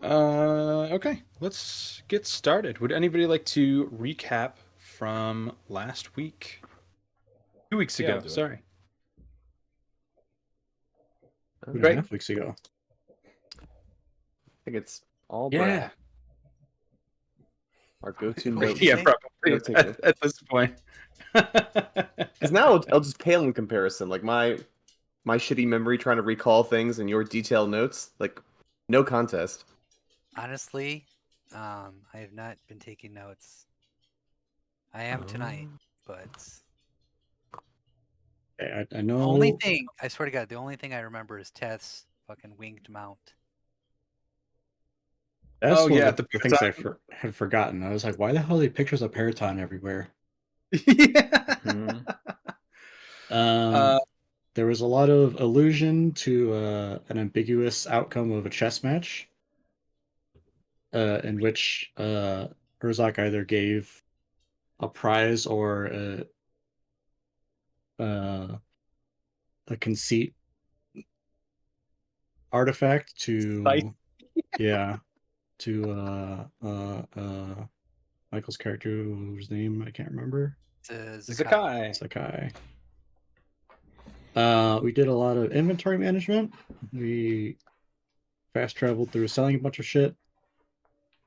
Okay, let's get started. Would anybody like to recap from last week? 2 weeks Yeah, I'll ago, do it. sorry. 2.5 Great. weeks ago. I think it's all Yeah. Brad, our go-to What note did you Yeah, say? probably note taker. at this point. Because now I'll just pale in comparison. Like my shitty memory trying to recall things and your detailed notes, like no contest. Honestly, I have not been taking notes. I am tonight, but I the only know thing I swear to God, the only thing I remember is Teth's fucking winged mount. that's Oh one yeah, of at the the things I Paraton. had forgotten. I was like, why the hell are there pictures of Paraton everywhere? Yeah. Mhm. Um, Uh, there was a lot of allusion to an ambiguous outcome of a chess match, in which Herzog either gave a prize or uh, a conceit artifact Nice. to yeah to Michael's character whose name I can't remember. Zakai. Zakai. Sakai. We did a lot of inventory management. We fast traveled through selling a bunch of shit.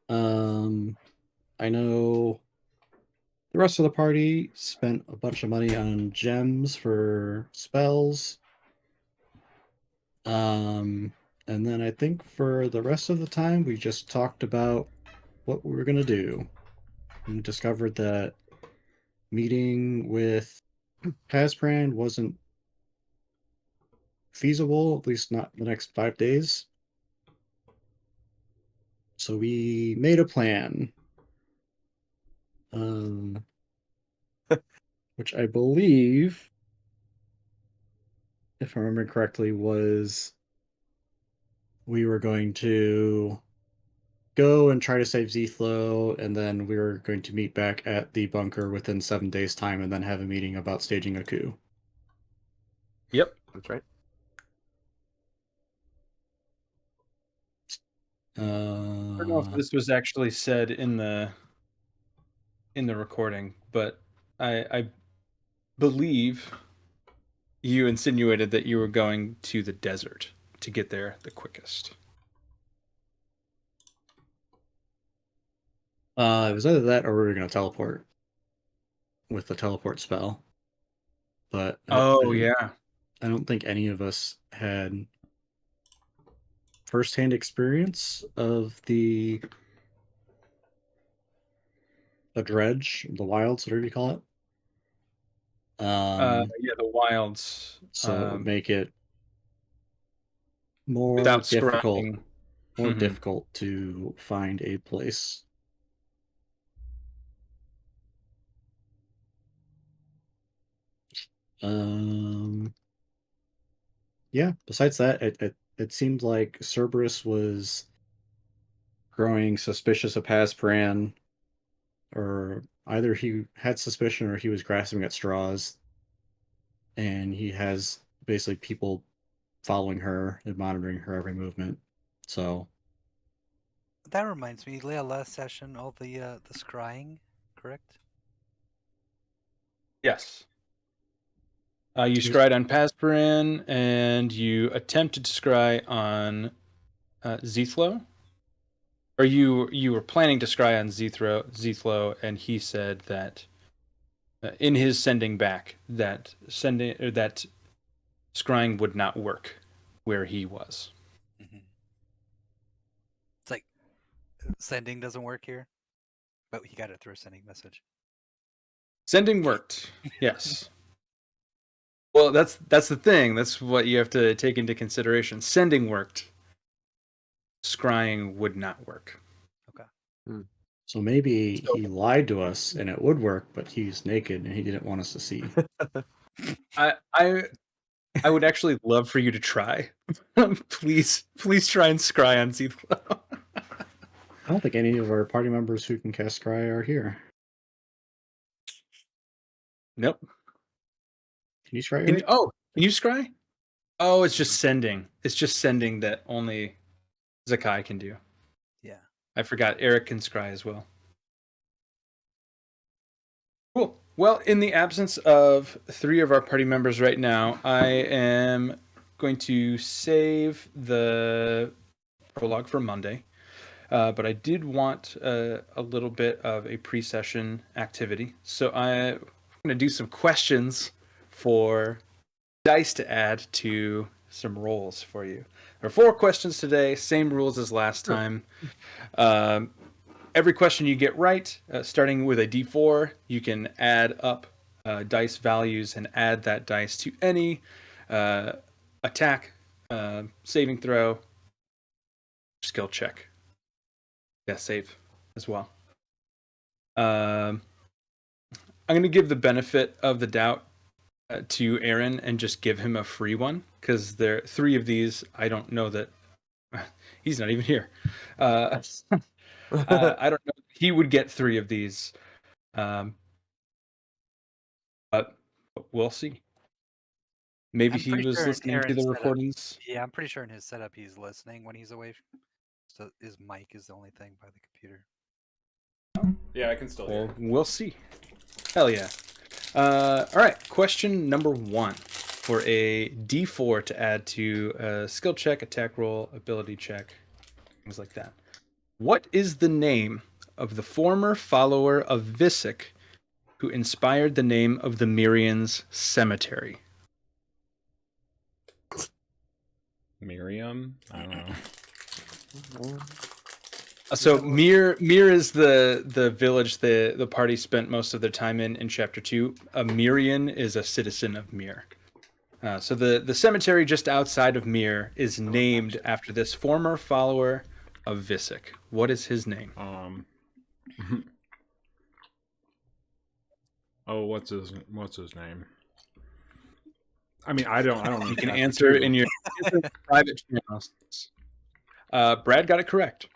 I know the rest of the party spent a bunch of money on gems for spells. And then I think for the rest of the time, we just talked about what we were going to do. And discovered that meeting with Hasbrand wasn't feasible, at least not the next 5 days. So we made a plan, um, which I believe, if I remember correctly, was we were going to go and try to save Zflow, and then we were going to meet back at the bunker within 7 days' time, and then have a meeting about staging a coup. Yep. That's right. I don't know if this was actually said in the recording, but I believe you insinuated that you were going to the desert to get there the quickest. It was either that or we were going to teleport with the teleport spell. But Oh yeah. I don't think any of us had firsthand experience of the dredge, the wilds, whatever you call it. Yeah, the wilds. So it would make it more Without difficult, scrying. Mhm. to find a place. Um, yeah. Besides that, it seemed like Cerberus was growing suspicious of Paspran, or either he had suspicion or he was grasping at straws, and he has basically people following her and monitoring her every movement. So That reminds me, Leah, last session, all the scrying, correct? Yes. You he was scryed on Pasparin, and you attempted to scry on Zthlo. Or you were planning to scry on Zthlo, and he said that in his sending back that scrying would not work where he was. Mm-hmm. It's like sending doesn't work here, but he got it through a sending message. Sending worked, yes. Well, that's the thing. That's what you have to take into consideration. Sending worked. Scrying would not work. Okay. So maybe So he lied to us and it would work, but he's naked and he didn't want us to see. I would actually love for you to try. Please try and scry on Zthlo. I don't think any of our party members who can cast Scry are here. Nope. Can you scry, Can right? can you scry? Oh, it's just sending. It's just sending that only Zakai can do. I forgot Eric can scry as well. Cool. Well, in the absence of 3 of our party members right now, I am going to save the prologue for Monday. But I did want a little bit of a pre-session activity. So I'm going to do some questions for dice to add to some rolls for you. There are 4 questions today, same rules as last time. Every question you get right, starting with a d4, you can add up dice values and add that dice to any attack, saving throw, skill check. Yeah, save as well. I'm going to give the benefit of the doubt to Aaron and just give him a free one, because there 3 of these I don't know that he's not even here. I don't know. He would get 3 of these, but we'll see. Maybe I'm he pretty was sure in listening to Aaron's the setup- recordings. Yeah, I'm pretty sure in his setup he's listening when he's away. So his mic is the only thing by the computer. Yeah, I can still hear. Well, we'll see. Hell yeah. All right, question number 1 for a D4 to add to a skill check, attack roll, ability check, things like that. What is the name of the former follower of Visick who inspired the name of the Mirian's cemetery? Miriam? I don't know. So Mir is the village the party spent most of their time in chapter 2. Mirian is a citizen of Mir. So the cemetery just outside of Mir is named after this former follower of Visick. What is his name? Oh, what's his name? I mean, I don't know. You can chapter answer 2. in your private channels. Brad got it correct.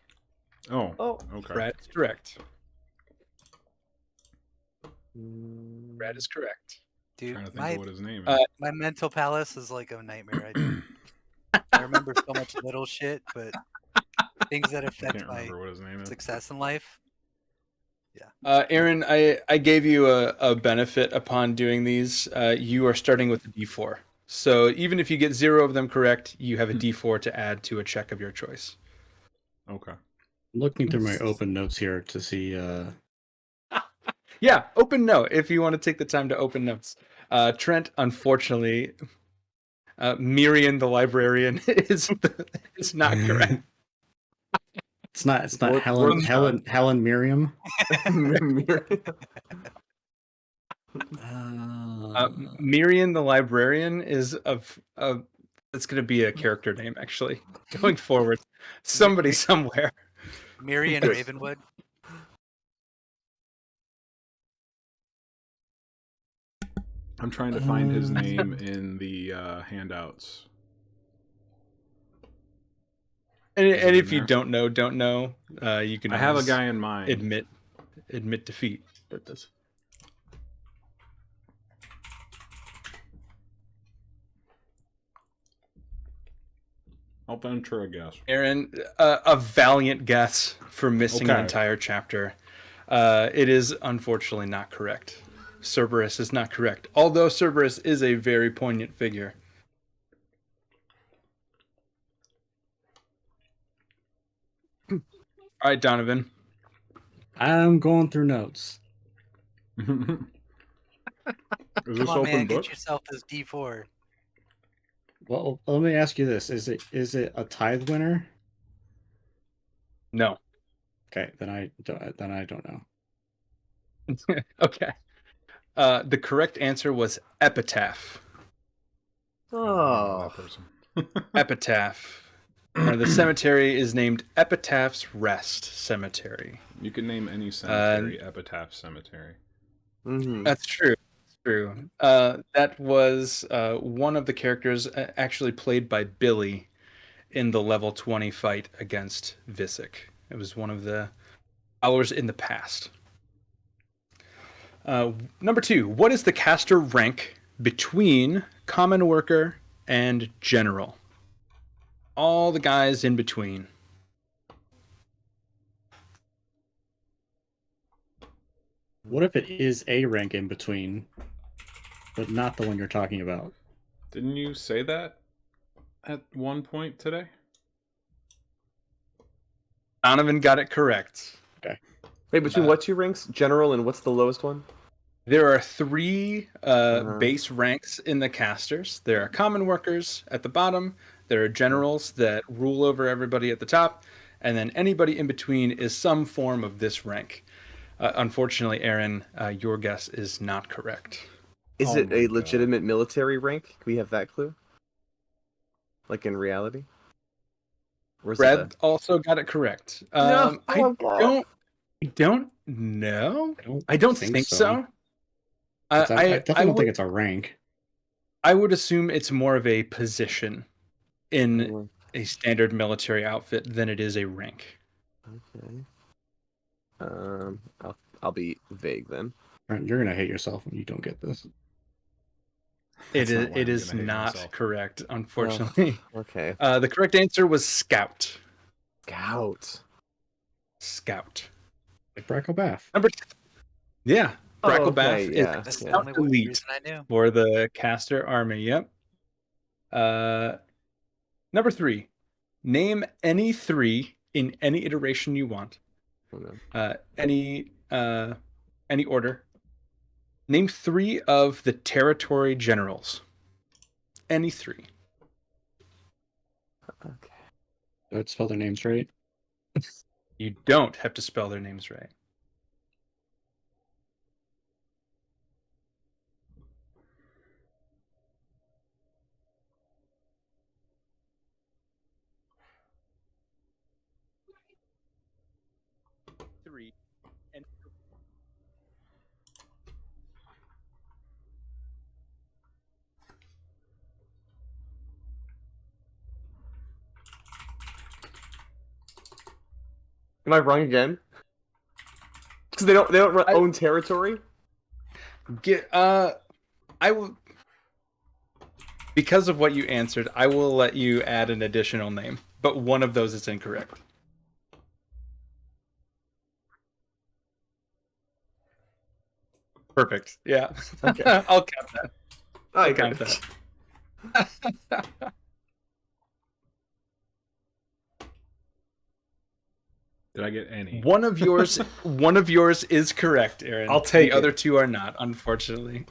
Oh, Oh, okay. Brad is correct. Brad is correct. Dude, Trying to think of what his name is. my mental palace is like a nightmare. I remember so much little shit, but things that I affect can't my remember what his name is. success in life. Aaron, I gave you a benefit upon doing these. You are starting with a D4. So even if you get 0 of them correct, you have a D4 to add to a check of your choice. Okay. Looking through my open notes here to see. Yeah, open note if you want to take the time to open notes. Trent, unfortunately, Miriam the librarian is not correct. It's not. It's not Work- Helen. work Helen Miriam. Miriam the librarian is it's going to be a character name actually going forward. Somebody somewhere. Miriam Good. Ravenwood. I'm trying to find his name in the handouts. And Is it in if you there? don't know, you can. I have a always guy in mind. admit defeat. That does. I'll venture a guess. Aaron, a valiant guess for missing an Okay. entire chapter. It is unfortunately not correct. Cerberus is not correct. Although Cerberus is a very poignant figure. All right, Donovan. I'm going through notes. Is Come this on, open man, book? get yourself this D4. Well, let me ask you this: Is it a tithe winner? No. Okay, then I don't know. Okay. The correct answer was epitaph. I don't know that Oh, person. Epitaph. The cemetery is named Epitaph's Rest Cemetery. You can name any cemetery Epitaph Cemetery. mhm. That's true. That's true. That was one of the characters actually played by Billy in the level 20 fight against Visick. It was one of the followers in the past. Number 2. What is the caster rank between common worker and general? All the guys in between. What if it is a rank in between, but not the one you're talking about? Didn't you say that at one point today? Donovan got it correct. Wait, between what two ranks? General and what's the lowest one? There are 3 Uh-huh. base ranks in the casters. There are common workers at the bottom. There are generals that rule over everybody at the top. And then anybody in between is some form of this rank. Unfortunately, Aaron, your guess is not correct. Is Oh it my a God. legitimate military rank? Can we have that clue? Like in reality? Or is it Brad also got it correct. No! I Oh, God. don't know. I I don't think so. I I definitely don't would, think it's a rank. I would assume it's more of a position in Oh, a standard military outfit than it is a rank. okay. I'll be vague then. Brent, you're gonna hate yourself when you don't get this. That's not why It I'm is gonna hate not myself. correct, unfortunately. Okay. The correct answer was scout. Scout. Scout. Like Barack Obama. Number yeah, Oh, Brackle okay, Bath yeah, is That's the yeah. scout only elite reason I knew. for the caster army. Yep. Number 3. Name any 3 in any iteration you want. Oh, no. Any order. Name 3 of the territory generals. Any 3. Okay. Do I spell their names right? You don't have to spell their names right. Three. And Am I wrong again? Because they don't own territory? I will, because of what you answered, I will let you add an additional name, but one of those is incorrect. Perfect. Yeah. Okay. I'll count that. I count got that. Did I get any? One of yours is correct, Aaron. I'll take the other it. 2 are not, unfortunately.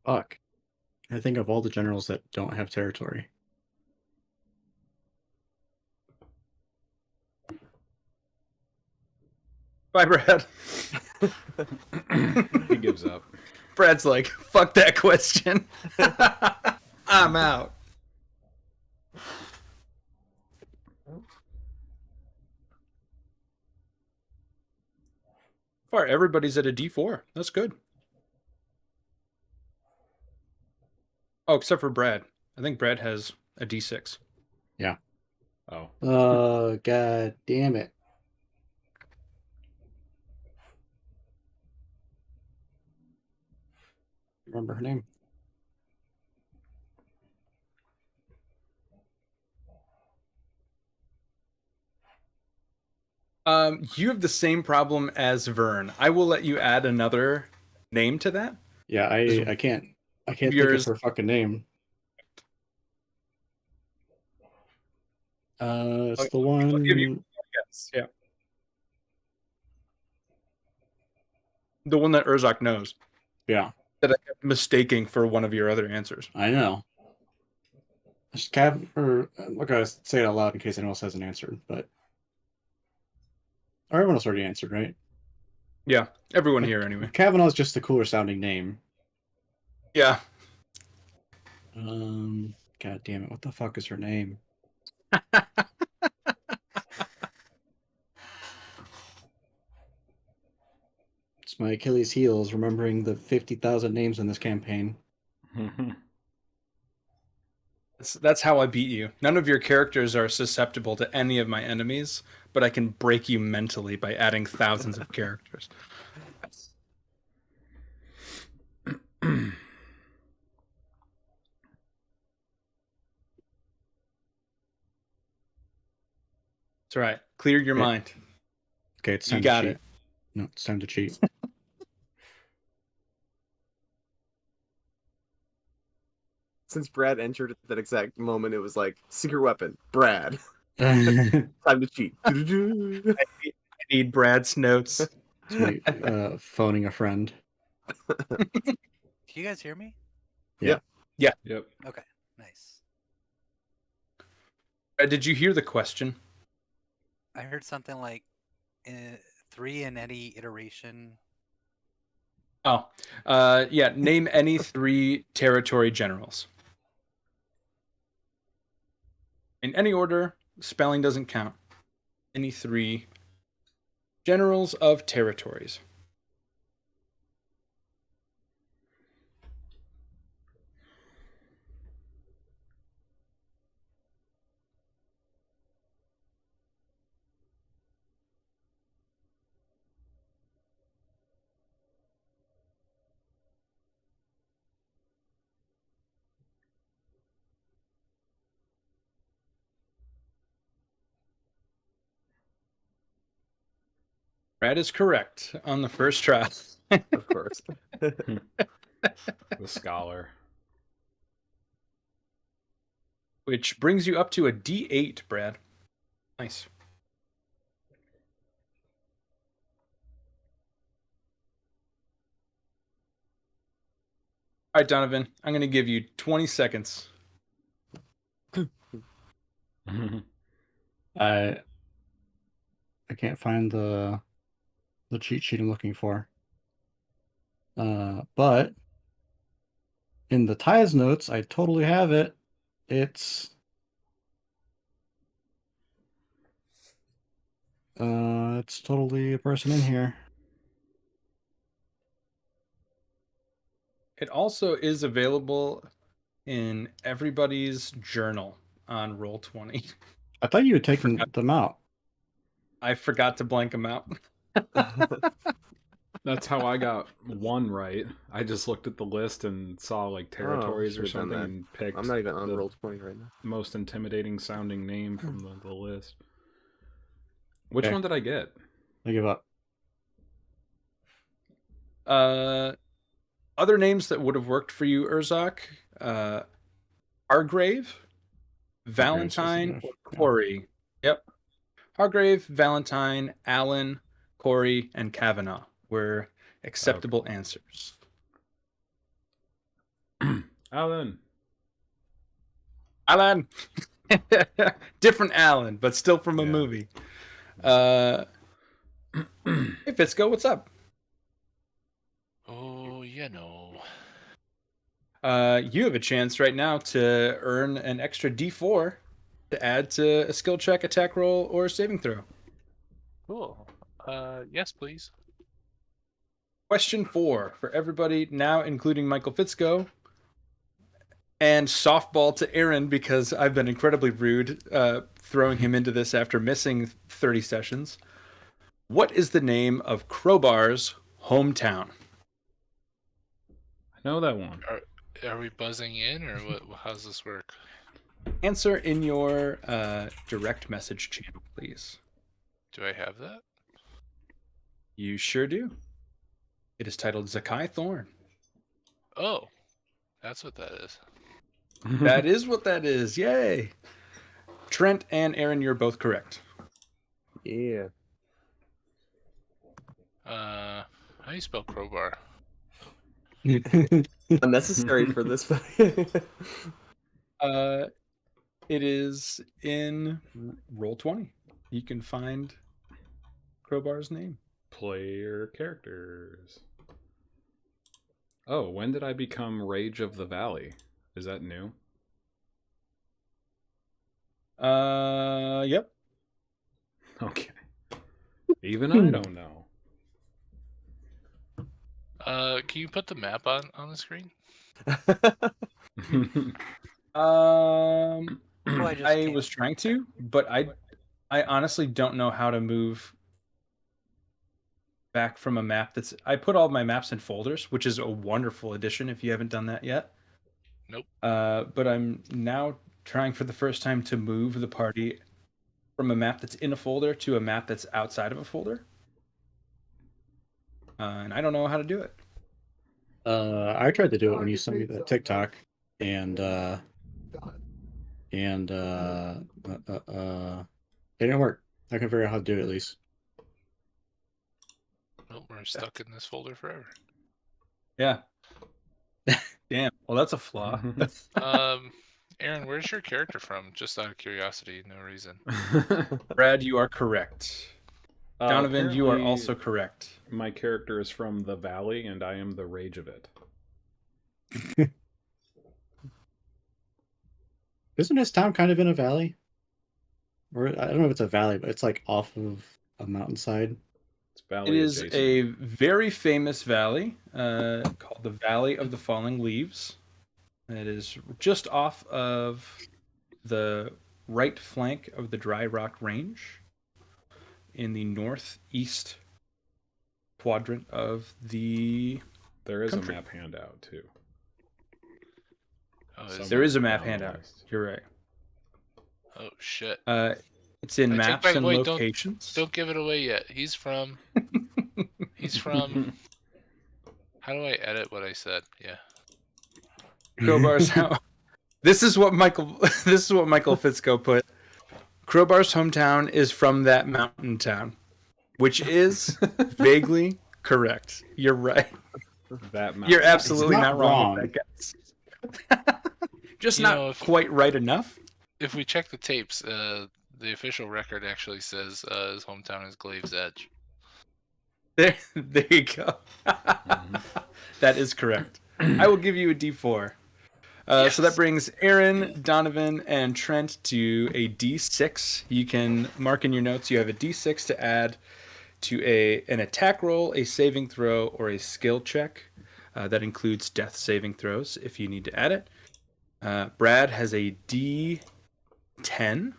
Fuck. I think of all the generals that don't have territory. Bye, Brad. He gives up. Brad's like, fuck that question. I'm out. Far, everybody's at a D4. That's good. Oh, except for Brad. I think Brad has a D6. Oh. God damn it. Remember her name? You have the same problem as Vern. I will let you add another name to that. Yeah, I can't think of Yours. her fucking name. It's the one. I'll give you yes, yeah. The one that Urzak knows. Yeah, That I kept mistaking for one of your other answers. I know. Just look, I say it out loud in case anyone else hasn't answered, but everyone else already answered, right? Yeah, everyone here anyway. Kavanaugh's just the cooler sounding name. Yeah. God damn it, what the fuck is her name? It's my Achilles heel is remembering the 50,000 names in this campaign. That's how I beat you. None of your characters are susceptible to any of my enemies, but I can break you mentally by adding thousands of characters. That's right. Clear your Okay. mind. Okay, it's You time got to cheat. it. No, it's time to cheat. Since Brad entered at that exact moment, it was like secret weapon, Brad. Sweet. Time to cheat. Doo-doo-doo. I need Brad's notes. Phoning a friend. Do you guys hear me? Yeah. Yep. Yep. Okay, nice. Did you hear the question? I heard something like 3 in any iteration. Oh, yeah. Name any 3 territory generals. In any order, spelling doesn't count. Any 3 generals of territories. Brad is correct on the first try. Of course. The scholar. Which brings you up to a D8, Brad. Nice. All right, Donovan, I'm going to give you 20 seconds. I can't find the cheat sheet I'm looking for. But in the ties notes, I totally have it. It's totally a person in here. It also is available in everybody's journal on Roll20. I thought you had taken them out. I forgot to blank them out. That's how I got one right. I just looked at the list and saw like territories or should've done something that. and picked I'm not even on the Roll20 right now. most intimidating sounding name from the list. Which Okay. one did I get? I give up. Other names that would have worked for you, Urzak, Hargrave, Valentine, Hargrave's or yeah. Corey. Yep. Hargrave, Valentine, Allen, Corey, and Kavanaugh were acceptable answers. Alan. Alan! Different Alan, but still from a Yeah. movie. Hey, Fitzko, what's up? Oh, you know. You have a chance right now to earn an extra D4 to add to a skill check, attack roll, or saving throw. Cool. Yes, please. Question 4 for everybody now, including Michael Fitzko. And softball to Aaron because I've been incredibly rude throwing him into this after missing 30 sessions. What is the name of Crowbar's hometown? I know that one. Are we buzzing in, or what? How's this work? Answer in your direct message channel, please. Do I have that? You sure do. It is titled Zakai Thorn. Oh, that's what that is. That is what that is. Yay. Trent and Aaron, you're both correct. Yeah. How do you spell crowbar? Unnecessary for this fight. It is in Roll20. You can find Crowbar's name. Player characters. Oh, when did I become Rage of the Valley? Is that new? Yep. Okay. Even I don't know. Can you put the map on the screen? Oh, I just I can't. was trying to, but I honestly don't know how to move back from a map that's. I put all my maps in folders, which is a wonderful addition if you haven't done that yet. Nope. But I'm now trying for the first time to move the party from a map that's in a folder to a map that's outside of a folder. And I don't know how to do it. I tried to do it when you sent me that TikTok, and it didn't work. I can figure out how to do it at least. Well, we're stuck in this folder forever. Yeah. Damn. Well, that's a flaw. Aaron, where's your character from? Just out of curiosity, no reason. Brad, you are correct. Donovan, you are apparently also correct. My character is from the valley, and I am the rage of it. Isn't his town kind of in a valley? Or I don't know if it's a valley, but it's like off of a mountainside. It's valley It is adjacent. a very famous valley called the Valley of the Falling Leaves. It is just off of the right flank of the Dry Rock Range in the northeast quadrant of the There is country. a map handout too. Oh, Somewhere There is a map down the handout. list. You're right. Oh shit! It's in I take maps back- and wait, locations. Don't give it away yet. He's from. He's from. How do I edit what I said? Yeah. Crowbar's how. This is what Michael Fitzko put. Crowbar's hometown is from that mountain town, which is vaguely correct. You're right. That map. You're absolutely not not wrong wrong. with that, guys. Just You not know, if- quite right enough. If we check the tapes, the official record actually says his hometown is Glave's Edge. There you go. That is correct. I will give you a D4. So that Yes. brings Aaron, Donovan, and Trent to a D6. You can mark in your notes you have a D6 to add to an attack roll, a saving throw, or a skill check. That includes death saving throws if you need to add it. Brad has a D10.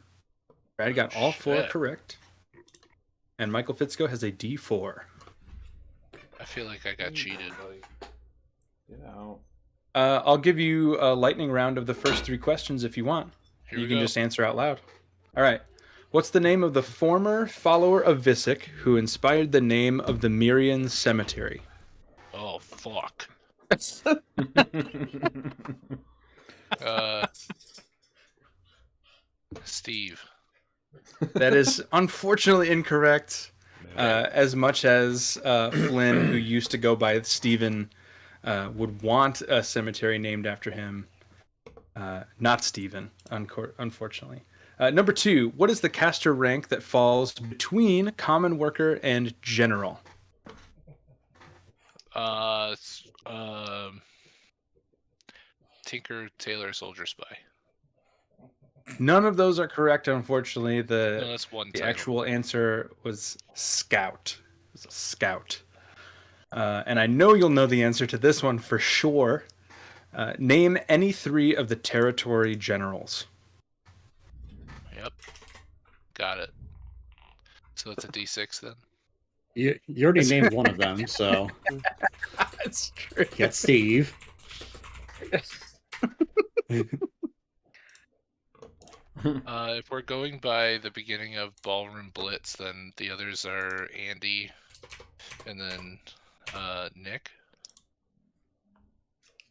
Brad got all four shit. correct. And Michael Fitzko has a D4. I feel like I got cheated. Get out. I'll give you a lightning round of the first three questions if you want. Here You we can go. just answer out loud. All right. What's the name of the former follower of Visick who inspired the name of the Mirian Cemetery? Oh fuck. Steve. That is unfortunately incorrect. As much as Flynn, who used to go by Stephen, would want a cemetery named after him, not Stephen, unfortunately. Number 2, what is the caster rank that falls between common worker and general? Tinker, Tailor, Soldier, Spy. None of those are correct, unfortunately. No, The that's one The title. actual answer was Scout. It was a Scout. And I know you'll know the answer to this one for sure. Name any 3 of the territory generals. Yep. Got it. So it's a D6 then? You already named one of them, so That's true. you got Steve. If we're going by the beginning of Ballroom Blitz, then the others are Andy and then Nick.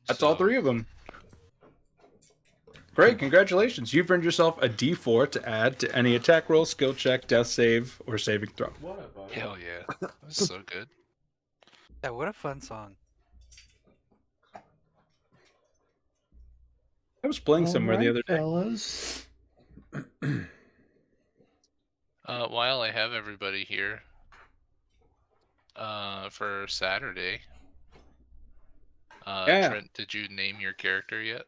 That's all 3 of them. Great, congratulations. You've earned yourself a D4 to add to any attack roll, skill check, death save, or saving throw. Hell yeah. That's so good. Yeah, what a fun song. I was playing somewhere the other day. Fellas. While I have everybody here, for Saturday, Yeah. Trent, did you name your character yet?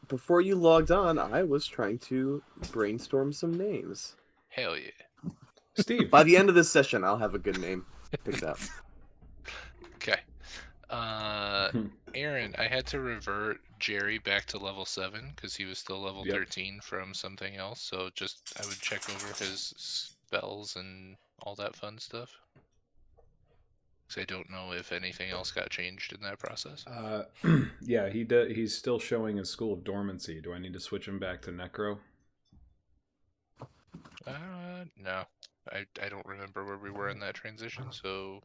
Before you logged on, I was trying to brainstorm some names. Hell yeah. Steve. By the end of this session, I'll have a good name picked out. Okay. Aaron, I had to revert Jerry back to level 7 because he was still level Yep. 13 from something else. So just I would check over his spells and all that fun stuff. Because I don't know if anything else got changed in that process. Yeah, he's still showing his School of Dormancy. Do I need to switch him back to Necro? No. I don't remember where we were in that transition, so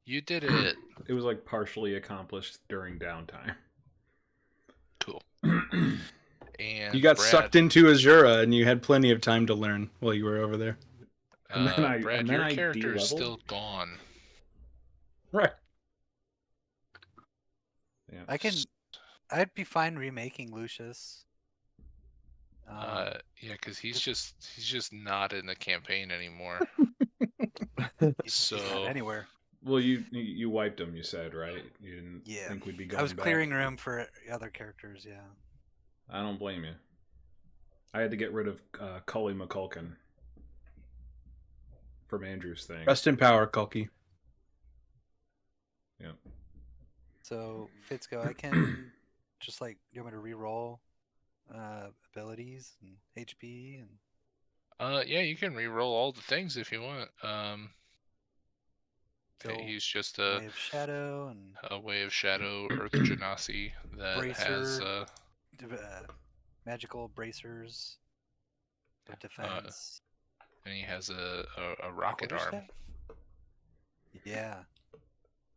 you did it. It was like partially accomplished during downtime. Cool. And And You got Brad, sucked into Azura, and you had plenty of time to learn while you were over there. Brad, your character is de-leveled? still gone. Right. Yeah. I'd be fine remaking Lucius. Yeah, because he's just not in the campaign anymore. He's not So anywhere. Well, you wiped him. You said, right? You didn't Yeah. think we'd be going I was back. clearing room for other characters. Yeah. I don't blame you. I had to get rid of Cully McCulkin from Andrew's thing. Rest in power, Kulki. Yep. So Fitzko, I can just like you want me to re-roll abilities and HP and yeah, you can re-roll all the things if you want. go Okay, he's just a Way of Shadow and Way of Shadow Earth Genasi that has Bracer, magical bracers for defense. and he has a rocket arm, Quarterstaff? Yeah.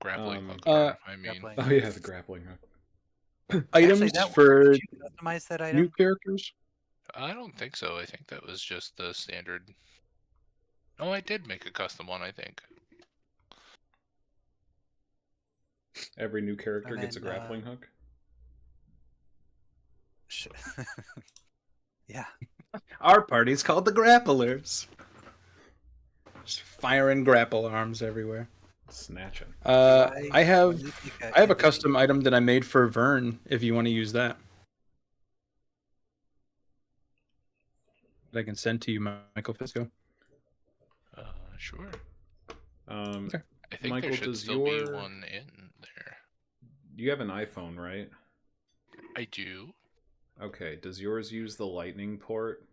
grappling Um, hook arm. I mean, grappling. Oh yeah, the grappling hook. Items Actually, that for did you customize that item? new characters? I don't think so. I think that was just the standard. Oh, I did make a custom one, I think. Every new character And gets a then, grappling hook. Yeah. Our party's called the Grapplers. Just firing grapple arms everywhere. Snatching. I have do think I have a entity- custom item that I made for Vern. If you want to use that, that I can send to you, Michael Fisco. Sure. Okay. I think Michael, there should does still be your- one in there. You have an iPhone, right? I do. Okay. Does yours use the Lightning port?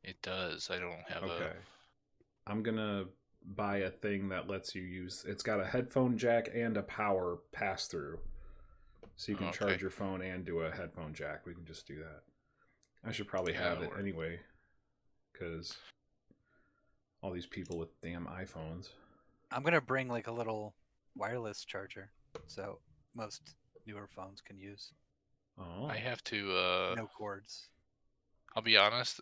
It does. I don't have Okay. I'm gonna buy a thing that lets you use. It's got a headphone jack and a power pass through, so you can Okay. charge your phone and do a headphone jack. We can just do that. I should probably Yeah, have it or- anyway, because all these people with damn iPhones. I'm gonna bring like a little wireless charger, so most newer phones can use Oh, I have to. no cords. I'll be honest.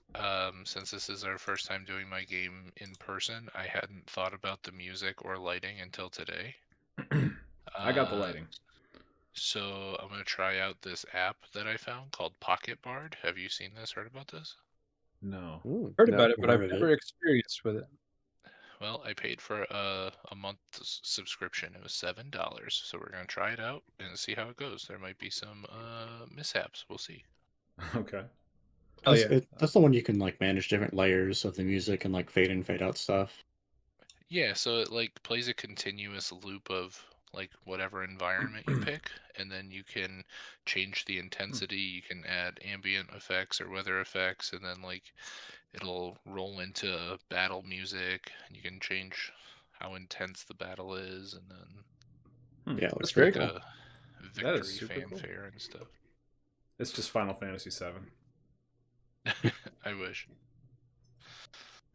Since this is our first time doing my game in person, I hadn't thought about the music or lighting until today. I got the Uh, lighting. So I'm gonna try out this app that I found called Pocket Bard. Have you seen this? Heard about this? No. Heard No. about it, but I've Heard of never it. experienced with it. Well, I paid for a month subscription. It was $7, so we're gonna try it out and see how it goes. There might be some mishaps. We'll see. Okay. Oh yeah. That's the one you can like manage different layers of the music and like fade in, fade out stuff. Yeah, so it like plays a continuous loop of like whatever environment you pick, and then you can change the intensity. You can add ambient effects or weather effects, and then like it'll roll into battle music, and you can change how intense the battle is, and then Yeah, it looks That's very pretty like cool. a That is victory super cool. fanfare and stuff. It's just Final Fantasy VII. I wish.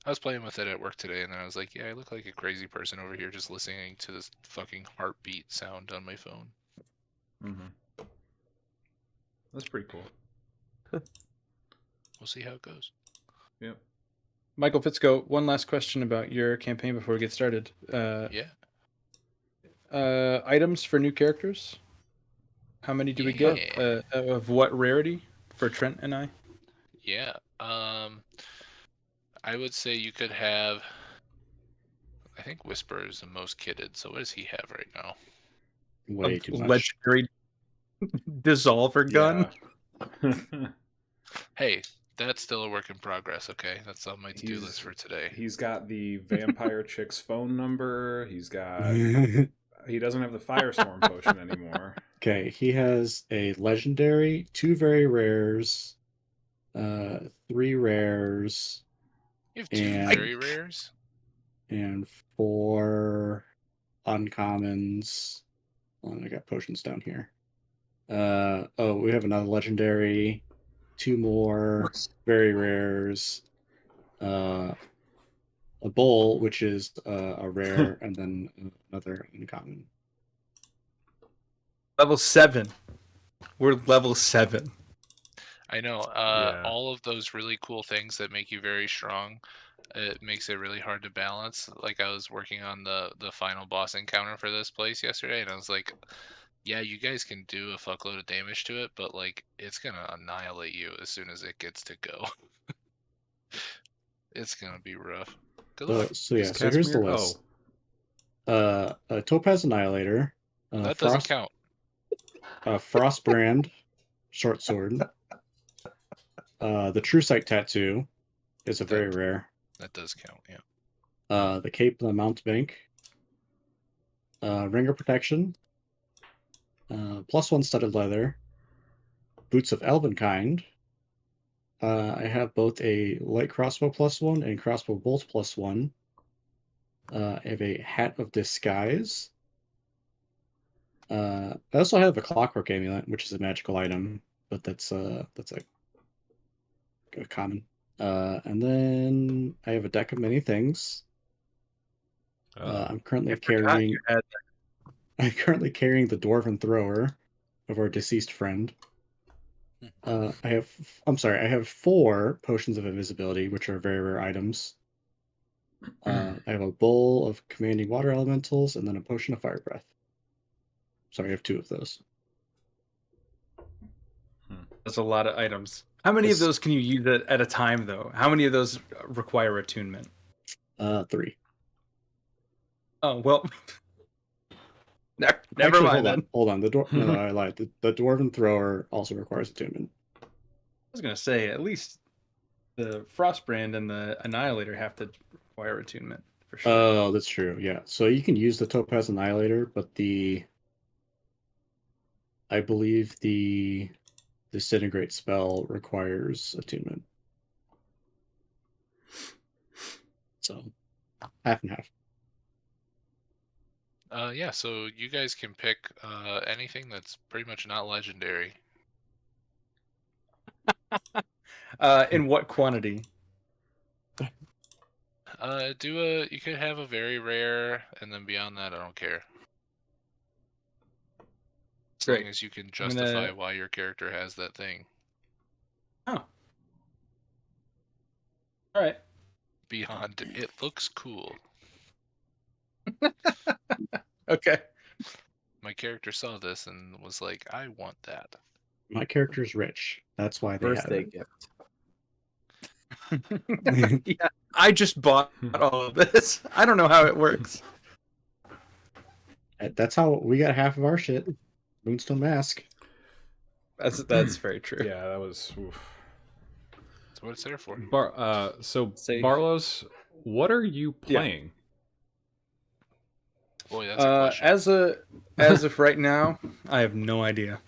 I was playing with it at work today, and then I was like, yeah, I look like a crazy person over here just listening to this fucking heartbeat sound on my phone. Mm-hmm. That's pretty cool. We'll see how it goes. Yep. Michael Fitzko, one last question about your campaign before we get started. Yeah. Items for new characters. How many do we get? Yeah. Of what rarity for Trent and I? Yeah. I would say you could have. I think Whisper is the most kitted. So what does he have right now? Way A too much. legendary dissolver gun. Yeah. Hey, that's still a work in progress. Okay, that's on my to-do list for today. He's got the vampire chick's phone number. He's got. He doesn't have the Firestorm potion anymore. Okay, he has a legendary, 2 very rares, 3 rares, You have two And- very rares. and 4 uncommons. Oh, I got potions down here. We have another legendary, 2 more very rares, a bull, which is a rare, and then another uncommon. Level 7. We're level 7. I know. Yeah. All of those really cool things that make you very strong. It makes it really hard to balance. Like I was working on the final boss encounter for this place yesterday, and I was like, yeah, you guys can do a fuckload of damage to it, but like it's gonna annihilate you as soon as it gets to go. It's gonna be rough. Good luck. So Is so here's the Casimir- list. A Topaz Annihilator, That doesn't count. Frostbrand short sword. The True Sight Tattoo is a very rare. That does count. Yeah. The Cape of the Mountebank. Ring of Protection. +1 studded leather. Boots of Elvenkind. I have both a light crossbow +1 and crossbow bolt +1. I have a Hat of Disguise. I also have a Clockwork Amulet, which is a magical item, but that's a common. And then I have a deck of many things. I'm currently carrying. I'm currently carrying the Dwarven Thrower of our deceased friend. I have 4 Potions of Invisibility, which are very rare items. I have a Bowl of Commanding Water Elementals, and then a Potion of Fire Breath. Sorry, I have 2 of those. That's a lot of items. How many of those can you use at a time, though? How many of those require attunement? 3. Oh, well. Never Actually, mind then. Hold on. No, I lied. The Dwarven Thrower also requires attunement. I was going to say, at least the Frostbrand and the Annihilator have to require attunement, for sure. Oh, that's true. Yeah. So you can use the Topaz Annihilator, but I believe the Disintegrate spell requires attunement. So, half and half. Yeah, so you guys can pick anything that's pretty much not legendary. In what quantity? You could have a very rare, and then beyond that, I don't care. As Great. long as you can justify why your character has that thing. Oh. All right. Beyond, it looks cool. Okay. My character saw this and was like, I want that. My character's rich. That's why they Birthday have gift. Yeah, I just bought all of this. I don't know how it works. it. That's how we got half of our shit. Moonstone Mask. That's very true. Yeah, that was. Oof. That's what it's there for. Barlos, what are you playing? Boy, that's a question. As of right now, I have no idea.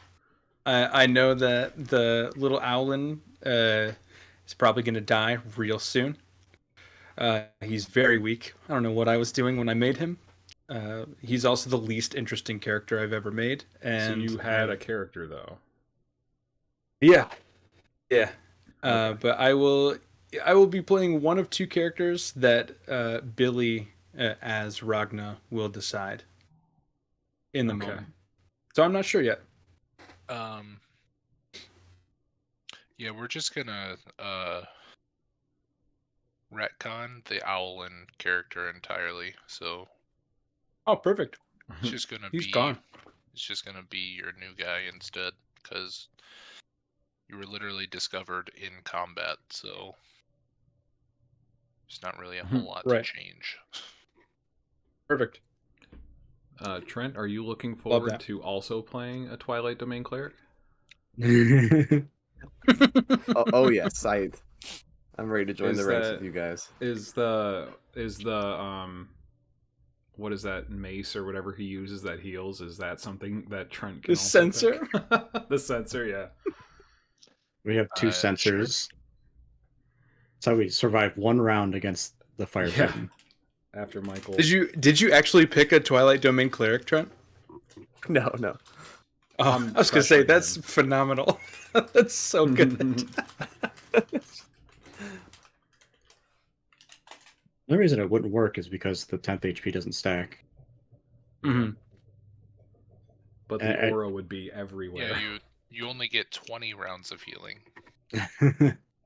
I know that the little Owlin is probably going to die real soon. He's very weak. I don't know what I was doing when I made him. He's also the least interesting character I've ever made. And so you had a character though. Yeah. But I will be playing one of 2 characters that Billy as Ragna will decide in the moment. So I'm not sure yet. Yeah, we're just gonna retcon the Owlin character entirely. So Oh, perfect. it's just gonna He's gone. It's just gonna be your new guy instead, because you were literally discovered in combat. So there's not really a whole lot to change. Perfect. Trent, are you looking forward to also playing a Twilight Domain cleric? oh yes, I'm ready to join the ranks with you guys. Is the what is that mace or whatever he uses that heals? Is that something that Trent can? The sensor. The sensor, yeah. We have 2 sensors. Sure. That's how we survive 1 round against the fire burden. After Michael. Did you actually pick a Twilight Domain cleric, Trent? No. Oh, I was gonna say that's phenomenal. That's so good. The reason it wouldn't work is because the 10th HP doesn't stack. Mhm. But the I- aura would be everywhere. Yeah, you only get 20 rounds of healing.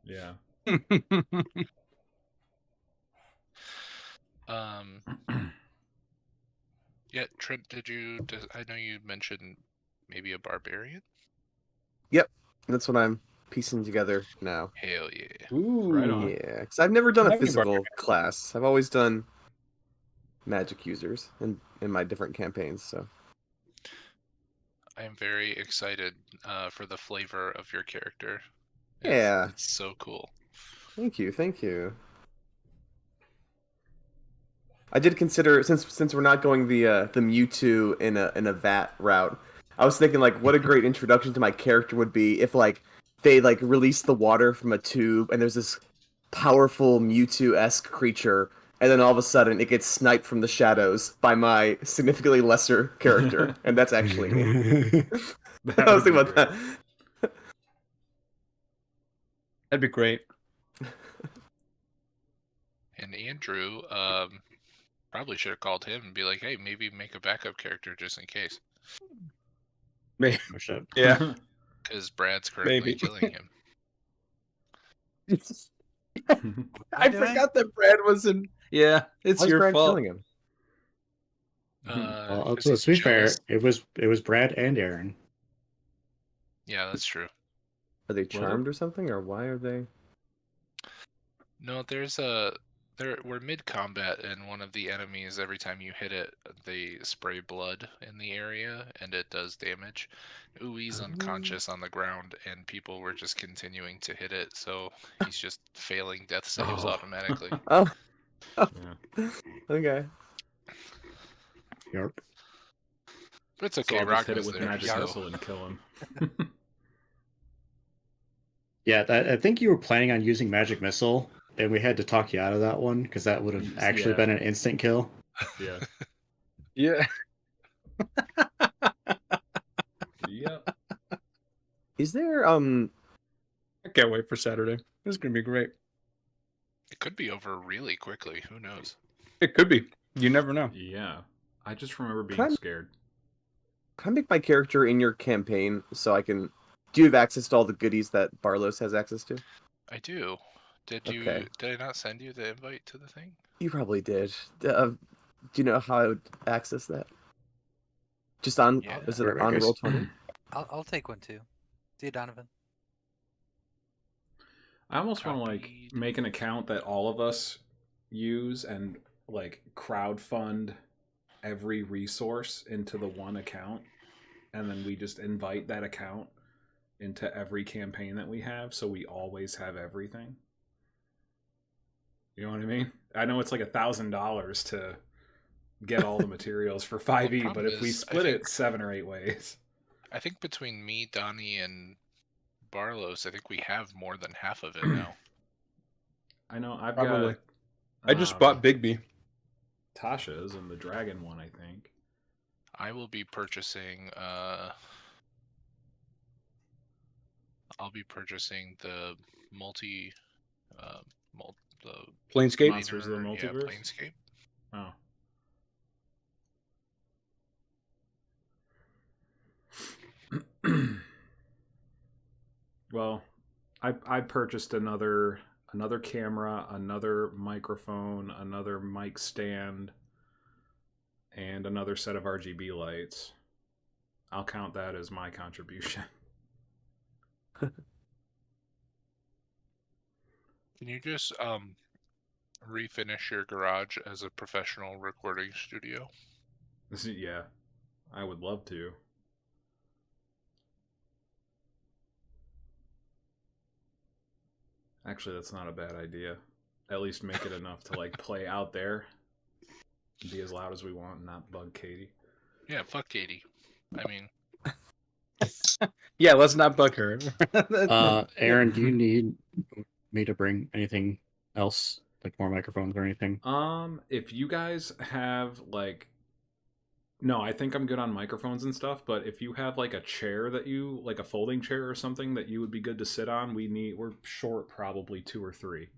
Yeah. Yeah, Trent, I know you mentioned maybe a barbarian? Yep, that's what I'm piecing together now. Hell yeah. Ooh. Right on. Yeah, because I've never done a Have you physical class. I've always done magic users in my different campaigns. So I am very excited for the flavor of your character. Yeah. It's so cool. thank you. I did consider, since we're not going the Mewtwo in a vat route, I was thinking like what a great introduction to my character would be if like they like release the water from a tube and there's this powerful Mewtwo-esque creature, and then all of a sudden it gets sniped from the shadows by my significantly lesser character, and that's actually me. That I was would thinking be about great. that. That'd be great. And Andrew, probably should have called him and be like, hey, maybe make a backup character just in case. Maybe. Oh, shit. Yeah. Because Brad's currently Maybe. killing him. I doing? forgot that Brad was in. Yeah, it's How's your Brad fault. killing him? Well, 'Cause let's he's be fair. jealous. It was Brad and Aaron. Yeah, that's true. Are they it? charmed or something, or why are they? No, we're mid combat, and one of the enemies, every time you hit it, they spray blood in the area, and it does damage. Ui's unconscious on the ground, and people were just continuing to hit it, so he's just failing death saves Oh. automatically. Oh, Yeah. okay. Yarp. But it's So okay, I'll just Rock hit it was with there, magic so missile and kill him. Yeah, I think you were planning on using Magic Missile, and we had to talk you out of that one because that would have actually Yeah. been an instant kill. Yeah. Yeah. Yep. Is there I can't wait for Saturday. This is gonna be great. it could be over really quickly. Who knows? It could be. You never know. Yeah. I just remember Can being I- scared. can I make my character in your campaign so I can? Do you have access to all the goodies that Barlos has access to? I do. Did Okay. I not send you the invite to the thing? You probably did. Do you know how I would access that? Just on Yeah. is it Right, on guys. Roll20? I'll take one too. See you, Donovan. I almost want to like Copied. make an account that all of us use and like crowdfund every resource into the one account, and then we just invite that account into every campaign that we have, so we always have everything. You know what I mean? I know it's like $1,000 to get all the materials for 5e, but problem if we is, I split it think- 7 or 8 ways, I think between me, Donnie, and Barlos, I think we have more than half of it now. I know I've Probably. got. I just bought Bigby. Tasha's and the dragon one, I think. I will be purchasing. I'll be purchasing the the Planescape. Monsters of the Miner- Multiverse? Yeah, Planescape. Oh. Well, I purchased another camera, another microphone, another mic stand, and another set of RGB lights. I'll count that as my contribution. Can you just refinish your garage as a professional recording studio? Yeah, I would love to. Actually, that's not a bad idea. At least make it enough to like play out there, and be as loud as we want, and not bug Katie. Yeah, fuck Katie. I mean, Yeah, let's not bug her. Aaron, do you need me to bring anything else, like more microphones or anything? If you guys have like, no, I think I'm good on microphones and stuff. But if you have like a chair that you like, a folding chair or something that you would be good to sit on, we're short probably 2 or 3.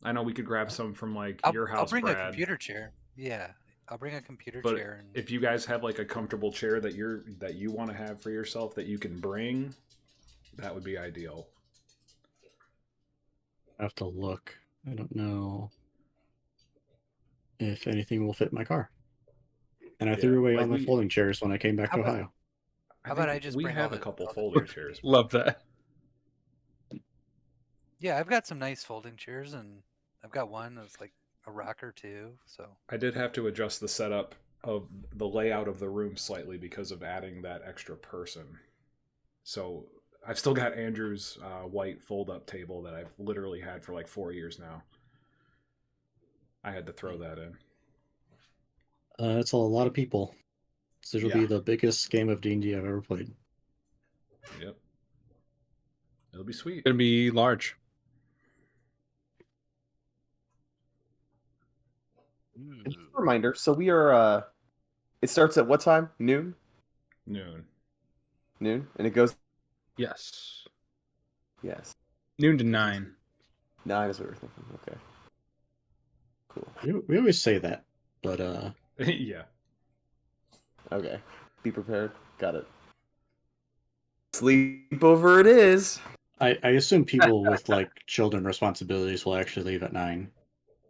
I know we could grab some from like your I'll house, bring Brad. a computer chair. Yeah, I'll bring a computer But chair. And if you guys have like a comfortable chair that you want to have for yourself that you can bring, that would be ideal. I have to look. I don't know if anything will fit in my car. And I Yeah, threw away like all my folding chairs when I came back to How about- Ohio. How about think I just we bring have all a couple all folding chairs chairs. Love that. Yeah, I've got some nice folding chairs, and I've got one that's like a rocker too. So I did have to adjust the setup of the layout of the room slightly because of adding that extra person. So I've still got Andrew's white fold-up table that I've literally had for like 4 years now. I had to throw that in. It's a lot of people. So it'll be Yeah. the biggest game of D&D I've ever played. Yep. It'll be sweet. Gonna be large. And just a reminder. So we are. It starts at what time? Noon. Noon. Noon, and it goes. Yes. Yes. Noon to 9. 9 is what we're thinking. Okay. Cool. We always say that, but Yeah. Okay. Be prepared. Got it. Sleepover it is. I assume people with like children responsibilities will actually leave at 9.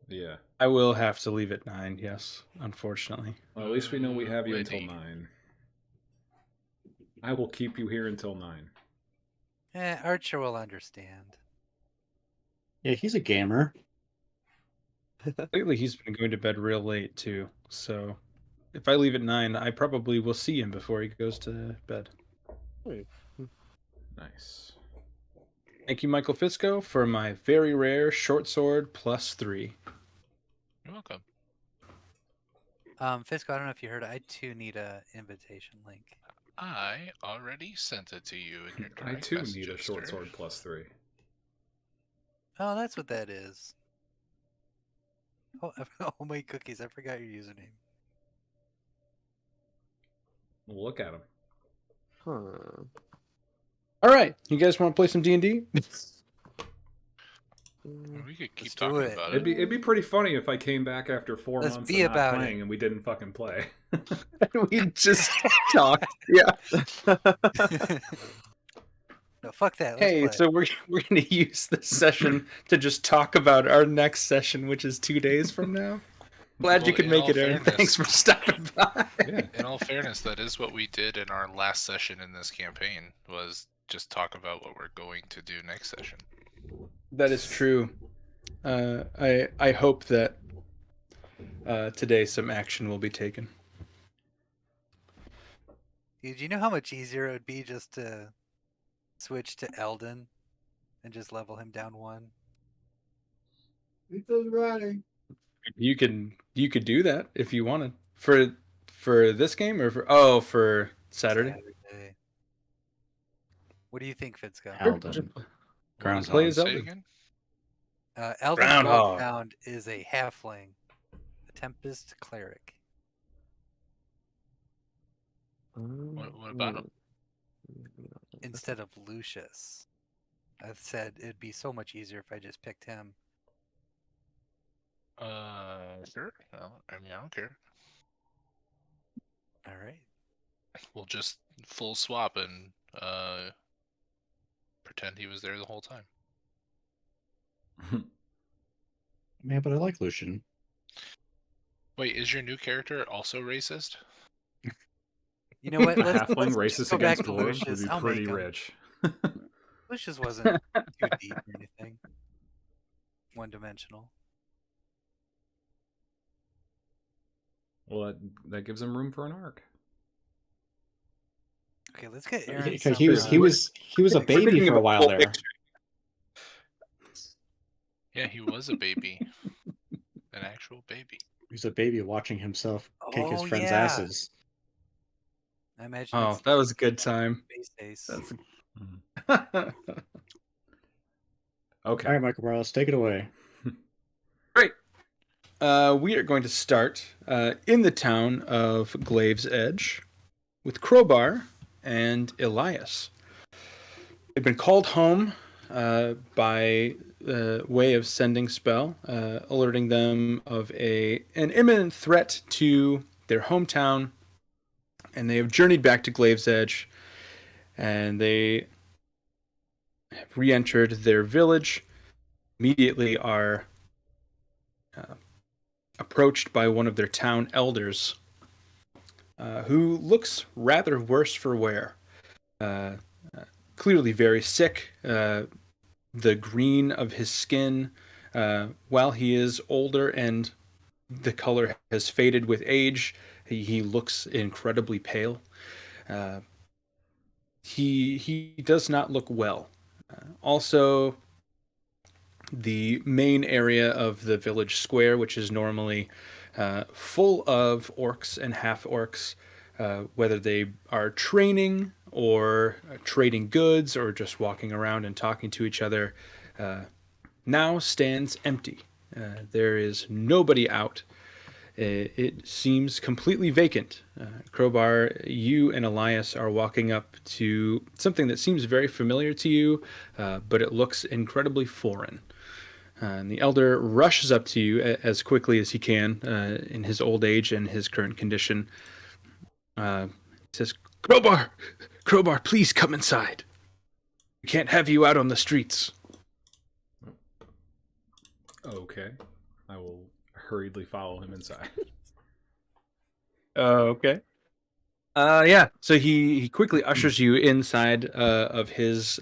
Yeah. I will have to leave at 9. Yes, unfortunately. Well, at least we know we have you until Whitney. 9. I will keep you here until 9. Archer will understand. Yeah, he's a gamer. Lately, he's been going to bed real late too. So, if I leave at 9, I probably will see him before he goes to bed. Nice. Thank you, Michael Fisco, for my very rare short sword +3. You're welcome. Fisco, I don't know if you heard. I too need a invitation link. I already sent it to you in your I direct too need a messages, short sir. sword +3. Oh, that's what that is. Oh, oh my cookies! I forgot your username. Look at him. Huh. All right, you guys want to play some D&D? We could keep Let's do talking it. about It'd it. be pretty funny if I came back after 4 Let's months be of not about playing it. and we didn't fucking play. We just talked. Yeah. No, fuck that. Let's Hey, play. so we're going to use this session to just talk about our next session, which is 2 days from now. Glad you Well, could in make all it, Aaron. fairness- Thanks for stopping by. Yeah. In all fairness, that is what we did in our last session in this campaign, was just talk about what we're going to do next session. That is true. I hope that today some action will be taken. Dude, do you know how much easier it would be just to switch to Eldon and just level him down 1? You could do that if you wanted for this game or for Saturday. What do you think, Fitzco? Alden. What Groundhog. does Play Alan as say Elden. again? Eldon Groundhog. Wolfhound is a halfling, a Tempest cleric. What about him? Instead of Lucius. I said it'd be so much easier if I just picked him. Sure. Well, I mean, I don't care. All right. We'll just full swap and pretend he was there the whole time. Man, but I like Lucian. Wait, is your new character also racist? You know what? A Let's halfling just racist go back against to dwarves would Lucius. be I'll pretty make him. rich. Lucius wasn't too deep or anything. One-dimensional. Well, that gives him room for an arc. Okay, let's get Yeah, Aaron. 'cause he was a baby thinking for of a a while full there. picture. Yeah, he was a baby. An actual baby. He was a baby watching himself kick his Oh, friends' yeah. asses. I imagine. Oh, it's that was a good time. Space Ace. That's Okay. All right, Michael Morales, take it away. Great. We are going to start in the town of Glave's Edge with Crowbar and Elias. They've been called home by way of sending spell, alerting them of an imminent threat to their hometown, and they have journeyed back to Glave's Edge, and they have re-entered their village. Immediately are approached by one of their town elders, who looks rather worse for wear. Clearly very sick. The green of his skin, while he is older and the color has faded with age, he looks incredibly pale. He does not look well. Also, the main area of the village square, which is normally full of orcs and half-orcs, whether they are training or trading goods or just walking around and talking to each other, now stands empty. There is nobody out. It seems completely vacant. Crowbar, you and Elias are walking up to something that seems very familiar to you, but it looks incredibly foreign. And the elder rushes up to you as quickly as he can in his old age and his current condition. He says, Crowbar, please come inside. We can't have you out on the streets. Okay. I will hurriedly follow him inside. Okay. Yeah. So he quickly ushers you inside of his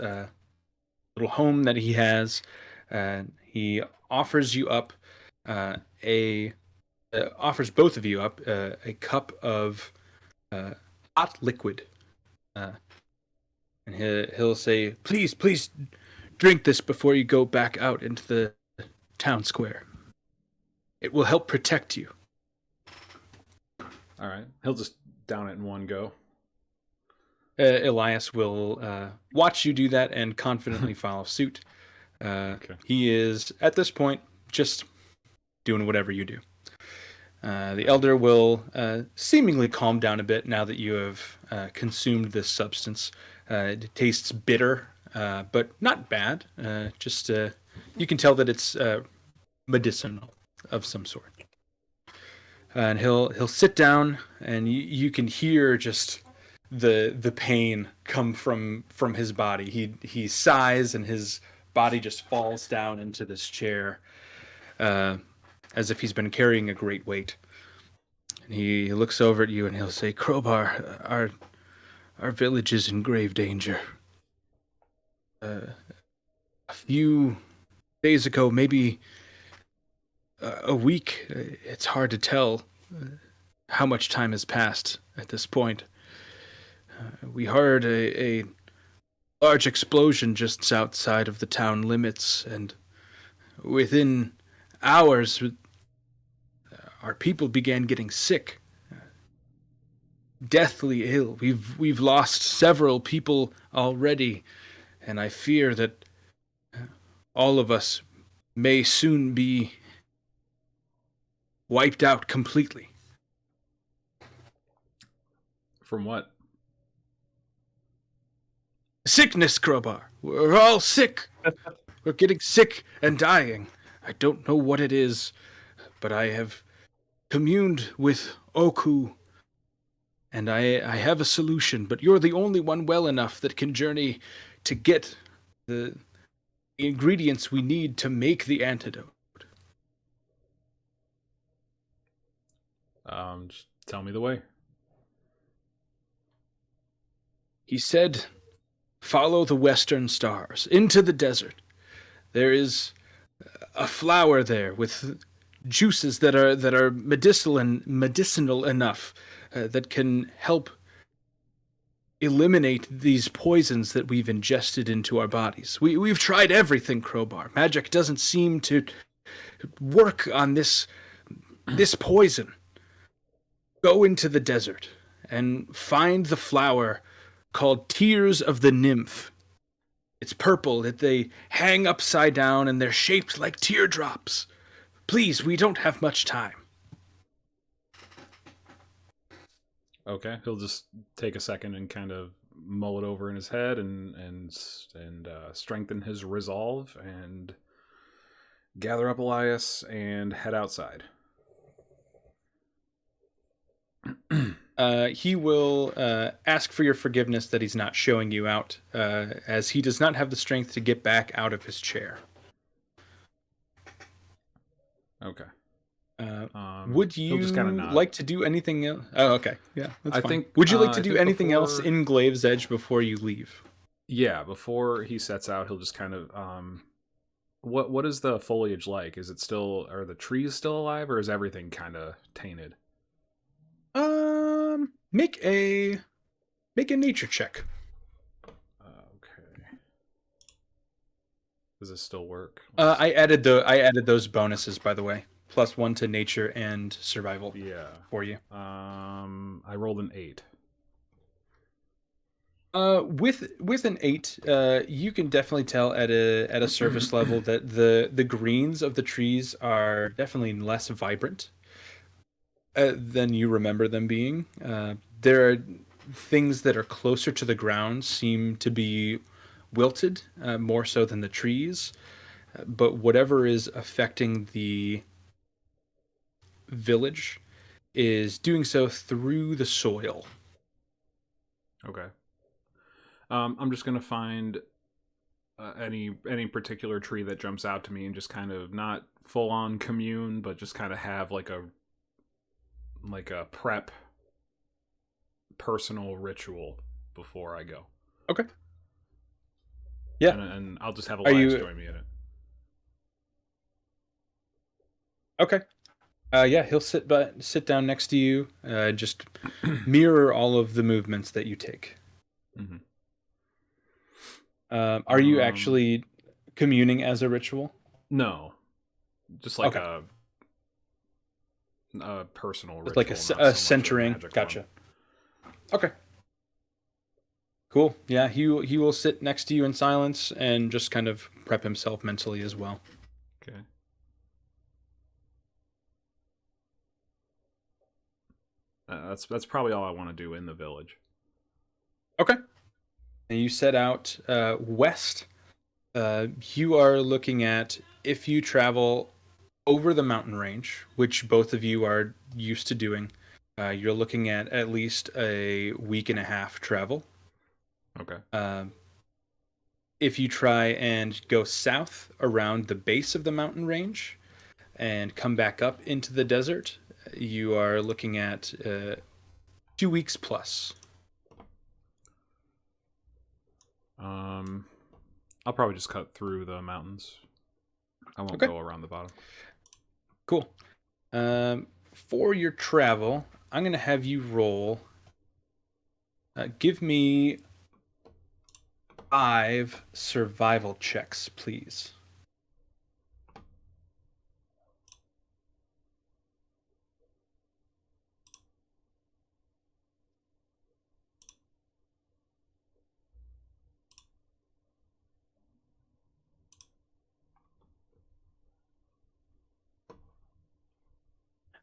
little home that he has. He offers you up offers both of you up a cup of hot liquid, and he'll say, "Please, drink this before you go back out into the town square. It will help protect you." All right. He'll just down it in one go. Elias will watch you do that and confidently follow suit. Okay. He is, at this point, just doing whatever you do. The elder will seemingly calm down a bit now that you have consumed this substance. It tastes bitter, but not bad. Just you can tell that it's medicinal of some sort. And he'll sit down, and you can hear just the pain come from his body. He sighs, and his body just falls down into this chair, as if he's been carrying a great weight. And he looks over at you, and he'll say, "Crowbar, our village is in grave danger. A few days ago, maybe a week, it's hard to tell how much time has passed at this point. We heard a large explosion just outside of the town limits, and within hours, our people began getting sick, deathly ill. We've lost several people already, and I fear that all of us may soon be wiped out completely." From what? Sickness, Crowbar. We're all sick. We're getting sick and dying. I don't know what it is, but I have communed with Oku, and I have a solution, but you're the only one well enough that can journey to get the ingredients we need to make the antidote. Just tell me the way. He said, "Follow the western stars into the desert. There is a flower there with juices that are medicinal enough that can help eliminate these poisons that we've ingested into our bodies. We've tried everything, Crowbar. Magic doesn't seem to work on this poison. Go into the desert and find the flower called Tears of the Nymph. It's purple, they hang upside down, and they're shaped like teardrops. Please, we don't have much time." Okay. He'll just take a second and kind of mull it over in his head and strengthen his resolve and gather up Elias and head outside. He will ask for your forgiveness that he's not showing you out, as he does not have the strength to get back out of his chair. Okay. Would he'll you just kinda nod. like to do anything else? Oh, okay. Yeah, that's I fine. think, Would you like I to do think anything else before- in Glaive's Edge before you leave? Yeah, before he sets out, he'll just kind of what is the foliage like? Is it still, are the trees still alive, or is everything kind of tainted? Make a nature check. Okay. Does this still work? I added those bonuses, by the way. +1 to nature and survival Yeah. for you. I rolled an 8. With an 8, you can definitely tell at a surface level that the greens of the trees are definitely less vibrant than you remember them being. There are things that are closer to the ground seem to be wilted more so than the trees, but whatever is affecting the village is doing so through the soil. Okay. I'm just gonna find any particular tree that jumps out to me and just kind of not full on commune, but just kind of have like a prep personal ritual before I go. Okay. Yeah. And I'll just have Are Elias you- join me in it. Okay. Yeah, he'll sit down next to you. Just mirror all of the movements that you take. Mm-hmm. Are you actually communing as a ritual? No, just like Okay. a personal Just ritual, like not so a much centering. magic Gotcha. one. Okay. Cool. Yeah, he will sit next to you in silence and just kind of prep himself mentally as well. Okay. That's probably all I want to do in the village. Okay. And you set out west. You are looking at, if you travel over the mountain range, which both of you are used to doing, you're looking at least a week and a half travel. Okay. If you try and go south around the base of the mountain range and come back up into the desert, you are looking at 2 weeks plus. I'll probably just cut through the mountains. I won't Okay. go around the bottom. Cool. For your travel, I'm going to have you roll. Give me 5 survival checks, please.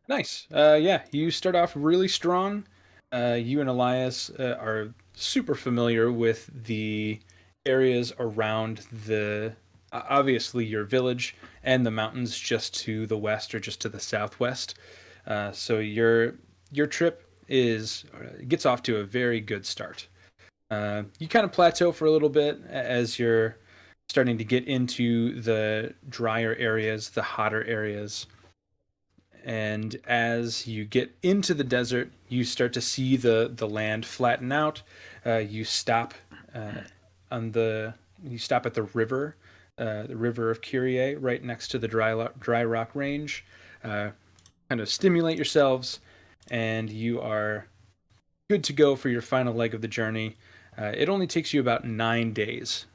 Nice. Yeah, you start off really strong. You and Elias are super familiar with the areas around obviously your village and the mountains just to the west or just to the southwest. So your trip gets off to a very good start. You kind of plateau for a little bit as you're starting to get into the drier areas, the hotter areas. And as you get into the desert, you start to see the land flatten out. You stop at the river of Kyrie, right next to the dry rock range. Kind of stimulate yourselves, and you are good to go for your final leg of the journey. It only takes you about 9 days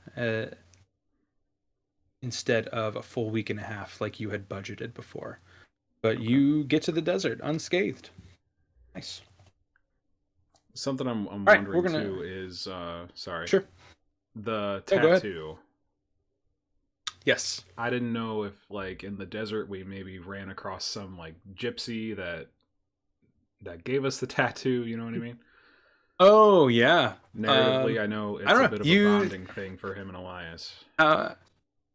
instead of a full week and a half like you had budgeted before. But you get to the desert unscathed. Nice. Something I'm right, wondering we're gonna- too is sorry. Sure. The Oh, go ahead. tattoo. Yes. I didn't know if like in the desert we maybe ran across some like gypsy that gave us the tattoo, you know what I mean? Oh yeah. Narratively, I know I it's don't a know. bit of a You bonding thing for him and Elias.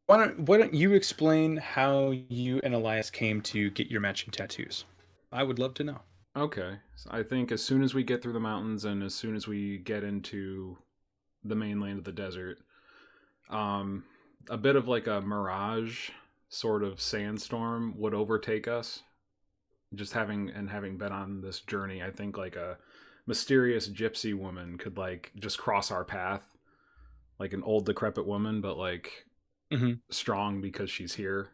why don't you explain how you and Elias came to get your matching tattoos? I would love to know. Okay, so I think as soon as we get through the mountains and as soon as we get into the mainland of the desert, um, a bit of like a mirage sort of sandstorm would overtake us. Just having been on this journey, I think like a mysterious gypsy woman could like just cross our path, like an old decrepit woman, but like Mhm. strong because she's here,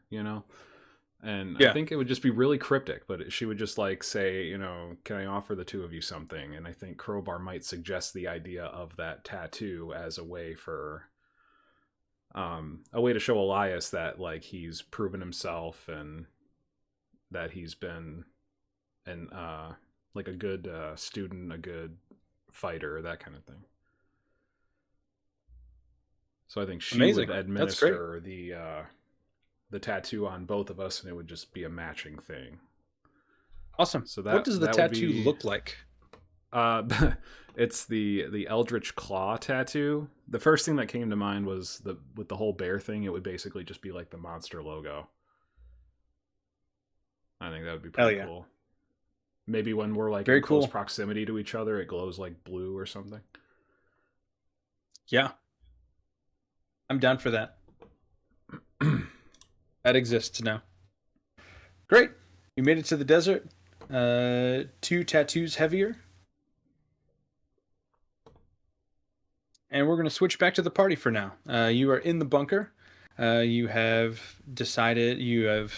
And I Yeah. think it would just be really cryptic, but she would just like say, can I offer the two of you something? And I think Crowbar might suggest the idea of that tattoo as a way to show Elias that like he's proven himself and that he's been an like a good student, a good fighter, that kind of thing. So I think she Amazing. would That's great. administer the tattoo on both of us, and it would just be a matching thing. Awesome. So What does the that would tattoo be look like? it's the Eldritch Claw tattoo. The first thing that came to mind was with the whole bear thing. It would basically just be like the monster logo. I think that would be Hell pretty yeah. cool. Maybe when we're like Very in close cool. proximity to each other, it glows like blue or something. Yeah. I'm down for that. That exists now. Great. You made it to the desert. 2 tattoos heavier. And we're going to switch back to the party for now. You are in the bunker. You have decided, you have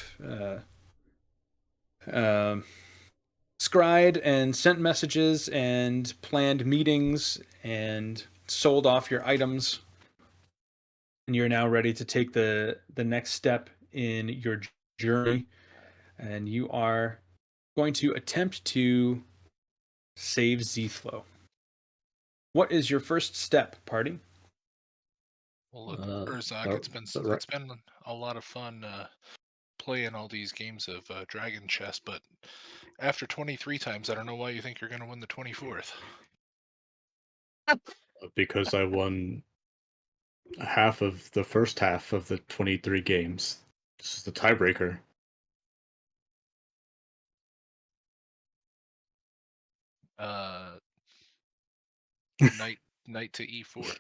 scryed and sent messages and planned meetings and sold off your items. And you're now ready to take the next step in your journey. And you are going to attempt to save Zthlo. What is your first step, party? Well, look, Uh, Urzak, uh, it's been a lot of fun playing all these games of Dragon Chess, but after 23 times, I don't know why you think you're going to win the 24th. because I won half of the first half of the 23 games. This is the tiebreaker. Knight to e4.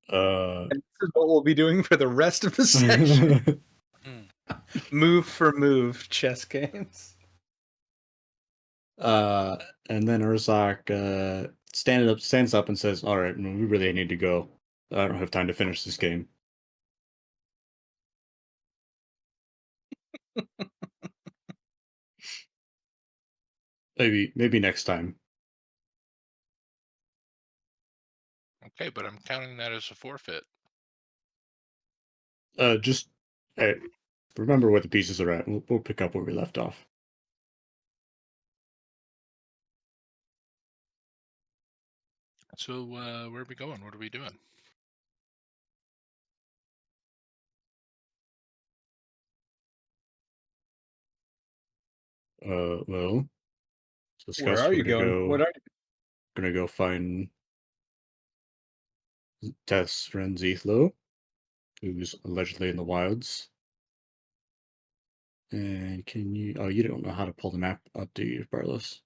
Uh, And this is what we'll be doing for the rest of the session. Move for move chess games. and then Urzak stands up and says, "All right, we really need to go. I don't have time to finish this game." Maybe next time. Okay, but I'm counting that as a forfeit. Just remember where the pieces are at. We'll pick up where we left off. So where are we going? What are we doing? Well, let's Where discuss. are We're you going? What are you? gonna go find Tess' friend Zethlo, who's allegedly in the wilds. And can you? Oh, you don't know how to pull the map up, do you, Barlos?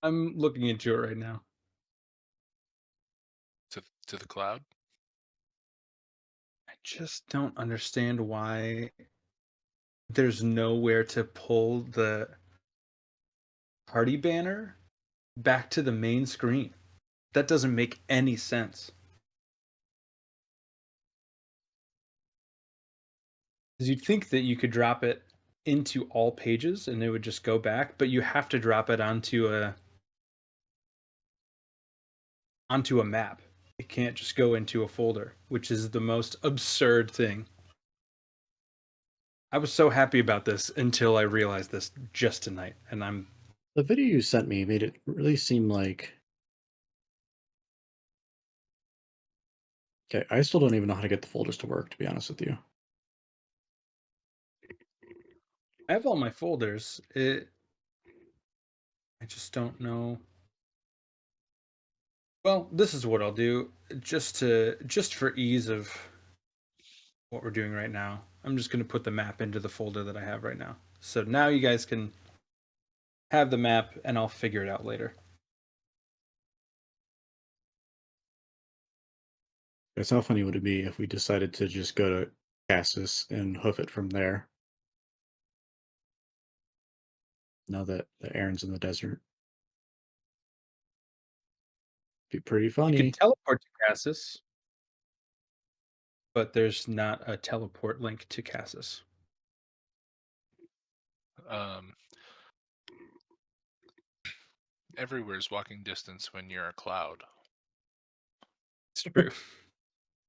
I'm looking into it right now. To the cloud? I just don't understand why there's nowhere to pull the party banner back to the main screen. That doesn't make any sense. Because you'd think that you could drop it into all pages and it would just go back, but you have to drop it onto a map. It can't just go into a folder, which is the most absurd thing. I was so happy about this until I realized this just tonight, and I'm The video you sent me made it really seem like. Okay, I still don't even know how to get the folders to work, to be honest with you. I have all my folders. I I just don't know. Well, this is what I'll do, just for ease of what we're doing right now. I'm just going to put the map into the folder that I have right now. So now you guys can have the map, and I'll figure it out later. Guess how funny would it be if we decided to just go to Cassis and hoof it from there? Now that the Aaron's in the desert. Be pretty You funny. can teleport to Cassis, but there's not a teleport link to Cassis. Everywhere's walking distance when you're a cloud. It's true.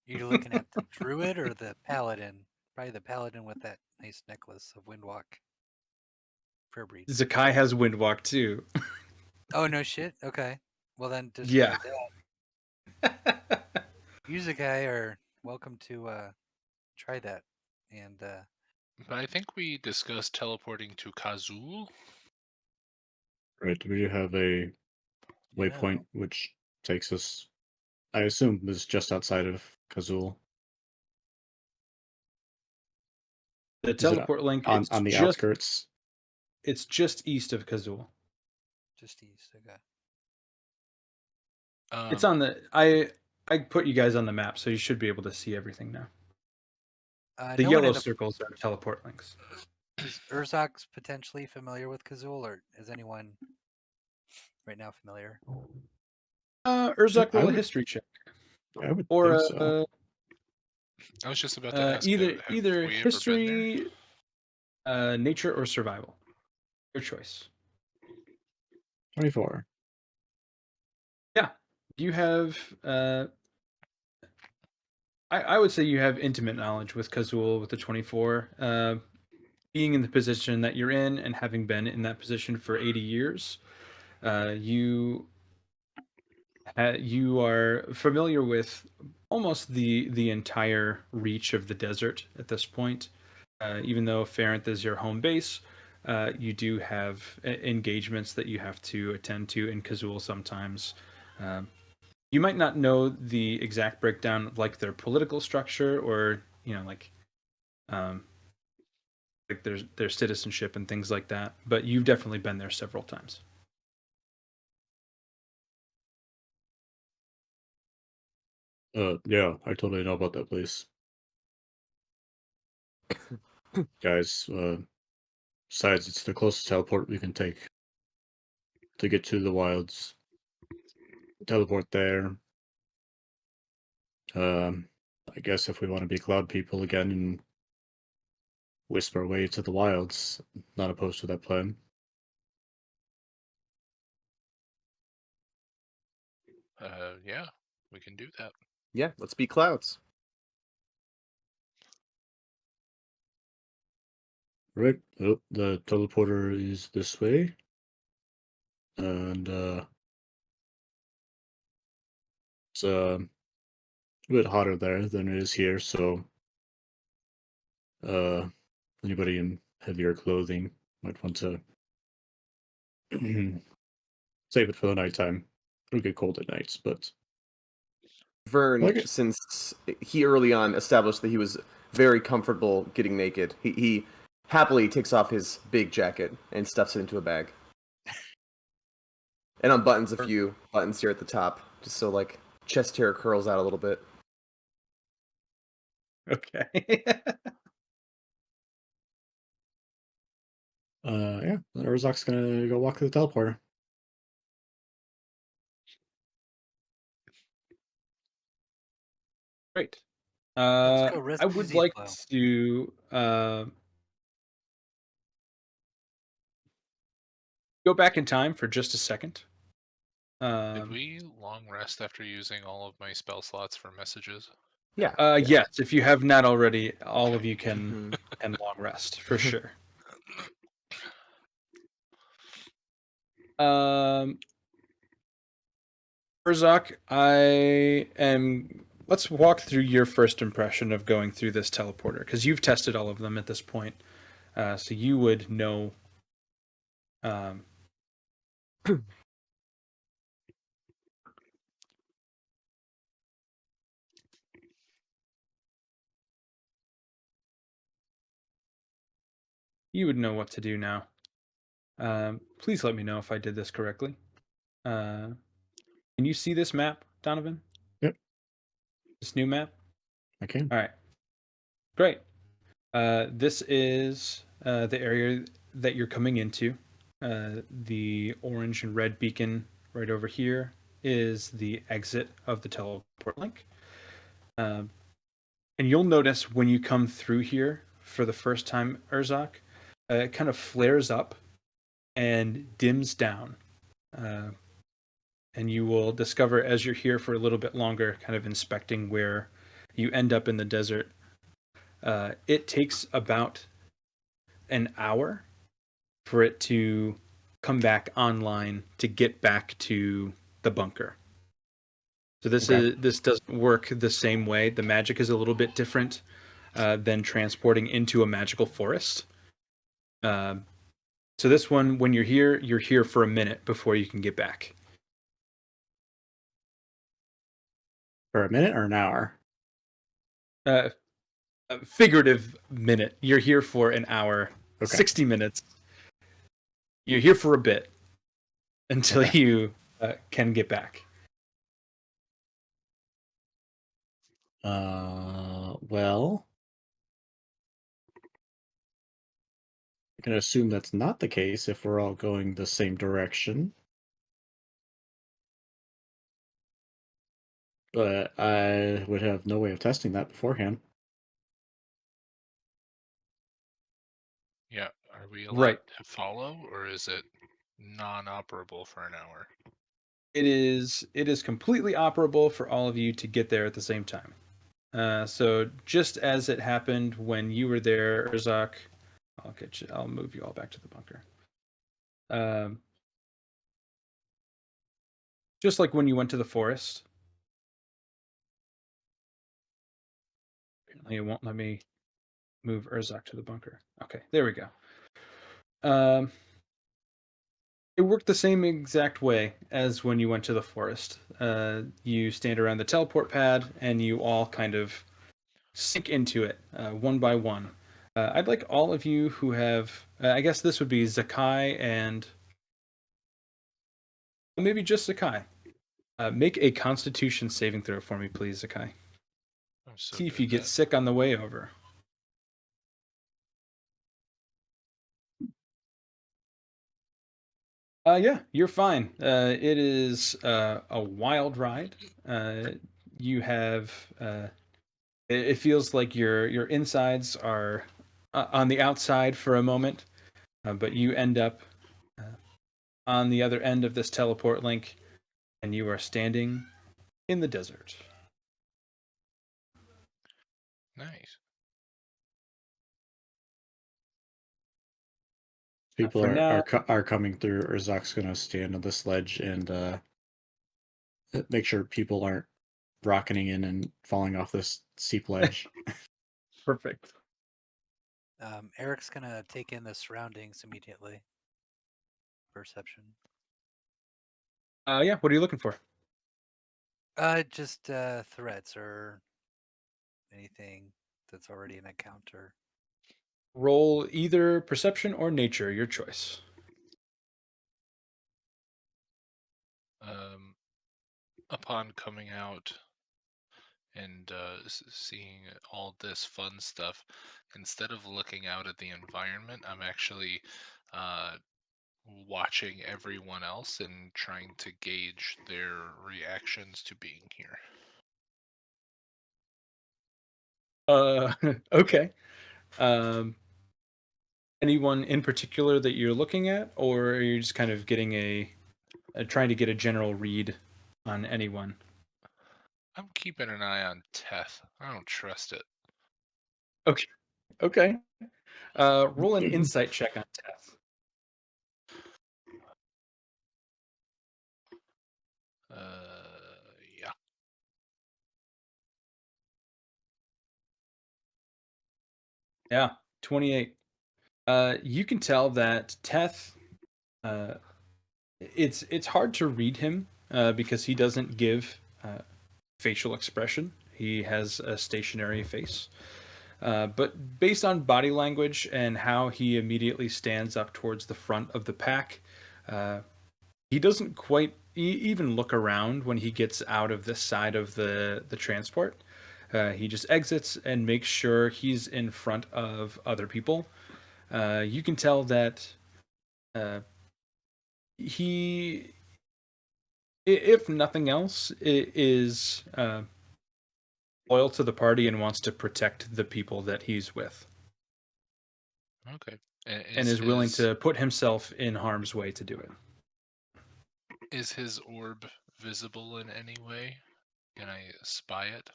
You're looking at the druid or the paladin? Probably the paladin with that nice necklace of windwalk. Fairbreed. Zakai has Windwalk too. Oh no shit. Okay. Well then Yeah. disregard that. You Zakai are welcome to try that. And But I think we discussed teleporting to Kazul. Right, we do have a waypoint which takes us, I assume, is just outside of Kazul. The Is it teleport link is on the just outskirts. it's just east of Kazul. just east. Okay. It's on the I put you guys on the map, so you should be able to see everything now. The No one yellow in the, circles are teleport links. is Urzox potentially familiar with Kazul, or is anyone right now familiar? Urzak, I roll a would- history check, I would or think so. I was just about to ask. either have either we ever been there? history, nature, or survival. Your choice. 24. Yeah, you have. I would say you have intimate knowledge with Kazul with the 24. Being in the position that you're in and having been in that position for 80 years, you are familiar with almost the entire reach of the desert at this point. Even though Farinth is your home base, you do have engagements that you have to attend to in Kazul sometimes. You might not know the exact breakdown of like their political structure or like their citizenship and things like that, but you've definitely been there several times. Yeah, I totally know about that place. Guys, besides, it's the closest teleport we can take to get to the wilds. Teleport there. I guess if we want to be cloud people again and whisper our way to the wilds, not opposed to that plan. Yeah, we can do that. Yeah, let's be clouds. Right. Oh, the teleporter is this way. And it's a bit hotter there than it is here, so anybody in heavier clothing might want to save it for the nighttime. It'll get cold at nights, but Vern, like it. since he early on established that he was very comfortable getting naked, he happily takes off his big jacket and stuffs it into a bag. And unbuttons a few buttons here at the top, just so like chest hair curls out a little bit. Okay. Yeah, Urzok's gonna go walk to the teleporter. Great. Let's go I rescue would like Z-Flow. to go back in time for just a second. Did we long rest after using all of my spell slots for messages? Yeah. Yes, if you have not already, all of you can Mhm. long rest for sure. Urzok, let's walk through your first impression of going through this teleporter, because you've tested all of them at this point. So you would know You would know what to do now. Please let me know if I did this correctly. Can you see this map, Donovan? Yep. This new map? I can. All right. Great. This is the area that you're coming into. The orange and red beacon right over here is the exit of the teleport link. And you'll notice when you come through here for the first time, Urzok, it kind of flares up and dims down. And you will discover as you're here for a little bit longer, kind of inspecting where you end up in the desert. It takes about an hour for it to come back online to get back to the bunker. So this doesn't work the same way. The magic is a little bit different than transporting into a magical forest. So this one, when you're here for a minute before you can get back. For a minute or an hour? A figurative minute. You're here for an hour, Okay. 60 minutes. You're here for a bit until you can get back. Well, I can assume that's not the case if we're all going the same direction. But I would have no way of testing that beforehand. Yeah, are we allowed Right. to follow, or is it non-operable for an hour? It is completely operable for all of you to get there at the same time. So just as it happened when you were there, Urzok, I'll move you all back to the bunker. Just like when you went to the forest. Apparently it won't let me move Urzok to the bunker. Okay, there we go. It worked the same exact way as when you went to the forest. You stand around the teleport pad and you all kind of sink into it one by one. I'd like all of you who have, I guess this would be Zakai and maybe just Zakai. Make a Constitution saving throw for me, please, Zakai. I'm so See if good you at get that. sick on the way over. Yeah, you're fine. It is a wild ride. You have. It feels like your insides are on the outside for a moment, but you end up on the other end of this teleport link, and you are standing in the desert. Nice. People For are now, are coming through. Urzok's gonna stand on this ledge and make sure people aren't rocketing in and falling off this steep ledge. perfect. Eric's gonna take in the surroundings immediately. Perception. Yeah, what are you looking for? Just threats or anything that's already an encounter. Roll either perception or nature, your choice. Upon coming out and seeing all this fun stuff, instead of looking out at the environment, I'm actually watching everyone else and trying to gauge their reactions to being here. Okay. Um, anyone in particular that you're looking at, or are you just kind of getting trying to get a general read on anyone? I'm keeping an eye on Teth. I don't trust it. Okay. Okay. Roll an insight check on Teth. Yeah. Yeah, 28. You can tell that Teth it's hard to read him because he doesn't give facial expression. He has a stationary face. But based on body language and how he immediately stands up towards the front of the pack, uh, he doesn't quite even look around when he gets out of this side of the transport. He just exits and makes sure he's in front of other people. You can tell that uh, he, if nothing else, is loyal to the party and wants to protect the people that he's with, Okay. and is willing to put himself in harm's way to do it. Is his orb visible in any way? Can I spy it?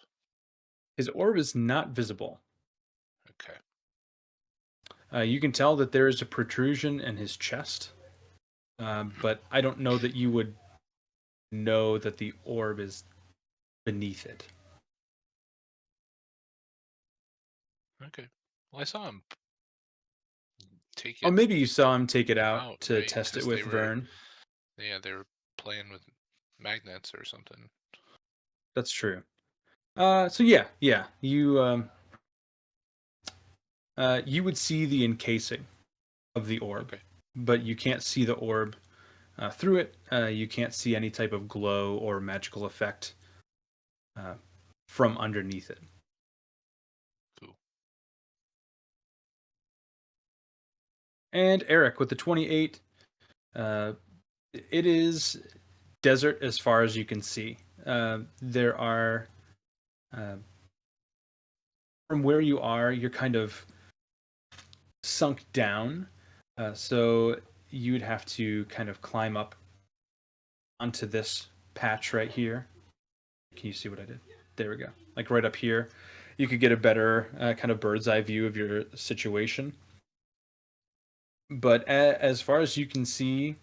His orb is not visible. Okay. You can tell that there is a protrusion in his chest, but I don't know that you would know that the orb is beneath it. Okay. Well, I saw him take Oh, it maybe you saw him take it out out, to right? test it Because with Vern. they were playing with magnets or something. That's true. So yeah, you would see the encasing of the orb, Okay. but you can't see the orb through it. You can't see any type of glow or magical effect uh, from underneath it. Cool. And Eric with the 28, it is desert as far as you can see. There are, from where you are, you're kind of sunk down. So you'd have to kind of climb up onto this patch right here. Can you see what I did? There we go. Like right up here. You could get a better kind of bird's eye view of your situation. But as far as you can see,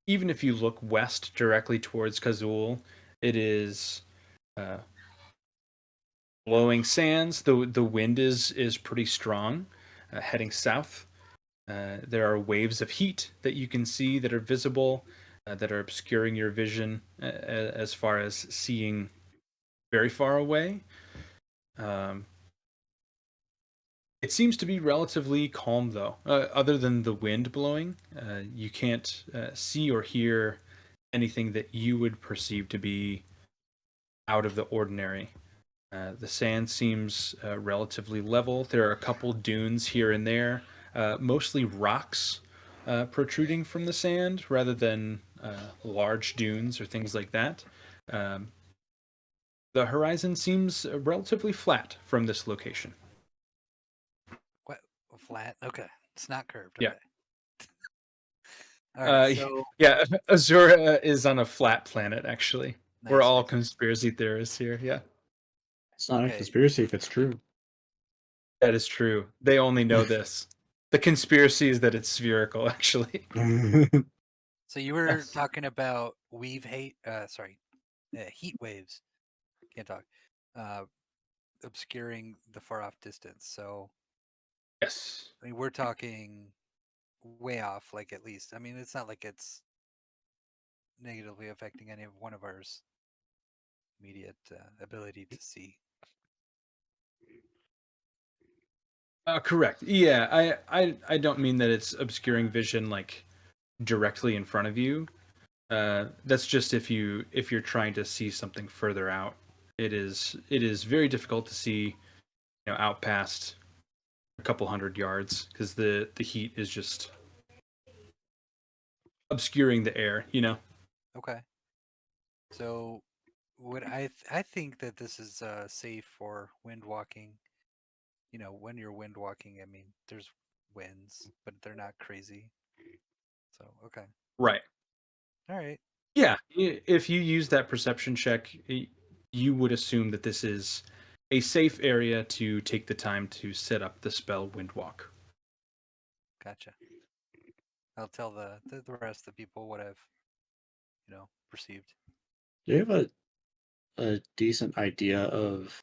even if you look west directly towards Kazul, it is blowing sands. The wind is pretty strong, heading south. There are waves of heat that you can see that are visible, that are obscuring your vision as far as seeing very far away. Um, it seems to be relatively calm, though. Other than the wind blowing, you can't see or hear anything that you would perceive to be out of the ordinary. The sand seems relatively level. There are a couple dunes here and there, mostly rocks protruding from the sand rather than large dunes or things like that. Um, the horizon seems relatively flat from this location. What? Flat? Okay. It's not curved. Yeah. Okay. All right. Uh, So yeah, Azura is on a flat planet, actually. We're nice. all Nice. conspiracy theorists here. Yeah, It's not a Okay. conspiracy if it's true. that is true. They only know this. The conspiracy is that it's spherical, actually. So you were Yes. talking about heat waves. Can't talk. Uh, obscuring the far off distance. So Yes. I mean, we're talking way off. Like at least, I mean, it's not like it's negatively affecting any of one of ours immediate ability to see. Correct. Yeah, I don't mean that it's obscuring vision like directly in front of you. That's just if you're trying to see something further out. It is very difficult to see, out past a couple hundred yards because the heat is just obscuring the air. Okay. So what I think that this is safe for wind walking. You know, when you're wind walking, I mean, there's winds, but they're not crazy. So okay. Right. All right. Yeah. If you use that perception check, you would assume that this is a safe area to take the time to set up the spell Windwalk. Gotcha. I'll tell the rest of the people what I've perceived. Do you have a decent idea of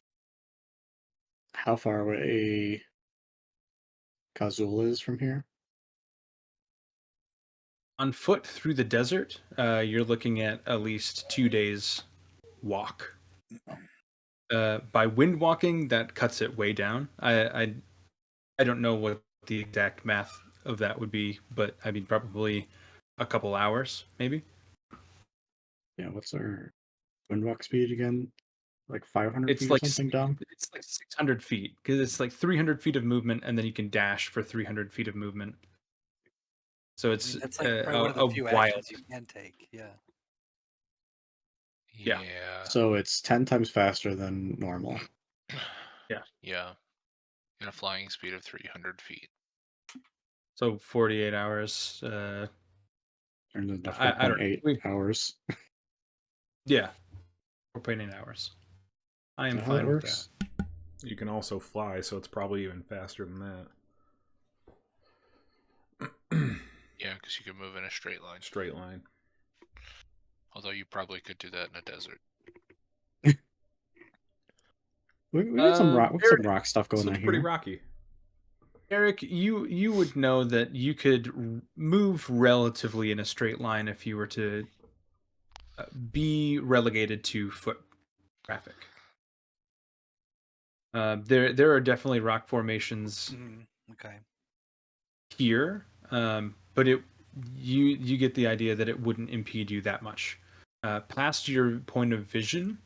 how far away Kazul is from here? On foot through the desert, you're looking at least 2 days walk. By wind walking, that cuts it way down. I don't know what the exact math of that would be, but I mean probably a couple hours, maybe. Yeah, what's our windwalk speed again? Like 500 It's feet or like something down? it's like 600 feet because it's like 300 feet of movement, and then you can dash for 300 feet of movement. So I it's mean, that's like probably one of the a few wild. actions you can take. Yeah. Yeah. So it's 10 times faster than normal. Yeah. Yeah. And a flying speed of 300 feet. So 48 hours. Turns into I don't 4.8 hours. Yeah, 4.8 hours. I Is am that how that fine with that. works? You can also fly, so it's probably even faster than that. Yeah, because you can move in a straight line. Straight line. Although you probably could do that in a desert. We got some rock, Eric, some rock stuff going on Seems pretty here. rocky. Eric, you would know that you could move relatively in a straight line if you were to be relegated to foot traffic. There are definitely rock formations Okay. here, but you get the idea that it wouldn't impede you that much. Past your point of vision,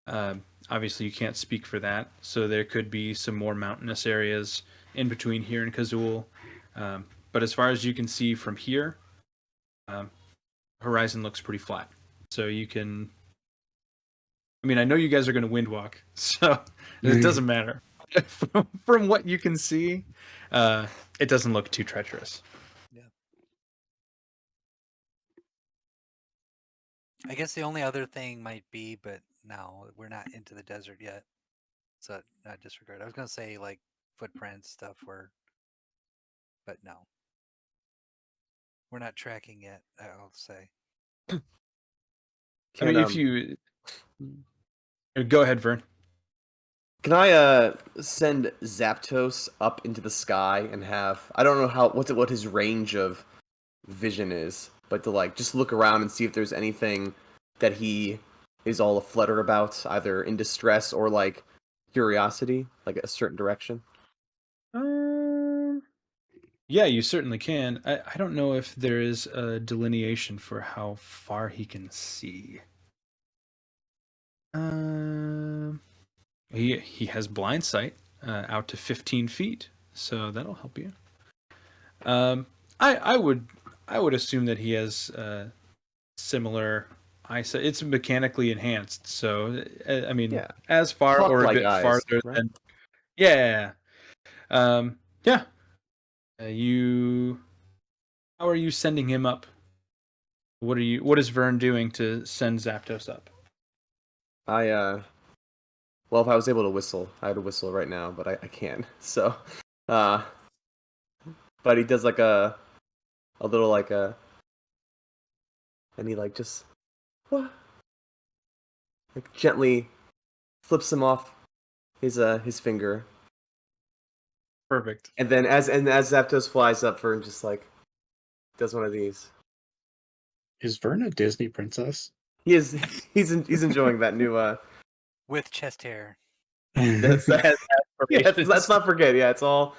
obviously you can't speak for that, so there could be some more mountainous areas in between here and Kazul. But as far as you can see from here, horizon looks pretty flat. So you can. I mean, I know you guys are going to wind walk, so it doesn't matter. From what you can see, it doesn't look too treacherous. Yeah. I guess the only other thing might be, but no, we're not into the desert yet, so not disregard. I was gonna say like footprints stuff, but no, we're not tracking yet. I'll say. I mean, if you go ahead, Vern. Can I send Zapdos up into the sky and have, I don't know what his range of vision is, but to like just look around and see if there's anything that he is all aflutter about, either in distress or like curiosity, like a certain direction. Yeah, you certainly can. I don't know if there is a delineation for how far he can see. He has blind sight out to 15 feet, so that'll help you. I would assume that he has similar eyesight. It's mechanically enhanced, so I mean, Yeah. as far or a Clock-like bit eyes, farther right? than. Yeah. Yeah. You. How are you sending him up? What is Vern doing to send Zapdos up? Well, if I was able to whistle, I would whistle right now, but I can't. So, uh, but he does like a little like a, and he like just, what? Like gently flips him off his finger, Perfect. and then as Zapdos flies up, Vern just like does one of these. Is Vern a Disney princess? He is he's enjoying that new With chest hair. yeah, let's not forget. Yeah, it's all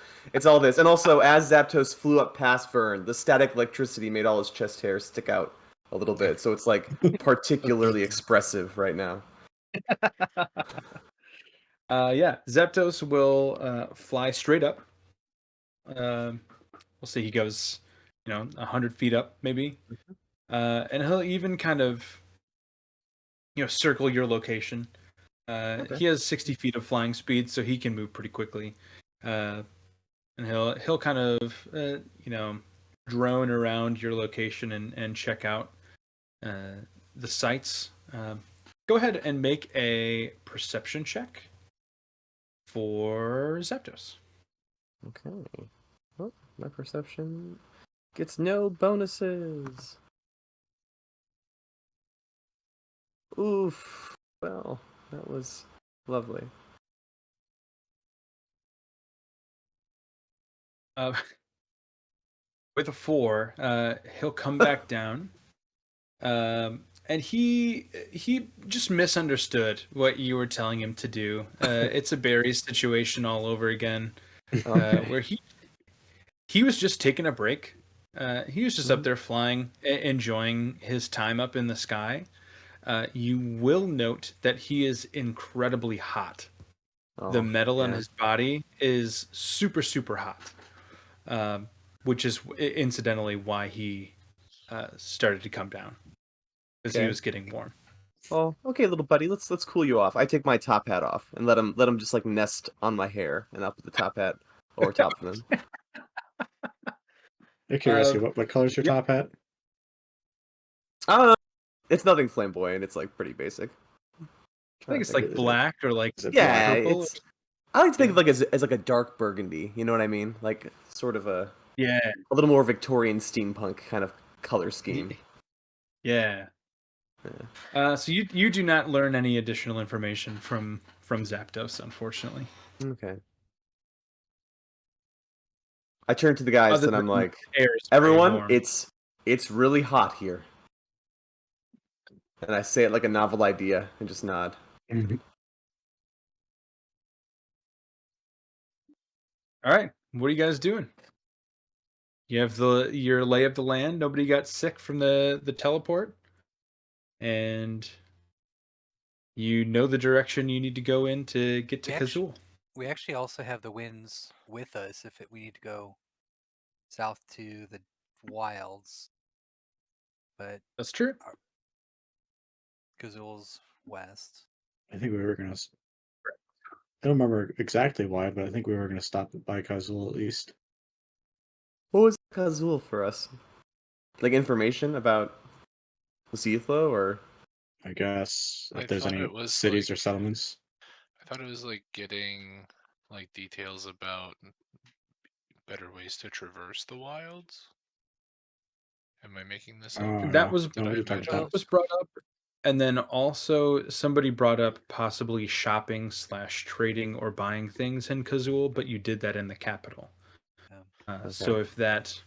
this. And also, as Zapdos flew up past Vern, the static electricity made all his chest hair stick out a little bit. So it's like particularly expressive right now. Yeah, Zapdos will fly straight up. We'll see. He goes, 100 feet up, maybe, and he'll even kind of, circle your location. Okay. He has 60 feet of flying speed, so he can move pretty quickly. And he'll kind of, drone around your location and check out the sights. Go ahead and make a perception check for Zapdos. Okay. Well, my perception gets no bonuses. Oof. Well, that was lovely. Uh, with a 4, he'll come back down. And he just misunderstood what you were telling him to do. It's a Barry situation all over again, Okay. where he was just taking a break. He was just up there flying, enjoying his time up in the sky. You will note that he is incredibly hot. The Oh, metal on yeah. his body is super, super hot, which is incidentally why he started to come down, because he Okay. was getting warm. Oh, okay, little buddy. Let's cool you off. I take my top hat off and let him just like nest on my hair, and I'll put the top hat over top of him. I'm curious, Uh, what color's your yep. top hat? I don't know. It's nothing flamboyant. It's like pretty basic. I Trying think to it's think like of black or like Is it yeah, black? purple. it's. I like to think Yeah. of like as like a dark burgundy. You know what I mean? Like sort of a Yeah, little more Victorian steampunk kind of color scheme. yeah. So you do not learn any additional information from Zapdos, unfortunately. Okay. I turn to the guys Other and I'm than like, the air is very everyone, warm. it's really hot here. And I say it like a novel idea and just nod. Mhm. All right, what are you guys doing? You have your lay of the land. Nobody got sick from the teleport, and you know the direction you need to go in to get to Kazul. We actually also have the winds with us if we need to go south to the wilds, but That's true. Gazul's west. I think we were gonna. I don't remember exactly why, but I think we were gonna stop by Kazul at least. What was Kazul for us? Like information about Zethlo or I guess I if there's thought any it was cities or like settlements. I thought it was like getting like details about better ways to traverse the wilds. Am I making this up, or That No, was no, did I what are you talking imagine about? this? brought up, and then also somebody brought up possibly shopping slash trading or buying things in Kazul, but you did that in the capital. Okay. So if that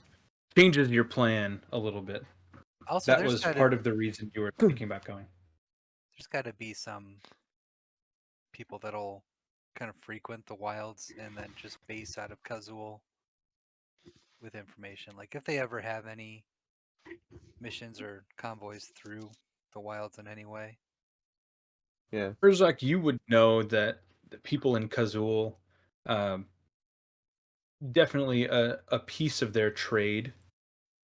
changes your plan a little bit, Also, that was part of the reason you were thinking about going. there's got to be some people that'll kind of frequent the wilds and then just base out of Kazul with information. Like if they ever have any missions or convoys through the wilds in any way. yeah. Urzak, you would know that the people in Kazul, um, definitely a piece of their trade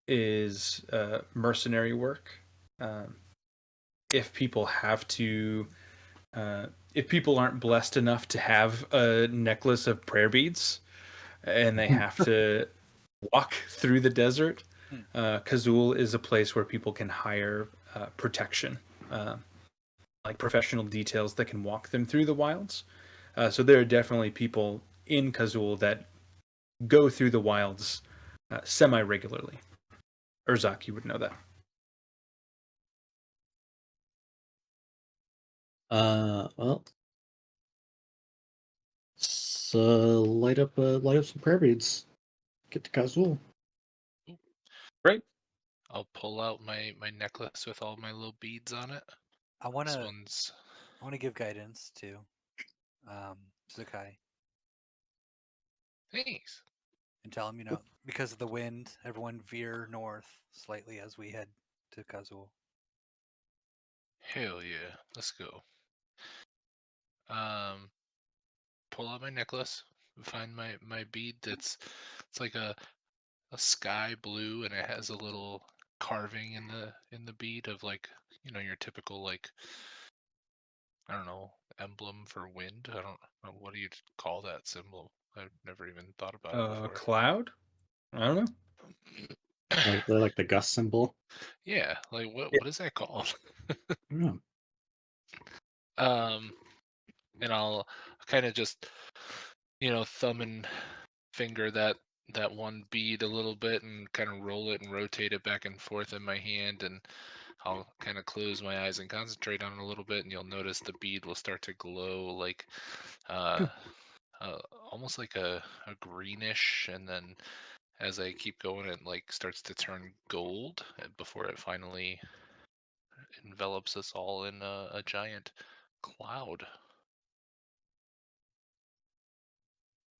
is mercenary work. Um, if people have to, if people aren't blessed enough to have a necklace of prayer beads and they have to walk through the desert, Kazul is a place where people can hire protection, like professional details that can walk them through the wilds. So there are definitely people in Kazul that go through the wilds semi regularly. Urzak, you would know that. Well, light up some prayer beads. Get to Kazul. Great. I'll pull out my necklace with all my little beads on it. I This wanna one's give guidance to Zakai thanks. and tell him, because of the wind, everyone veer north slightly as we head to Kazul. Hell yeah, let's go. Pull out my necklace, find my bead it's like a sky blue, and it has a little carving in the bead of like your typical like I don't know emblem for wind. I don't know, what do you call that symbol? I've never even thought about it before. Cloud? I don't know. Like the gust symbol. Yeah, like what is that called? I don't know. And I'll kind of just thumb and finger that one bead a little bit and kind of roll it and rotate it back and forth in my hand, and I'll kind of close my eyes and concentrate on it a little bit, and you'll notice the bead will start to glow like uh, almost like a greenish, and then as I keep going, it like starts to turn gold before it finally envelops us all in a giant cloud.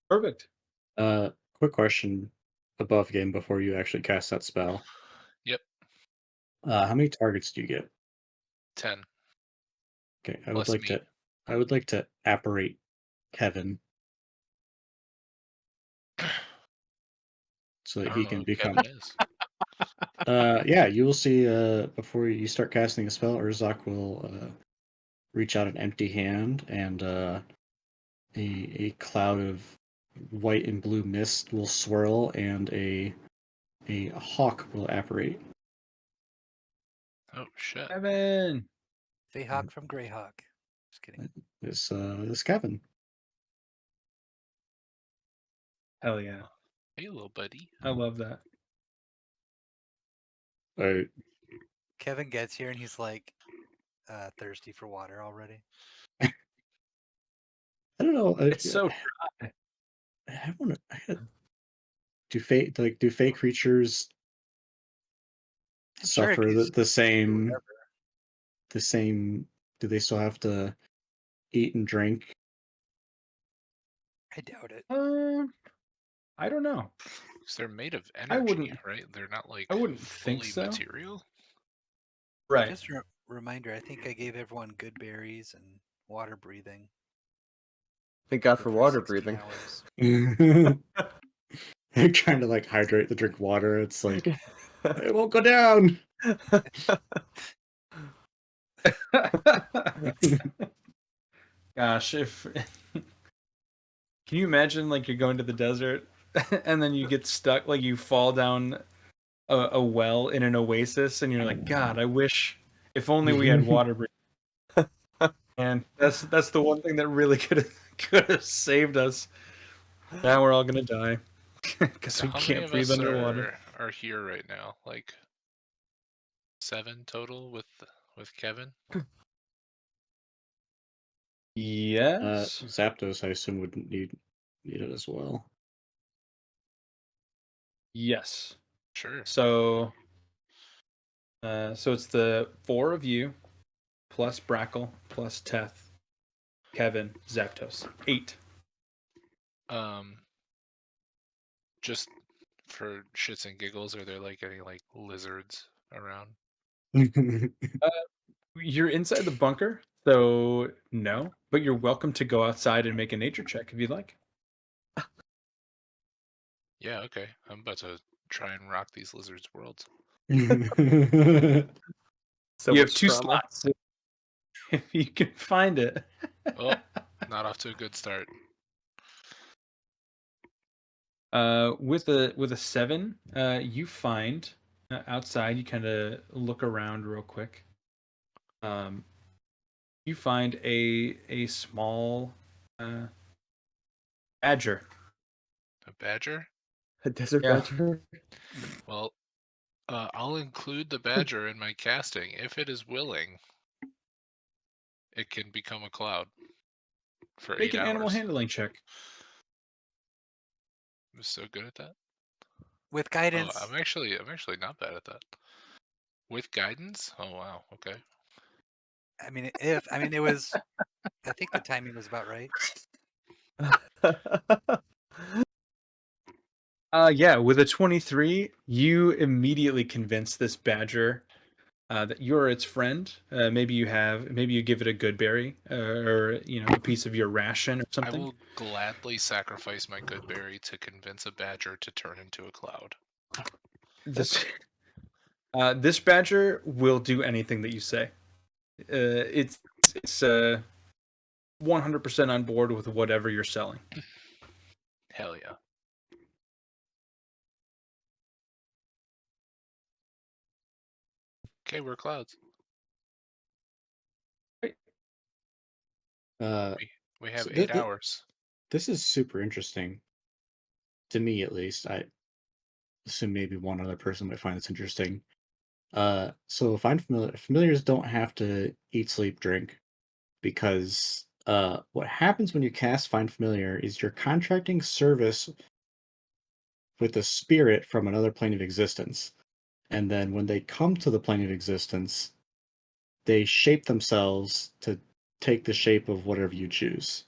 Perfect. Quick question above game before you actually cast that spell. Yep, How many targets do you get? 10 Okay, plus me. I would like to apparate Kevin so I that don't he know can who become. Kevin is. Yeah, you will see. Before you start casting a spell, Urzak will reach out an empty hand, and a cloud of white and blue mist will swirl, and a hawk will apparate. Oh shit! Kevin. Fayhawk from Greyhawk. Just kidding. This Kevin. Hell yeah. Hey, little buddy. I love that. I Kevin gets here and he's like thirsty for water already. don't know. It's so I want to. Do fake creatures I'm sure it suffer goes the same? whatever. The same? Do they still have to eat and drink? I doubt it. I don't know. 'Cause they're made of I energy, wouldn't right? They're not like I wouldn't think fully so. material. Right. Just a reminder, I think I gave everyone good berries and water breathing Thank God for water 16 breathing. hours. They're trying to like hydrate the drink water. It's like it won't go down. Gosh, if can you imagine like you're going to the desert and then you get stuck, like you fall down a well in an oasis, and you're like, God, I wish if only we had water breathing. And that's the one thing that really could have saved us. Now we're all gonna die because So we how many can't of breathe us underwater. are here right now? Like 7 total with Kevin. Yes. Zapdos, I assume, would need it as well. Yes. Sure. So so it's the 4 of you plus Brackle plus Teth, Kevin, Zapdos. 8. Just for shits and giggles, are there like any like lizards around? You're inside the bunker, so no. But you're welcome to go outside and make a nature check if you'd like. Yeah, okay. I'm about to try and rock these lizards' worlds. So You have much 2 trauma. slots if you can find it. Oh, not off to a good start. With a 7, you find outside. You kind of look around real quick. You find a small badger. A badger? A desert Yeah. badger. Well, I'll include the badger in my casting. If it is willing, it can become a cloud for Make 8 an animal hours. handling check. I'm so good at that. With Oh, guidance. I'm actually not bad at that. With guidance? Oh wow, okay. I mean, it was. I think the timing was about right. Yeah, with a 23, you immediately convince this badger that you're its friend. Maybe you give it a good berry or a piece of your ration or I something. will gladly sacrifice my good berry to convince a badger to turn into a cloud. This this badger will do anything that you say. It's 100% on board with whatever you're selling. Hell yeah. Okay, we're clouds. We have So 8 hours. this is super interesting to me, at least. I assume maybe one other person might find this interesting. So familiars don't have to eat, sleep, drink, because what happens when you cast Find Familiar is you're contracting service with a spirit from another plane of existence. And then when they come to the plane of existence, they shape themselves to take the shape of whatever you choose.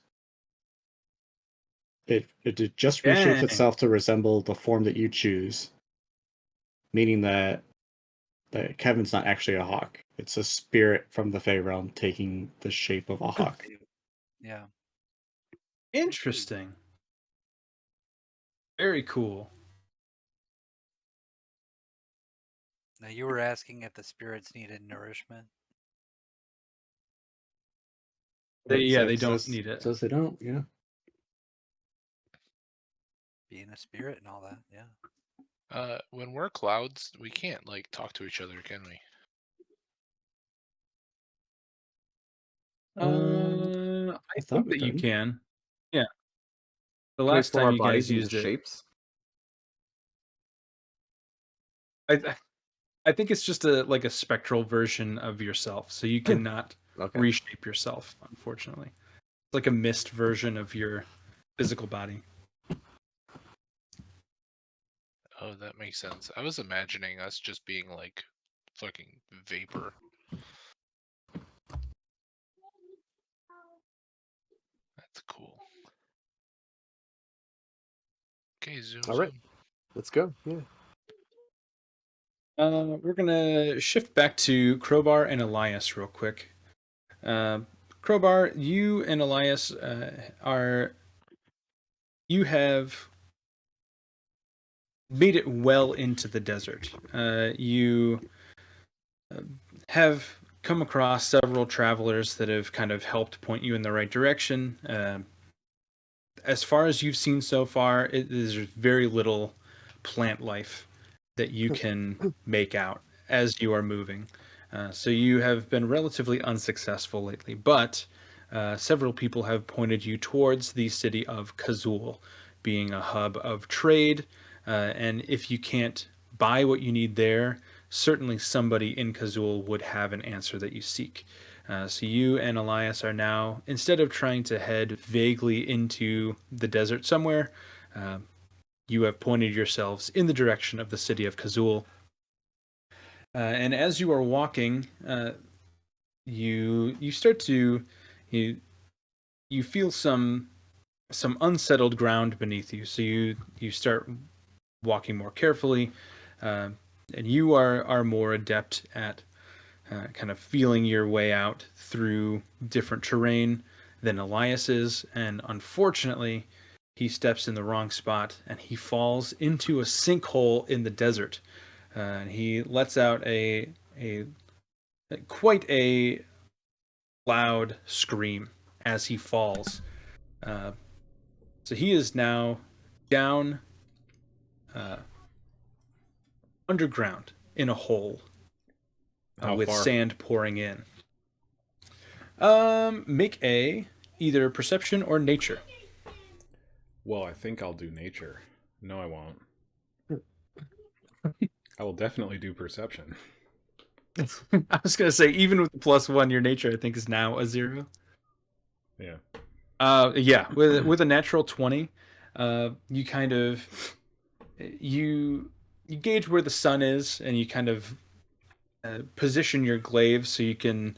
It just reshapes Dang. itself to resemble the form that you choose, meaning that Kevin's not actually a hawk. It's a spirit from the Fey realm taking the shape of a hawk. Yeah. Interesting. Very cool. Now you were asking if the spirits needed nourishment. They don't need it. Says they don't, yeah. Being a spirit and all that, yeah. When we're clouds, we can't like talk to each other, can we? I thought think we that you could. can. Yeah. The Can we last form time our you bodies guys into used it, shapes? I think it's just a spectral version of yourself, so you cannot Okay. reshape yourself, unfortunately. It's like a mist version of your physical body. Oh, that makes sense. I was imagining us just being like fucking vapor. That's cool. Okay, zoom. All right. Zoom. Let's go. Yeah. We're gonna shift back to Crowbar and Elias real quick. Crowbar, you and Elias you have made it well into the desert. You have come across several travelers that have kind of helped point you in the right direction. As far as you've seen so far, there's very little plant life that you can make out as you are moving. So you have been relatively unsuccessful lately, but several people have pointed you towards the city of Kazul, being a hub of trade. And if you can't buy what you need there, certainly somebody in Kazul would have an answer that you seek. So you and Elias are now, instead of trying to head vaguely into the desert somewhere, you have pointed yourselves in the direction of the city of Kazul. And as you are walking, you start to you you feel some unsettled ground beneath you. So you start walking more carefully, and you are more adept at kind of feeling your way out through different terrain than Elias is. And unfortunately, he steps in the wrong spot and he falls into a sinkhole in the desert. And he lets out a quite a loud scream as he falls. So he is now down underground in a hole How with far? sand pouring in. Make a either perception or nature. Well, I think I'll do nature. No, I won't. I will definitely do perception. I was gonna say, even with the +1, your nature I think is now a 0. Yeah. Yeah, with a natural 20, you kind of you gauge where the sun is, and you kind of position your glaive so you can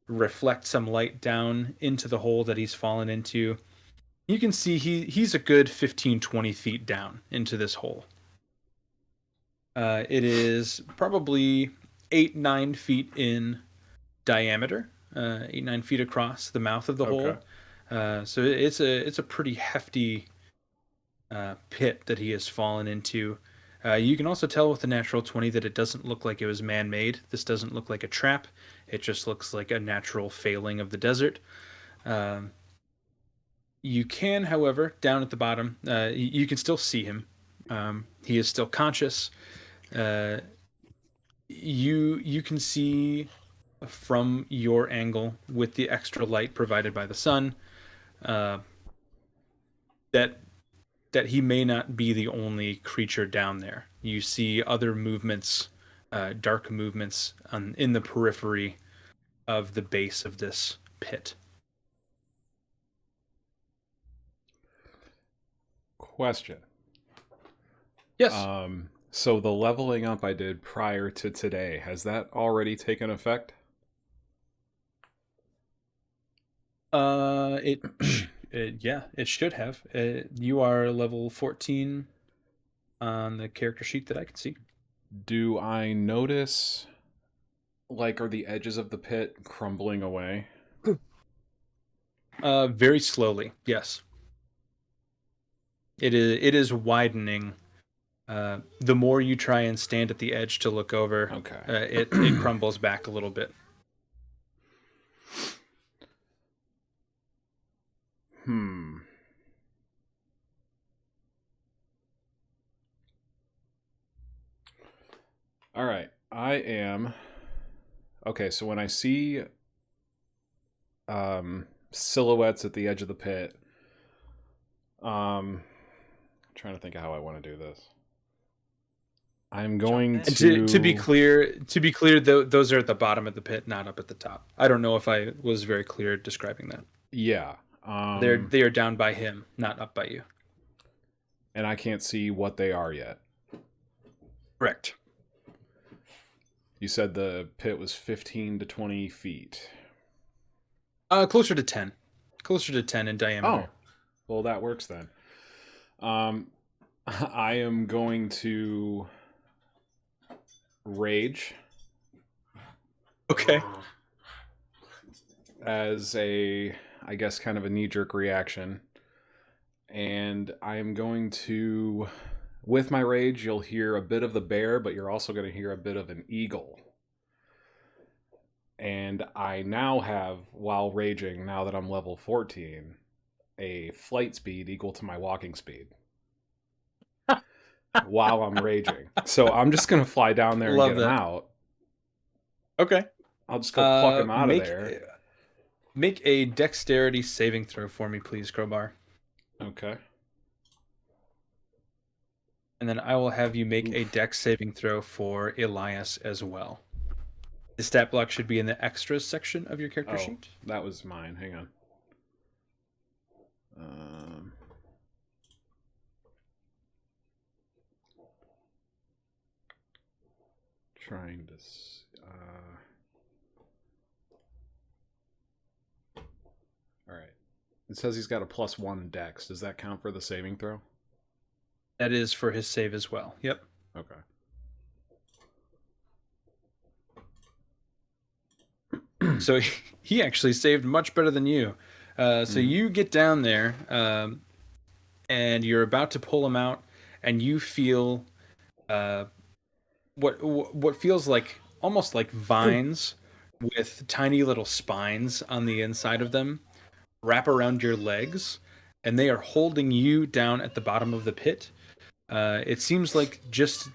reflect some light down into the hole that he's fallen into. You can see he's a good 15-20 feet down into this hole. It is probably 8-9 feet in diameter, 8-9 feet across the mouth of the hole. So it's a pretty hefty pit that he has fallen into. You can also tell with the natural 20 that it doesn't look like it was man-made. This doesn't look like a trap. It just looks like a natural failing of the desert. You can, however, down at the bottom, you can still see him. He is still conscious. You can see from your angle with the extra light provided by the sun that he may not be the only creature down there. You see other movements, dark movements in the periphery of the base of this pit. Question. Yes. So the leveling up I did prior to today, has that already taken effect? Yeah, it should have. You are level 14 on the character sheet that I can see. Do I notice, like, are the edges of the pit crumbling away? Very slowly. Yes. It is widening. The more you try and stand at the edge to look over, Okay. it crumbles back a little bit. All right. I am. Okay, so when I see silhouettes at the edge of the pit, I'm trying to think of how I want to do this. I'm going in. And to to be clear, those are at the bottom of the pit, not up at the top. I don't know if I was very clear describing that. Yeah. They are down by him, not up by you. And I can't see what they are yet. Correct. You said the pit was 15 to 20 feet. Closer to 10. Closer to 10 in diameter. Oh, well, that works then. I am going to rage Okay. as a, I guess, kind of a knee-jerk reaction. And I am going to, with my rage, you'll hear a bit of the bear, but you're also going to hear a bit of an eagle. And I now have, while raging, now that I'm level 14, a flight speed equal to my walking speed while I'm raging. So I'm just going to fly down there and Love get him that. out. Okay. I'll just go pluck him out of there. Make a dexterity saving throw for me, please, Crowbar. Okay. And then I will have you make a dex saving throw for Elias as well. The stat block should be in the extras section of your character sheet. That was mine. Hang on. Trying to. All right. It says he's got a +1 dex. Does that count for the saving throw? That is for his save as well. Yep. Okay. So he actually saved much better than you. So you get down there, and you're about to pull him out, and you feel what feels like almost like vines with tiny little spines on the inside of them wrap around your legs, and they are holding you down at the bottom of the pit. It seems like just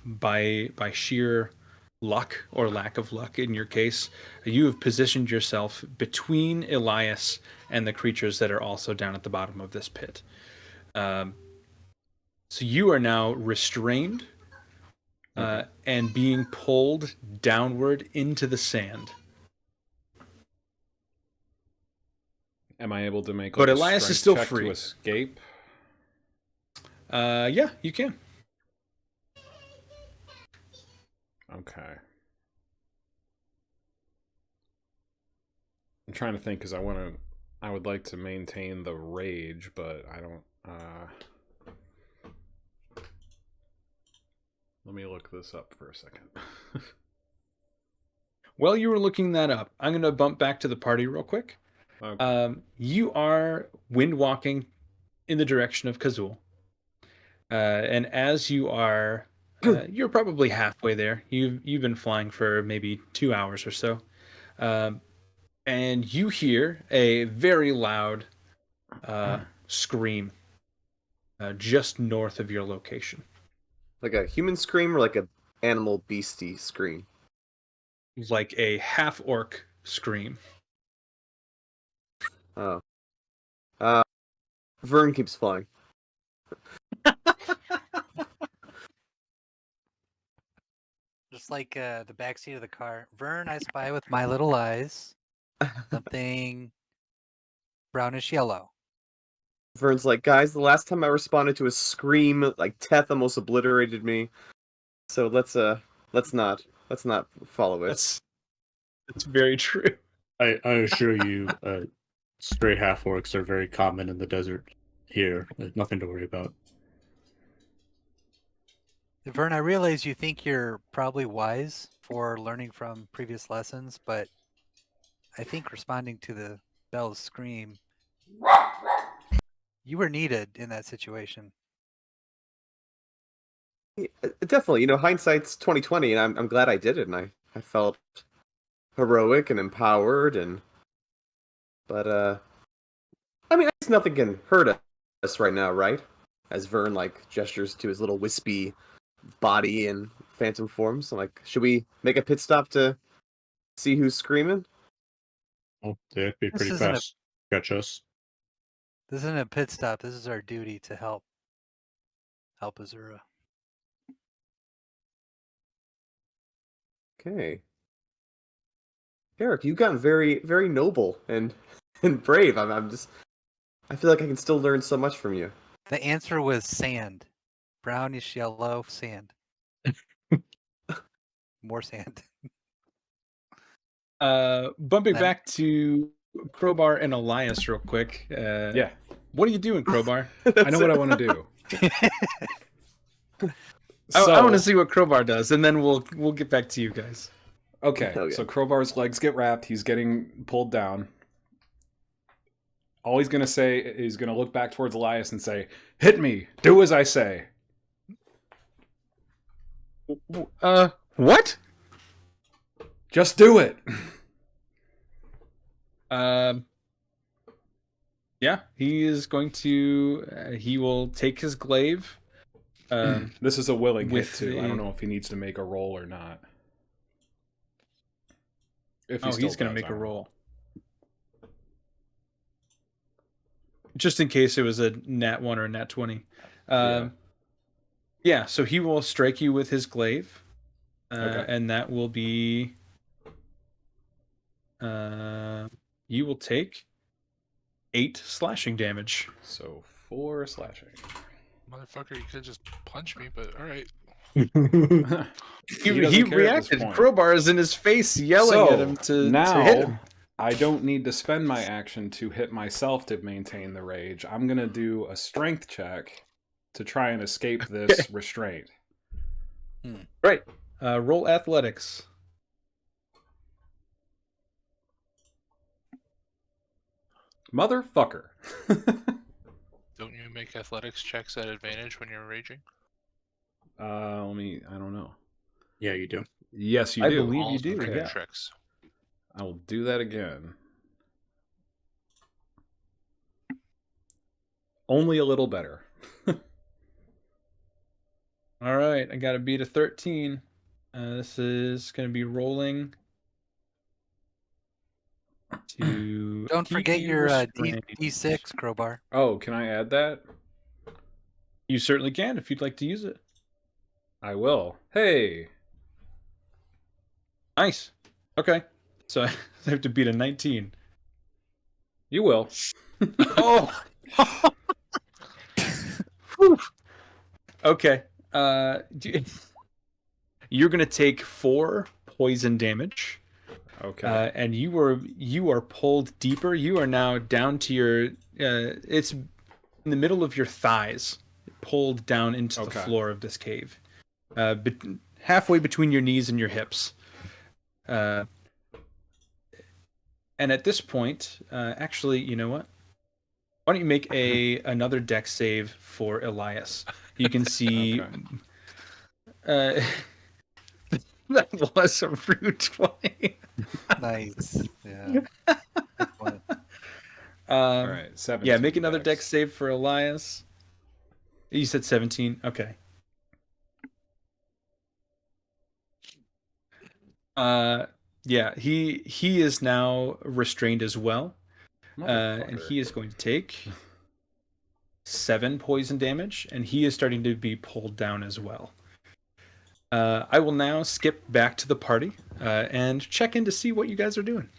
by sheer luck or lack of luck in your case, you have positioned yourself between Elias and the creatures that are also down at the bottom of this pit. So you are now restrained and being pulled downward into the sand. Am I able to make But a Elias is strength still check free. to escape? Yeah, you can. Okay. I'm trying to think because I would like to maintain the rage, but I don't. Let me look this up for a second. While you were looking that up, I'm going to bump back to the party real quick. Okay. You are wind walking in the direction of Kazul. And as you are, you're probably halfway there. You've been flying for maybe 2 hours or so. And you hear a very loud scream just north of your location. Like a human scream or like a animal beastie scream? Like a half-orc scream. Oh. Vern keeps flying. Just like the backseat of the car. Vern, I spy with my little eyes something brownish yellow. Vern's like, guys, the last time I responded to a scream, like Teth almost obliterated me. So let's not follow it. That's very true. I assure you, stray half orcs are very common in the desert here. There's nothing to worry about. Vern, I realize you think you're probably wise for learning from previous lessons, but I think responding to the bell's scream, you were needed in that situation. Definitely, hindsight's 2020, and I'm glad I did it, and I felt heroic and empowered, but I mean, I guess nothing can hurt us right now, right? As Vern like gestures to his little wispy body and phantom forms. I'm like, should we make a pit stop to see who's screaming? Oh, they'd be This pretty isn't a- fast. Catch us. This isn't a pit stop. This is our duty to help Azura. Okay. Eric, you've gotten very, very noble and and brave. I feel like I can still learn so much from you. The answer was sand. Brownish yellow sand. More sand. Bumping Then- back to Crowbar and Elias real quick. Yeah, What are you doing, Crowbar? I know what I want to do. I want to see what Crowbar does, and then we'll get back to you guys. Okay, Okay. so Crowbar's legs get wrapped. He's getting pulled down. All he's going to say is going to look back towards Elias and say, "Hit me. Do as I say." What? Just do it. Yeah, he is going to. He will take his glaive. This is a willing hit, with too. I the- don't know if he needs to make a roll or not. If Oh, still he's going to does, make I a don't know. roll. Just in case it was a nat 1 or a nat 20. Yeah, so he will strike you with his glaive. Okay. And that will be... you will take 8 slashing damage. So 4 slashing. Motherfucker, you could just punch me, but all right. He doesn't care at this reacted. point. Crowbar is in his face yelling at him to now, hit him. I don't need to spend my action to hit myself to maintain the rage. I'm going to do a strength check to try and escape this restraint. Right. Roll athletics. Motherfucker. Don't you make athletics checks at advantage when you're raging? I don't know. Yeah, you do. Yes, you I do. believe All you do, trigger yeah. tricks. I will do that again. Only a little better. All right, I got to beat a 13. This is going to be rolling to. Don't keep forget you your restrained. D6, Crowbar. Oh, can I add that? You certainly can if you'd like to use it. I will. Hey. Nice. Okay, so I have to beat a 19. You will. Oh. Whew. Okay. You're gonna take 4 poison damage, Okay. and you are pulled deeper. You are now down to your. It's in the middle of your thighs, pulled down into the Okay. floor of this cave, halfway between your knees and your hips. And at this point, actually, you know what? Why don't you make another dex save for Elias? You can see. Okay. That was a rude 20. Nice. Yeah. Excellent. All right. 17. Yeah, make another dex save for Elias. You said 17. Okay. Yeah, he is now restrained as well, and he is going to take 7 poison damage, and he is starting to be pulled down as well. I will now skip back to the party and check in to see what you guys are doing.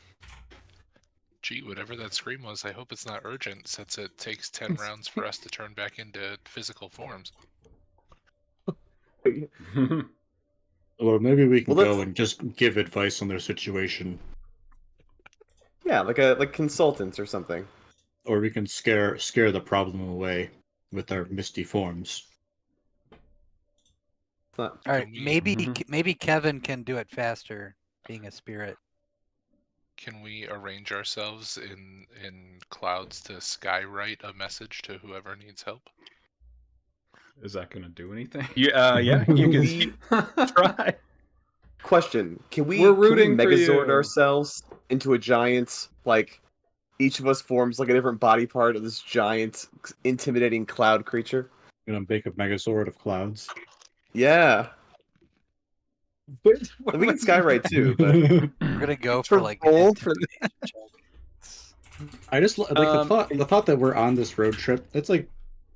Gee, whatever that scream was, I hope it's not urgent, since it takes 10 rounds for us to turn back into physical forms. Or maybe we can Well, go let's- and just give advice on their situation, Yeah, like consultants or something. or we can scare the problem away with our misty forms. It's not. All right, Can we- maybe Kevin can do it faster, being a spirit. Can we arrange ourselves in clouds to skywrite a message to whoever needs help? Is that going to do anything? Yeah, you can We try. question: Can we We're rooting for Megazord you. ourselves into a giant, like each of us forms like a different body part of this giant, intimidating cloud creature? Gonna make a Megazord of clouds. Yeah, and we can skywrite too, but We're gonna go for like an roll for intimidation check. I just like the thought that we're on this road trip. It's like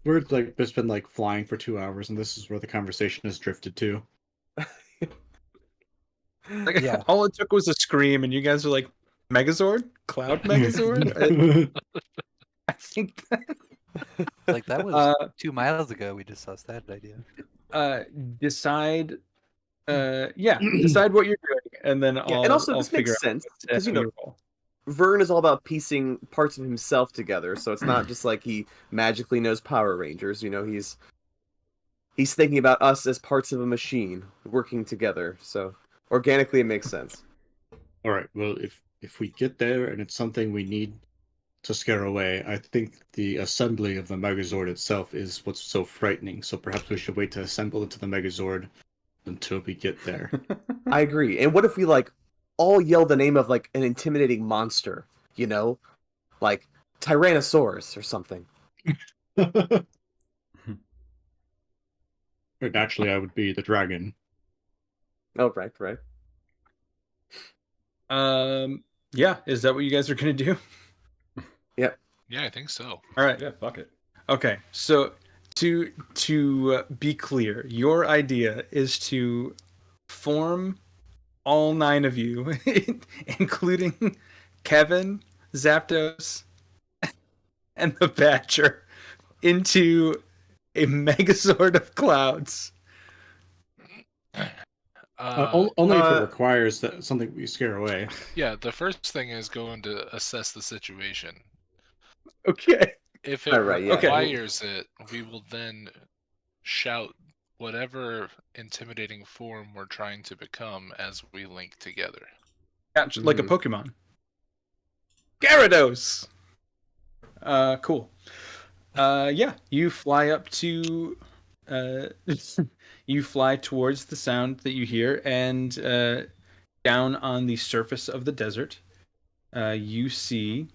we're like just been like flying for 2 hours, and this is where the conversation has drifted to. Like, Yeah. all it took was a scream, and you guys are like, Megazord? Cloud Megazord? I think Like that was 2 miles ago. We discussed that idea. decide decide what you're doing, and then yeah, and also this makes sense because how you roll. Vern is all about piecing parts of himself together, so it's not just like he magically knows Power Rangers. He's thinking about us as parts of a machine working together. So organically, it makes sense. All right. Well, if we get there and it's something we need to scare away, I think the assembly of the Megazord itself is what's so frightening. So perhaps we should wait to assemble into the Megazord until we get there. I agree. And what if we like all yell the name of like an intimidating monster? Like Tyrannosaurus or something. Or naturally, I would be the dragon. Oh, right. Yeah, is that what you guys are gonna do? Yep. Yeah, I think so. All right. Yeah, fuck it. Okay, so to be clear, your idea is to form all 9 of you, including Kevin, Zapdos, and the Badger, into a Megazord of clouds. Only if it requires that something we scare away. Yeah, the first thing is going to assess the situation. Okay. If it Alright, yeah. requires it, we will then shout whatever intimidating form we're trying to become as we link together. Catch like a Pokemon. Gyarados! Cool. Yeah, you fly up to you fly towards the sound that you hear, and down on the surface of the desert, you see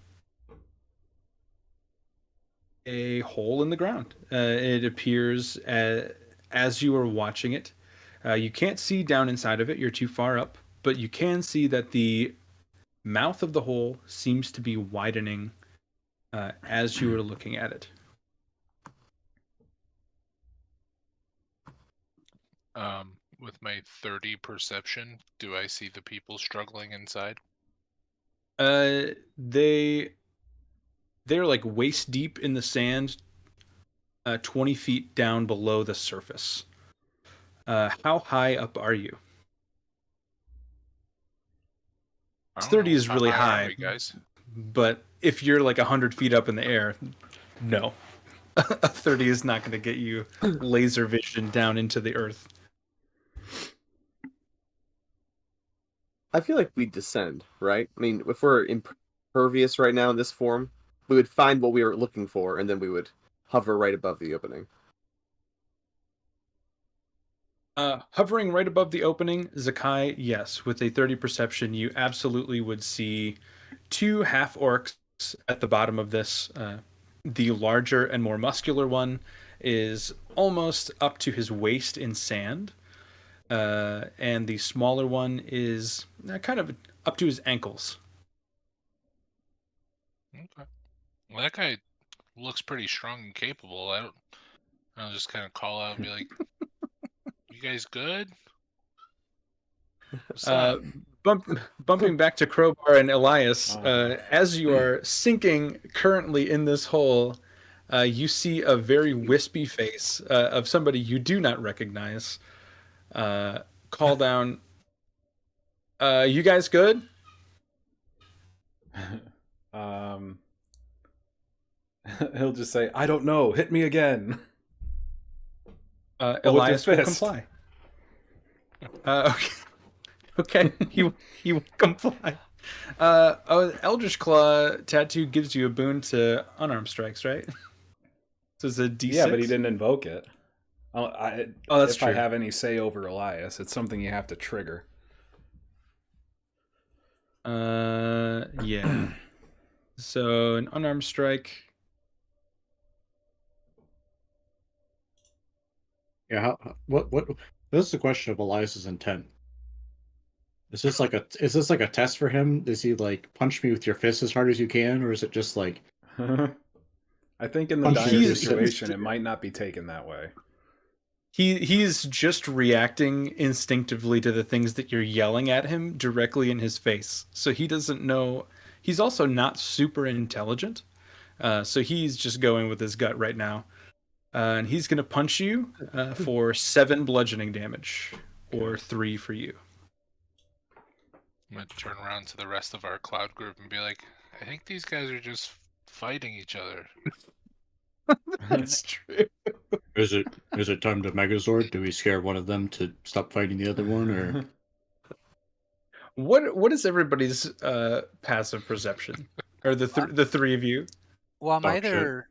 a hole in the ground. It appears as you are watching it. You can't see down inside of it, you're too far up, but you can see that the mouth of the hole seems to be widening as you are looking at it. With my 30 perception, do I see the people struggling inside? They're like waist deep in the sand, 20 feet down below the surface. How high up are you? I don't 30 know. is How really are high, we, guys? but if you're like 100 feet up in the air, no. A 30 is not going to get you laser vision down into the earth. I feel like we descend, right? I mean, if we're impervious right now in this form, we would find what we were looking for, and then we would hover right above the opening. Hovering right above the opening, Zakai, yes, with a 30 perception, you absolutely would see 2 half orcs at the bottom of this. The larger and more muscular one is almost up to his waist in sand, and the smaller one is kind of up to his ankles. Okay. Well, that guy looks pretty strong and capable. I'll just kind of call out and be like, "You guys good? What's up?" bumping back to Crowbar and Elias, Uh-huh. as you are sinking currently in this hole, you see a very wispy face of somebody you do not recognize. Call down. You guys good? um, he'll just say, "I don't know. Hit me again." But with your Elias will fist. comply. Okay. Okay, he will comply. Eldritch Claw tattoo gives you a boon to unarmed strikes, right? So it's a D6. Yeah, but he didn't invoke it. Oh, that's if true. I have any say over Elias, it's something you have to trigger. Yeah. So an unarmed strike. Yeah. What? This is the question of Elias's intent. Is this like a test for him? Is he like punch me with your fist as hard as you can, or is it just like I think in the Punch dire me. situation, it might not be taken that way. He's just reacting instinctively to the things that you're yelling at him directly in his face. So he doesn't know. He's also not super intelligent. So he's just going with his gut right now. And he's going to punch you for 7 bludgeoning damage, or 3 for you. I'm gonna turn around to the rest of our cloud group and be like, I think these guys are just fighting each other. That's true. is it time to Megazord? Do we scare one of them to stop fighting the other one, or What is everybody's passive perception? Or the three of you? Well, I'm Dog shit. either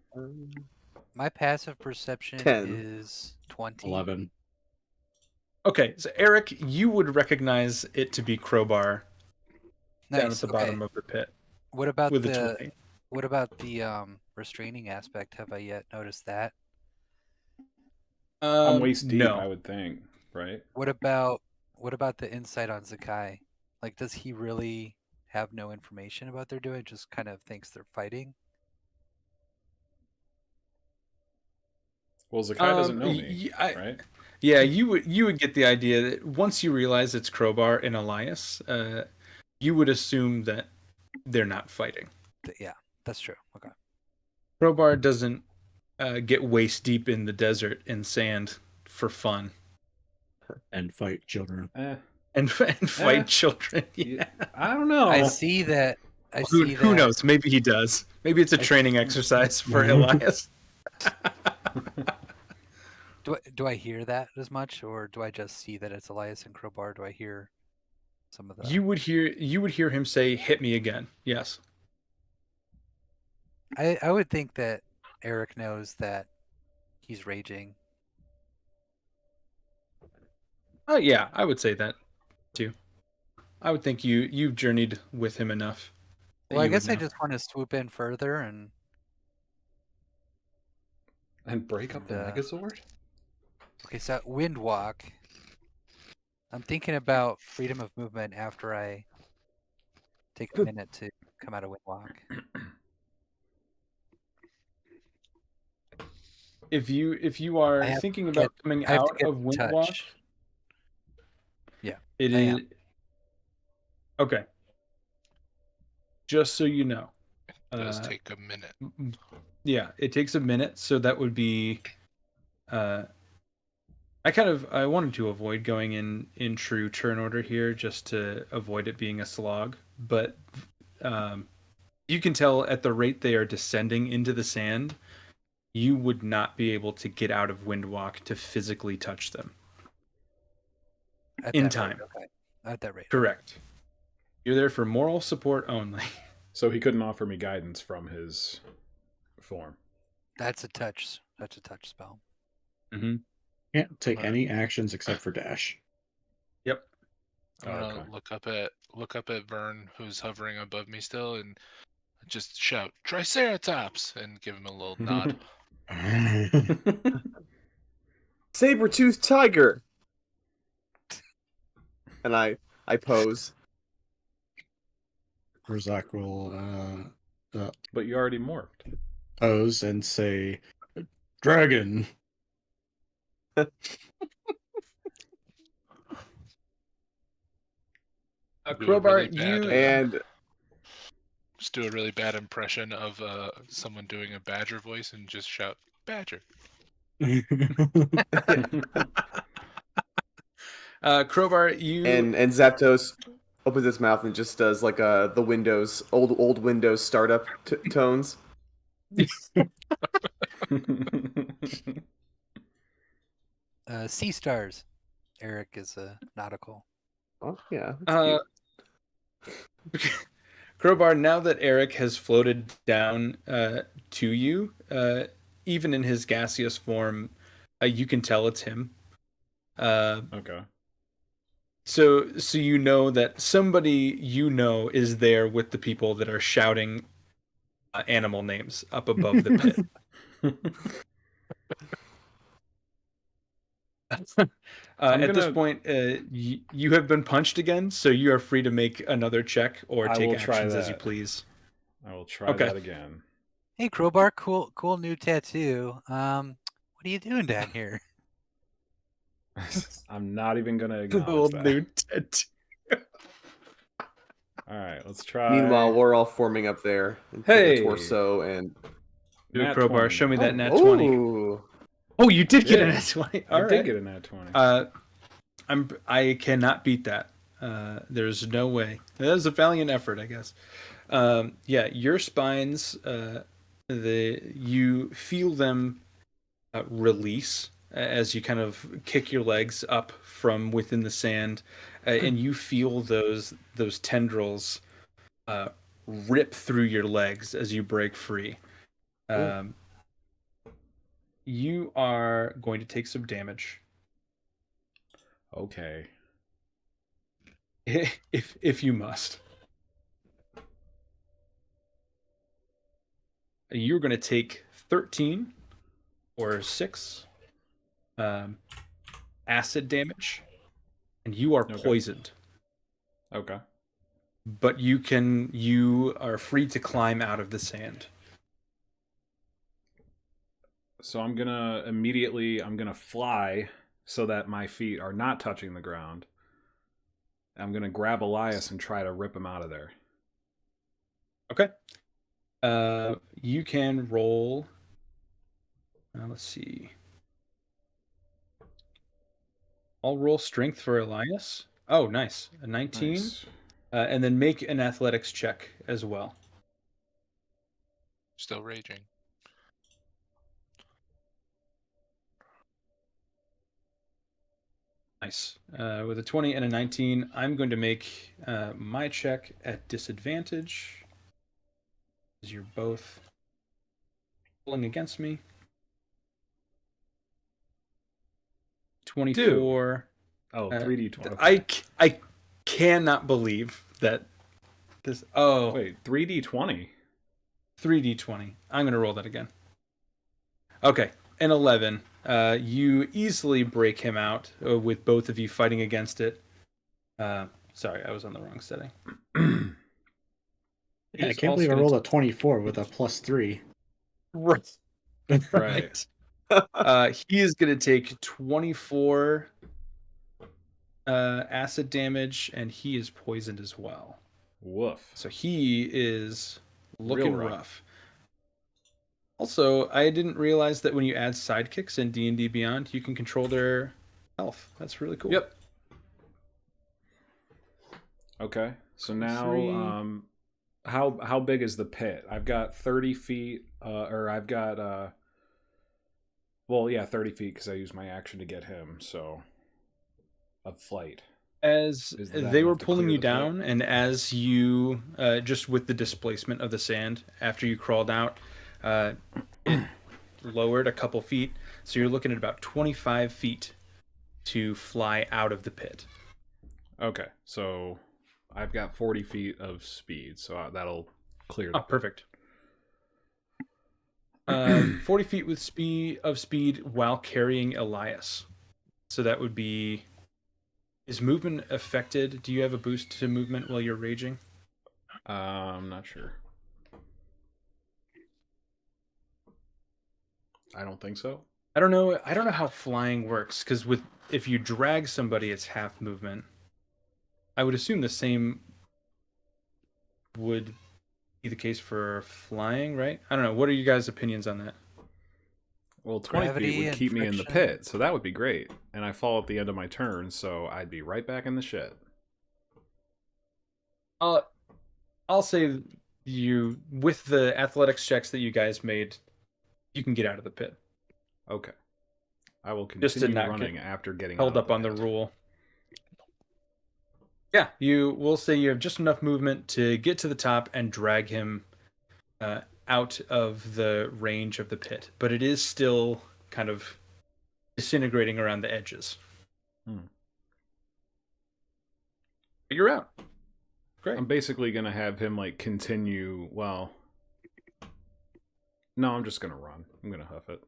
my passive perception 10. is 20. 11? Okay, so Eric, you would recognize it to be Crowbar down at Nice. the Okay. bottom of the pit What about with a the 20. what about the restraining aspect? Have I yet noticed that? I'm waist deep, No. I would think, right? What about the insight on Zakai? Like, does he really have no information about what they're doing? Just kind of thinks they're fighting? Well, Zakai doesn't know me, y- right? Yeah, you would get the idea that once you realize it's Crowbar and Elias, you would assume that they're not fighting. Yeah, that's true. Okay. Crowbar doesn't get waist deep in the desert in sand for fun And fight children. and fight children. Yeah. I don't know. I see that. Who knows? Maybe he does. Maybe it's a training exercise for Elias. Do I hear that as much, or do I just see that it's Elias and Crowbar? Do I hear some of the? You would hear him say, "Hit me again." Yes. I would think that Eric knows that he's raging. Oh yeah, I would say that too. I would think you've journeyed with him enough. Well, I guess I just want to swoop in further and break up the Megazord? Okay, so wind walk. I'm thinking about freedom of movement after I take a minute to come out of wind walk. If you are thinking about coming out of Windwalk, yeah, it is okay. Just so you know, it does take a minute. Yeah, it takes a minute, so that would be. I wanted to avoid going in true turn order here, just to avoid it being a slog. But you can tell at the rate they are descending into the sand, you would not be able to get out of Windwalk to physically touch them. In time. Okay. At that rate. Correct. You're there for moral support only. So he couldn't offer me guidance from his form. That's a touch spell. Mm-hmm. Can't take any actions except for dash. Yep. I'm gonna look up at Vern, who's hovering above me still, and just shout Triceratops and give him a little nod. Saber-toothed tiger. And I pose. Rzak will but you already morphed. Pose and say, "Dragon." Do a Crowbar, really bad, you And just do a really bad impression of someone doing a badger voice and just shout badger. Crowbar, you and Zapdos opens his mouth and just does like the Windows old Windows startup tones. Sea stars. Eric is a nautical. Oh yeah, that's uh, cute. Crowbar. Now that Eric has floated down to you, even in his gaseous form, you can tell it's him. Okay. So you know that somebody you know is there with the people that are shouting animal names up above the pit. I'm At this gonna- point, you have been punched again, so you are free to make another check or I take will try actions as you that. please. I will try Okay. that again. Hey, Crowbar, cool new tattoo. What are you doing down here? I'm not even gonna Little acknowledge that. new tattoo. All right, let's try. Meanwhile, we're all forming up there into Hey! the torso and Do a Nat crowbar. 20 Show me now. that nat 20. Ooh. Oh, you did get a Yeah, nat 20. I All did right. get a nat 20. I cannot beat that. There's no way. That was a valiant effort, I guess. Yeah, your spines, you feel them release as you kind of kick your legs up from within the sand, and you feel those tendrils rip through your legs as you break free. Um, you are going to take some damage. Okay. If you must. You're going to take 13 or 6 acid damage, and you are Okay. poisoned. Okay. But you are free to climb out of the sand. So I'm gonna fly so that my feet are not touching the ground. I'm gonna grab Elias and try to rip him out of there. Okay. You can roll. Let's see. I'll roll strength for Elias. Oh, nice. A 19. Nice. And then make an athletics check as well. Still raging. Nice. With a 20 and a 19, I'm going to make my check at disadvantage. As you're both rolling against me. 24. Oh, 3d20. I cannot believe that this. Oh, Wait, 3d20. 3d20. I'm going to roll that again. Okay, an 11. You easily break him out with both of you fighting against it. Sorry, I was on the wrong setting. Yeah, I can't believe I rolled a 24 with a +3. Right. Right. He is going to take 24 acid damage, and he is poisoned as well. Woof. So he is looking Real rough. rough. Also, I didn't realize that when you add sidekicks in D&D Beyond, you can control their health. That's really cool. Yep. Okay. So now, 3. how big is the pit? I've got 30 feet, or I've got, 30 feet because I used my action to get him. So, of flight. As Is that they were enough to pulling clear you the pit? down, and as you, just with the displacement of the sand after you crawled out, it lowered a couple feet. So you're looking at about 25 feet to fly out of the pit. Okay. So, I've got 40 feet of speed, so that'll clear the Oh, pit. perfect. 40 feet with speed while carrying Elias. So that would be... Is movement affected? Do you have a boost to movement while you're raging? I'm not sure. I don't think so. I don't know how flying works, because if you drag somebody, it's half movement. I would assume the same would be the case for flying, right? I don't know. What are you guys' opinions on that? Well, 20 feet Gravity would and keep me in the friction. pit, so that would be great. And I fall at the end of my turn, so I'd be right back in the shit. I'll say you, with the athletics checks that you guys made, you can get out of the pit. Okay. I will Just to continue not running get after getting held out of up the on the pit. rule. Yeah, you will say you have just enough movement to get to the top and drag him out of the range of the pit, but it is still kind of disintegrating around the edges. Hmm. But you're out. Great. I'm basically going to have him, continue... Well... No, I'm just going to run. I'm going to hoof it.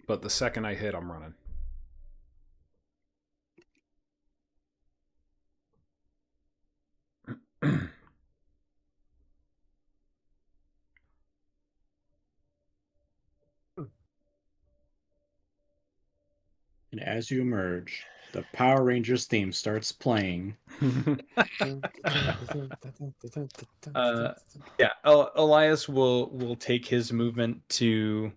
But the second I hit, I'm running. And as you emerge, the Power Rangers theme starts playing. Yeah, Elias will take his movement to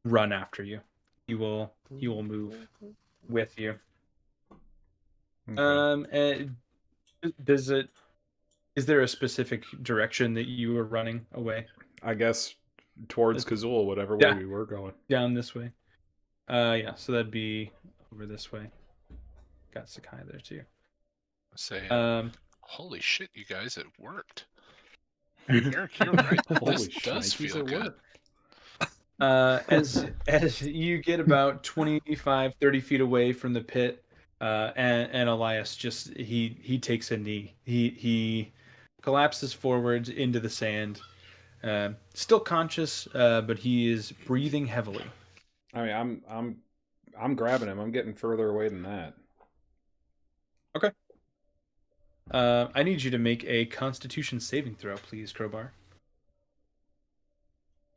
run after you. He will move with you. Okay. And is there a specific direction that you are running away? I guess towards Kazul, whatever way Yeah. we were going. Down this way. Yeah, so that'd be over this way. Got Sakai there too. Say, Um, holy shit, you guys, it worked. Eric, you're right. Holy This does shnikes, feel it good. worked. as you get about 25, 30 feet away from the pit, and Elias just he takes a knee. He collapses forward into the sand. Still conscious, but he is breathing heavily. I mean, I'm grabbing him. I'm getting further away than that. Okay. I need you to make a Constitution saving throw, please, Crowbar.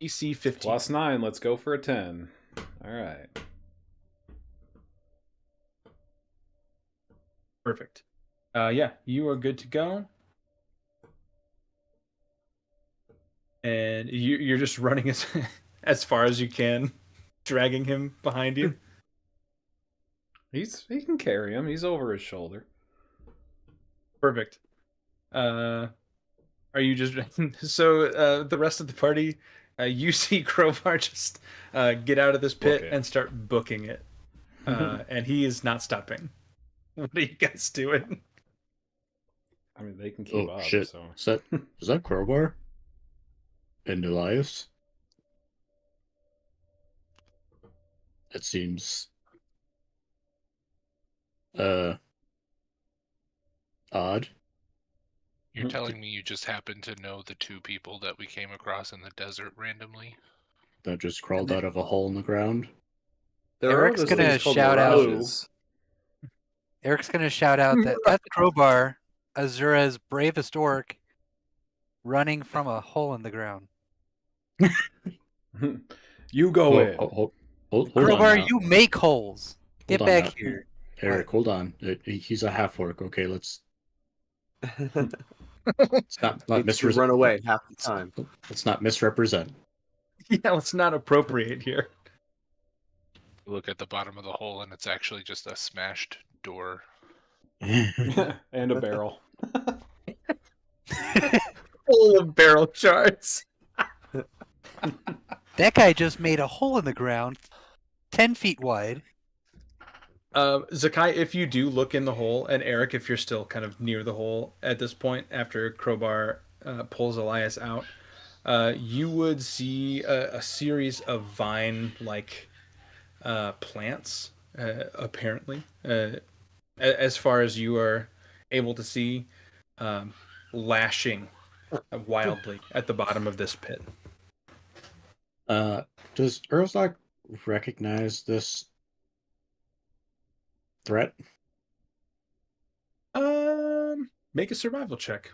EC 15. +9. Let's go for a 10. All right. Perfect. Yeah, you are good to go. And you're just running as as far as you can, dragging him behind you. He can carry him. He's over his shoulder. Perfect. Are you just so the rest of the party? You see Crowbar just get out of this pit Book it. and start booking it, and he is not stopping. What are you guys doing? I mean, they can keep Oh up. shit! So Is that Crowbar? And Elias? It seems odd. You're telling me you just happen to know the two people that we came across in the desert randomly? That just crawled out of a hole in the ground. There Eric's are those gonna things called shout out- mirages. Eric's gonna shout out that's Crowbar, Azura's bravest orc, running from a hole in the ground. you go in. Hold on Crowbar, now. you make holes. Get Hold on back now. here. Eric, hold on. He's a half orc. Okay, let's not Needs to run away half the time. Let's not misrepresent. Yeah, let's not appropriate here. Look at the bottom of the hole, and it's actually just a smashed door. And a barrel. Full of barrel shards. That guy just made a hole in the ground, 10 feet wide. Zakai, if you do look in the hole, and Eric, if you're still kind of near the hole at this point, after Crowbar pulls Elias out, you would see a series of vine-like plants, apparently, as far as you are able to see, lashing wildly at the bottom of this pit. Does Urzak recognize this threat? Make a survival check.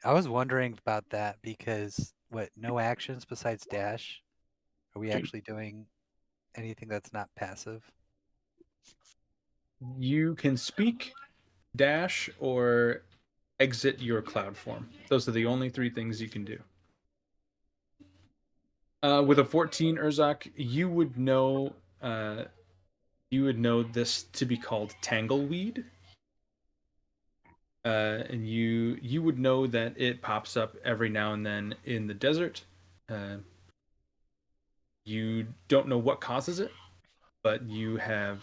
I was wondering about that because no actions besides dash? Are we actually doing anything that's not passive? You can speak, dash, or exit your cloud form. Those are the only 3 things you can do. With a 14, Urzak, you would know this to be called tangleweed. And you would know that it pops up every now and then in the desert. You don't know what causes it, but you have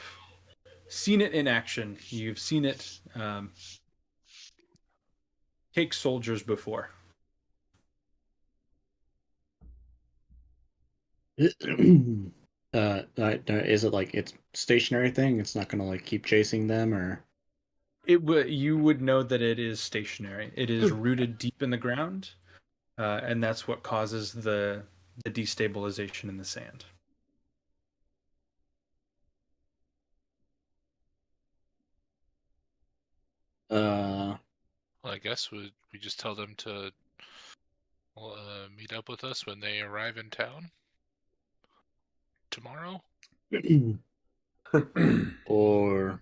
seen it in action. You've seen it take soldiers before. Is it like it's stationary thing? It's not gonna like keep chasing them, or You would know that it is stationary. It is rooted deep in the ground, and that's what causes the destabilization in the sand. uh, Well, I guess we just tell them to meet up with us when they arrive in town tomorrow. or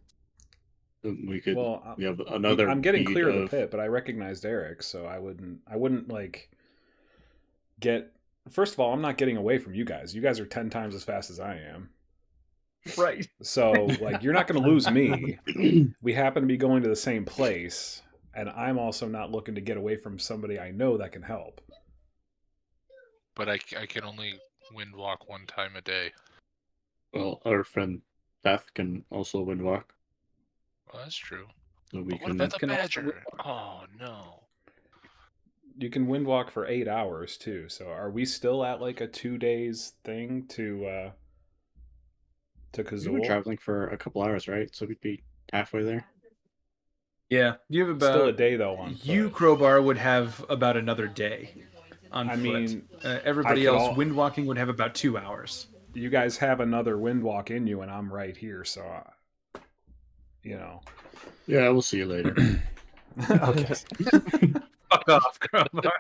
we could Well, we have another I'm getting beat clear of the of pit, but I recognized Eric, so I wouldn't like get. First of all, I'm not getting away from you guys. You guys are 10 times as fast as I am. Right. So, like, you're not going to lose me. We happen to be going to the same place, and I'm also not looking to get away from somebody I know that can help. But I can only wind walk 1 time a day. Well, our friend Beth can also windwalk. Well, that's true. So we But what can. about the can also badger? windwalk. Oh no. You can windwalk for 8 hours too. So, are we still at like a 2 days thing to We were Kazul? traveling for a couple hours, right? So we'd be halfway there. Yeah, you have about Still a day though on you foot. Crowbar would have about another day on I foot. mean, Everybody I could else all- windwalking would have about 2 hours. You guys have another windwalk in you, and I'm right here, so you know. Yeah, we'll see you later. Okay. Fuck off, Crowbar.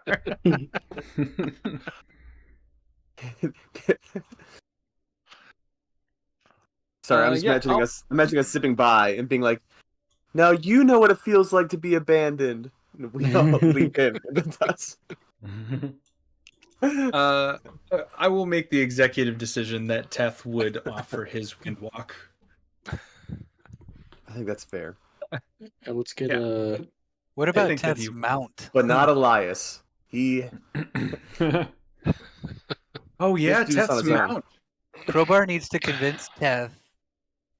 Sorry, I'm just Yeah, imagining us sipping by and being like, "Now you know what it feels like to be abandoned." And we all leave him with us. I will make the executive decision that Teth would offer his windwalk. I think that's fair, Let's get Yeah. What I about think that Teth's he- mount? but not Elias. He Oh yeah, Just do this on Teth's his own. mount. Crowbar needs to convince Teth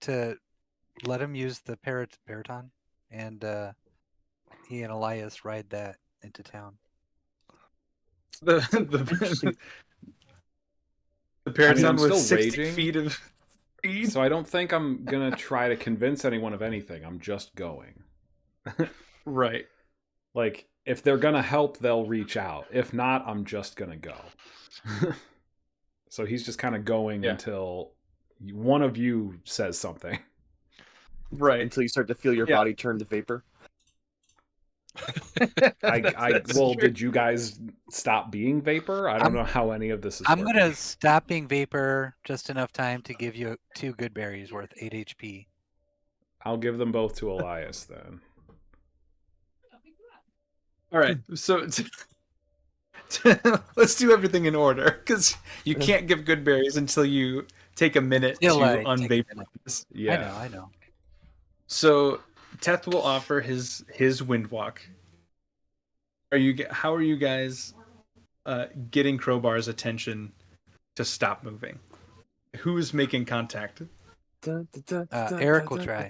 to let him use the Paraton, and he and Elias ride that into town. The Interesting. the Paraton I'm with still 60 raging. feet of speed. So I don't think I'm gonna try to convince anyone of anything. I'm just going. Right. Like, if they're gonna help, they'll reach out. If not, I'm just gonna go. So he's just kind of going Yeah. until one of you says something. Right. until you start to feel your Yeah. body turn to vapor. That's Well, true. did you guys stop being vapor? I don't know how any of this is I'm working. gonna stop being vapor just enough time to give you 2 good berries worth 8 HP. I'll give them both to Elias then. All right. So let's do everything in order, because you can't give good berries until you take a minute Still, to take a minute. unvaporize. Yeah. I know. So Teth will offer his windwalk. How are you guys getting Crowbar's attention to stop moving? Who's making contact? Eric will try.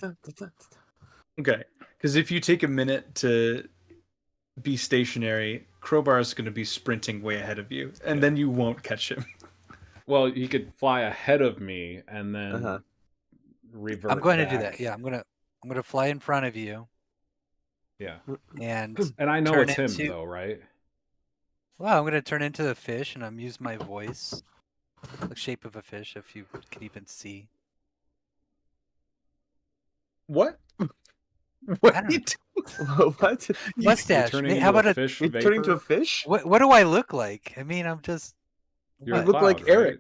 Okay, because if you take a minute to be stationary, Crowbar is going to be sprinting way ahead of you, and then you won't catch him. Well, he could fly ahead of me and then Uh-huh. revert. I'm going to do back. that. Yeah, I'm gonna fly in front of you, Yeah. and And I know turn it's him into- though, right? well, I'm gonna turn into the fish, and I'm use my voice, the shape of a fish, if you can even see. What? I What? don't are you doing? What? Mustache. You're turning How into about a a? fish You're vapor? turning into a fish? What do I look like? I mean, I'm just. You're a You look cloud, like Eric. right?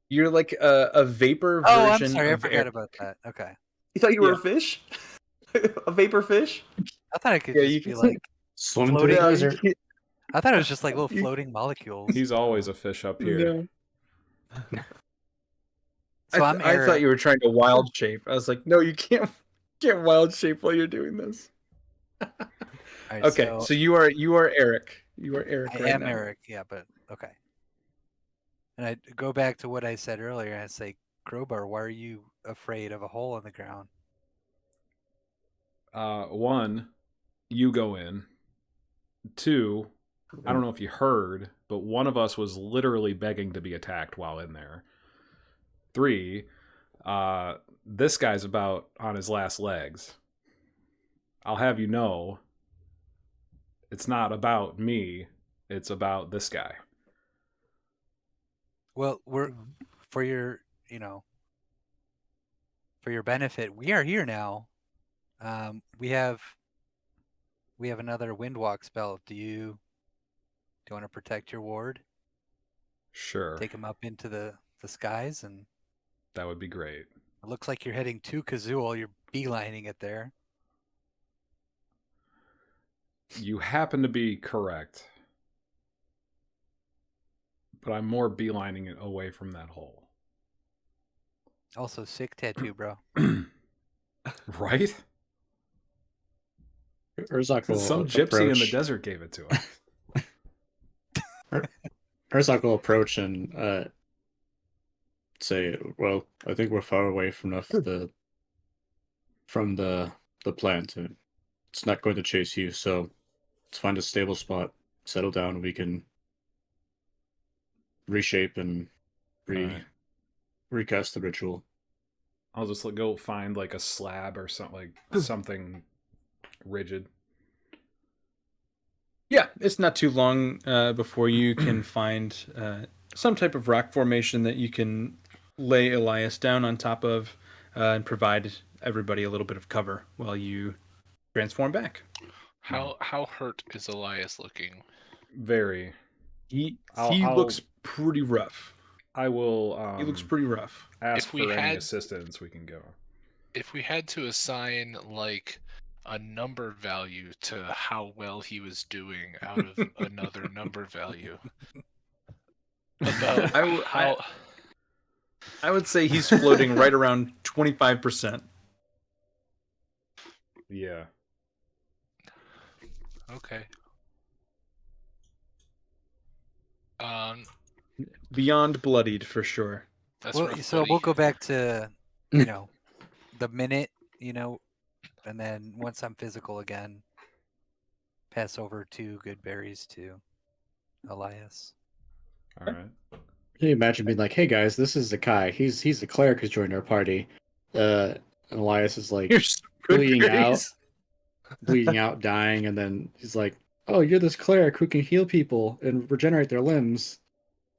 You're like a vapor Oh, I'm version sorry. I of forgot Eric. about that. Okay. You thought you were Yeah. a fish? A vapor fish? I thought it could Yeah, just you be can- like. Swim through the Floating- No, you desert. can't- I thought it was just like little You- floating molecules. He's always a fish up here. No. So I'm I thought Eric. you were trying to wild shape. I was like, no, you can't wild shape while you're doing this. All right, Okay, so you are Eric. You are Eric I right am now. Eric, yeah, but okay. And I go back to what I said earlier. I say, Crowbar, why are you afraid of a hole in the ground? One, you go in. Two, I don't know if you heard, but one of us was literally begging to be attacked while in there. Three, this guy's about on his last legs. I'll have you know, it's not about me, it's about this guy. Well, we're for your, for your benefit. We are here now. We have another windwalk spell. Do you want to protect your ward? Sure, Take him up into the skies, and that would be great. it looks like you're heading to Kazul. You're beelining it there. You happen to be correct, but I'm more beelining it away from that hole. Also, sick tattoo, bro. Right? Urzak will Some gypsy in the approach. desert gave it to us. Urzak will approach and say, "Well, I think we're far away from the plant. And it's not going to chase you, so let's find a stable spot, settle down. We can reshape and Alright. recast the ritual." I'll just go find like a slab or something, like something rigid. Yeah, it's not too long before you can find some type of rock formation that you can lay Elias down on top of and provide everybody a little bit of cover while you transform back. How hurt is Elias looking? Very. He I'll- looks pretty rough. I will He looks pretty rough. ask If we for any had- assistance we can go. If we had to assign like a number value to how well he was doing out of another number value, about I would say he's floating right around 25%. Yeah. Okay. Beyond bloodied for sure. That's Well, rough, so buddy. we'll go back to the minute, and then once I'm physical again, pass over 2 good berries to Elias. All right. Can you imagine being like, "Hey guys, this is Zakai. He's the cleric who's joined our party." And Elias is like Here's some good bleeding out, dying, and then he's like, "Oh, you're this cleric who can heal people and regenerate their limbs."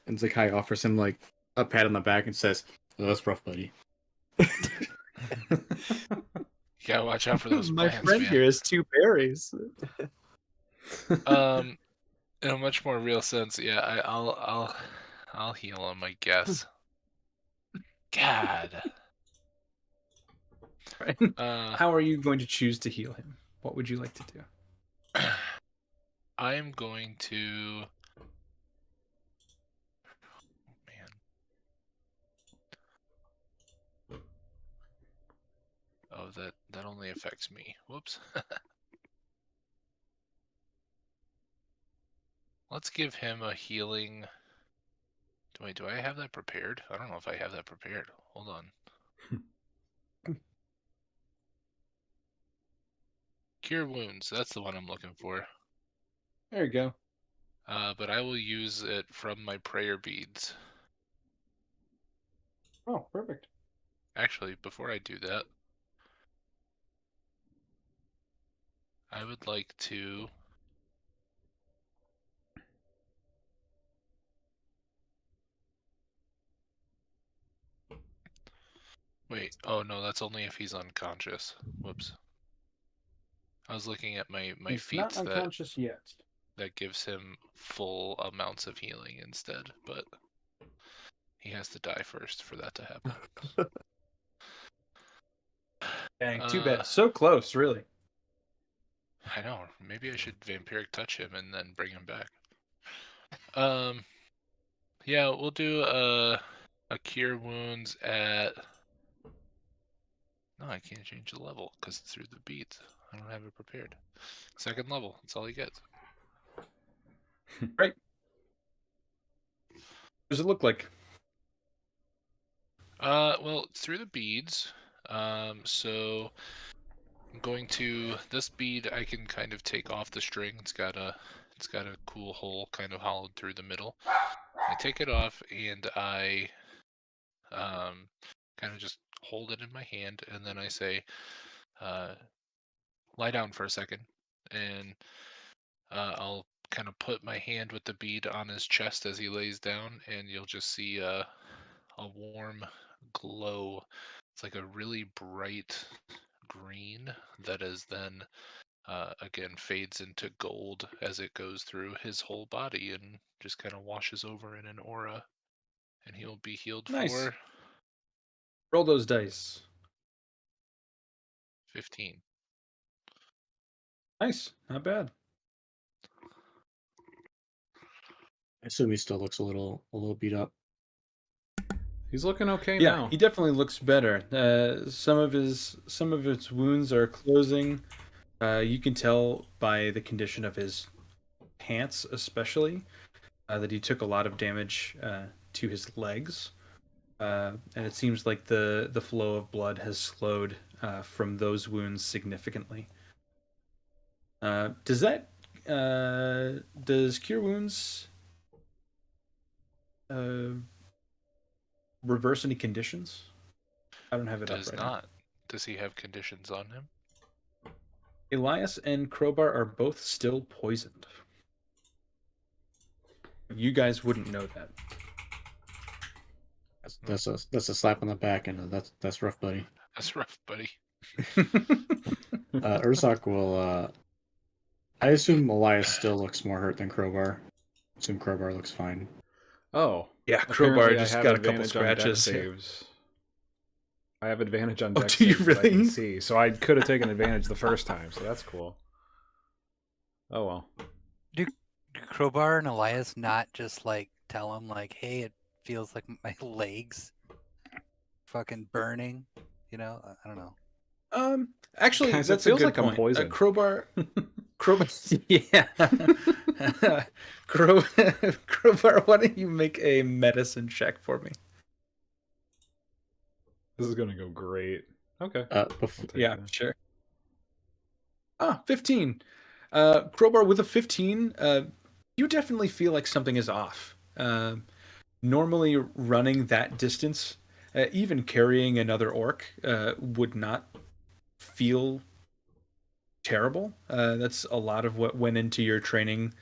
And Zakai offers him like a pat on the back and says, "Oh, that's rough, buddy." You gotta watch out for those My plants, friend man. here has 2 berries. In a much more real sense, yeah, I'll heal him, I guess. God. Right? Uh, How are you going to choose to heal him? What would you like to do? I am going to. Man. Oh, that only affects me. Whoops. Let's give him a healing. Do I have that prepared? I don't know if I have that prepared. Hold on. Cure wounds. That's the one I'm looking for. There you go. But I will use it from my prayer beads. Oh, perfect. Actually, before I do that, I would like to. Wait, oh no, that's only if he's unconscious. Whoops. I was looking at my He's feats not unconscious yet. that gives him full amounts of healing instead, but he has to die first for that to happen. Dang, too bad. So close, really. I know. Maybe I should vampiric touch him and then bring him back. Um, yeah, we'll do a cure wounds at. No, I can't change the level because it's through the beads. I don't have it prepared. Second level. That's all he gets. Right. What does it look like? Well, it's through the beads. So I'm going to this bead. I can kind of take off the string. It's got a cool hole kind of hollowed through the middle. I take it off and I kind of just hold it in my hand, and then I say, lie down for a second, and I'll kind of put my hand with the bead on his chest as he lays down, and you'll just see a warm glow. It's like a really bright green that is then again fades into gold as it goes through his whole body and just kind of washes over in an aura, and he'll be healed Nice. for Roll those dice. 15. Nice. Not bad. I assume he still looks a little beat up. He's looking okay Yeah, now. he definitely looks better. Some of his wounds are closing. You can tell by the condition of his pants, especially, that he took a lot of damage to his legs, and it seems like the flow of blood has slowed from those wounds significantly. Does cure wounds reverse any conditions? I don't have it up Does right not. Does he have conditions on him? now. Elias and Crowbar are both still poisoned. You guys wouldn't know that. That's a slap on the back, and that's rough, buddy. That's rough, buddy. Urzak will. I assume Elias still looks more hurt than Crowbar. I assume Crowbar looks fine. Oh, Yeah, Crowbar apparently I just have got a couple advantage on deck scratches. saves. I have advantage on Oh, deck do you saves that I can really? see, so I could have taken advantage the first time, so that's cool. Oh well. Do Crowbar and Elias not just like tell him like, hey, it feels like my legs fucking burning? You know, I don't know. Actually, Guys, it that's a feels good like I'm point. poisoned. Crowbar, yeah. Crowbar, why don't you make a medicine check for me? This is gonna go great. Okay. Yeah, that. sure. 15. Crowbar with a 15, you definitely feel like something is off. Normally running that distance, even carrying another orc, would not feel terrible. That's a lot of what went into your training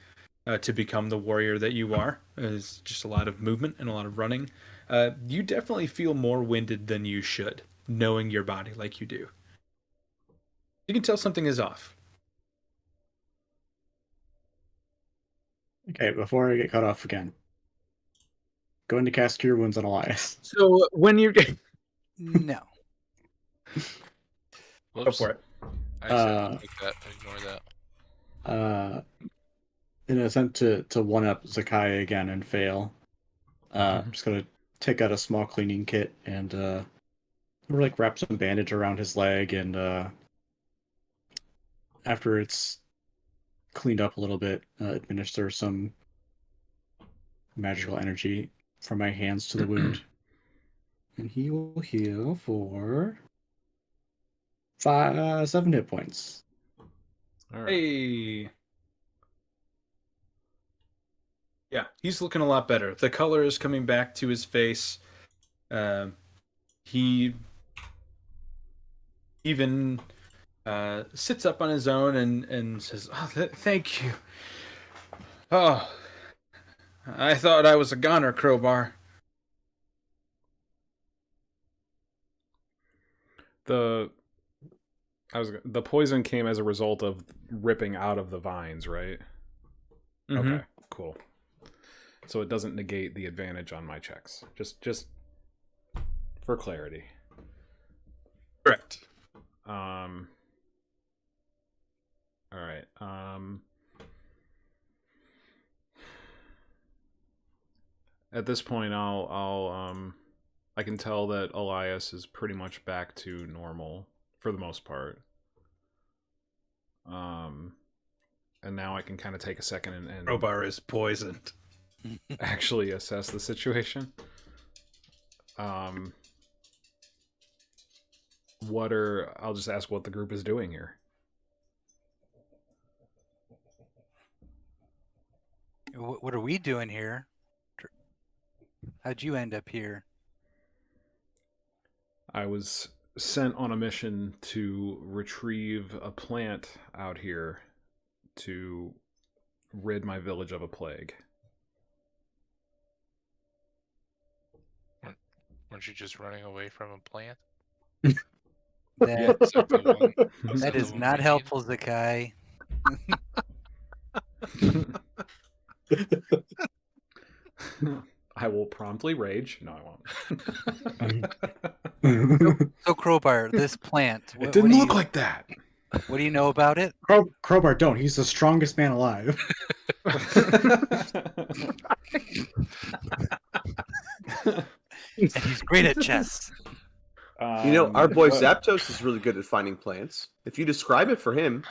to become the warrior that you are. Is just a lot of movement and a lot of running. You definitely feel more winded than you should, knowing your body like you do. You can tell something is off. Okay, before I get cut off again, going to cast Cure Wounds on Elias. So when you No. go Whoops. for it. I accidentally clicked that. Ignore that. In an attempt to one up Zakai again and fail, I'm just gonna take out a small cleaning kit and like wrap some bandage around his leg, and after it's cleaned up a little bit, administer some magical energy from my hands to the wound, and he will heal for 7 hit points. All right. Hey. Yeah, he's looking a lot better. The color is coming back to his face. He even sits up on his own and says, "Oh, thank you. Oh, I thought I was a goner, Crowbar." The poison came as a result of ripping out of the vines, right? Mm-hmm. Okay, cool. So it doesn't negate the advantage on my checks. Just for clarity. Correct. All right. At this point, I can tell that Elias is pretty much back to normal for the most part. And now I can kind of take a second and Crowbar is poisoned. actually assess the situation. I'll just ask what the group is doing here. What are we doing here? How'd you end up here? I was sent on a mission to retrieve a plant out here to rid my village of a plague. Weren't you just running away from a plant? That, Is that the one? that the is one not we helpful, Zakai. I will promptly rage. No, I won't. So Crowbar, this plant. It didn't look like that. What do you know about it? Crowbar, don't. He's the strongest man alive. And he's great at chess. You know, our boy but- Zapdos is really good at finding plants. If you describe it for him,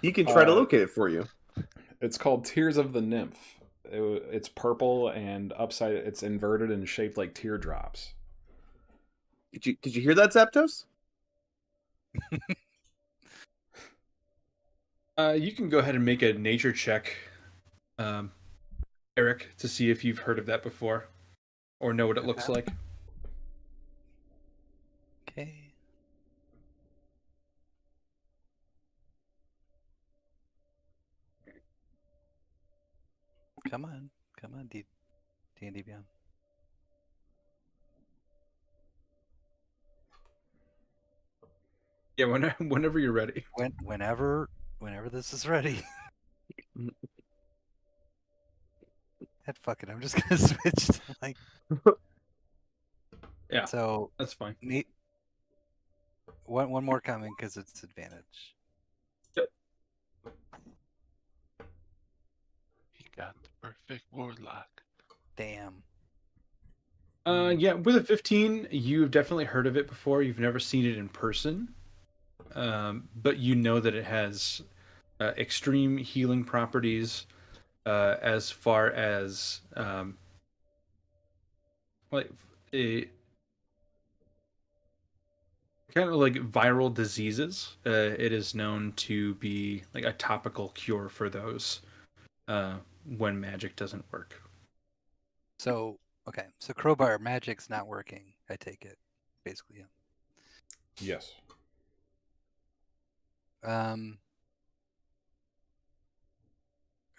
he can try to locate it for you. It's called Tears of the Nymph. It's purple and upside. It's inverted and shaped like teardrops. Did you hear that, Zapdos? You can go ahead and make a nature check, Eric, to see if you've heard of that before or know what it looks like. Okay. Come on, D&D Beyond. Yeah, whenever you're ready. Whenever this is ready. Fuck it, I'm just gonna switch to like. Yeah, So that's fine. neat. One more coming because it's advantage. He got the perfect warlock. Damn. Yeah, with a 15, you've definitely heard of it before. You've never seen it in person, but you know that it has extreme healing properties, as far as like a kind of like viral diseases. It is known to be like a topical cure for those when magic doesn't work. So okay, so Crowbar magic's not working. I take it, basically. Yeah. Yes.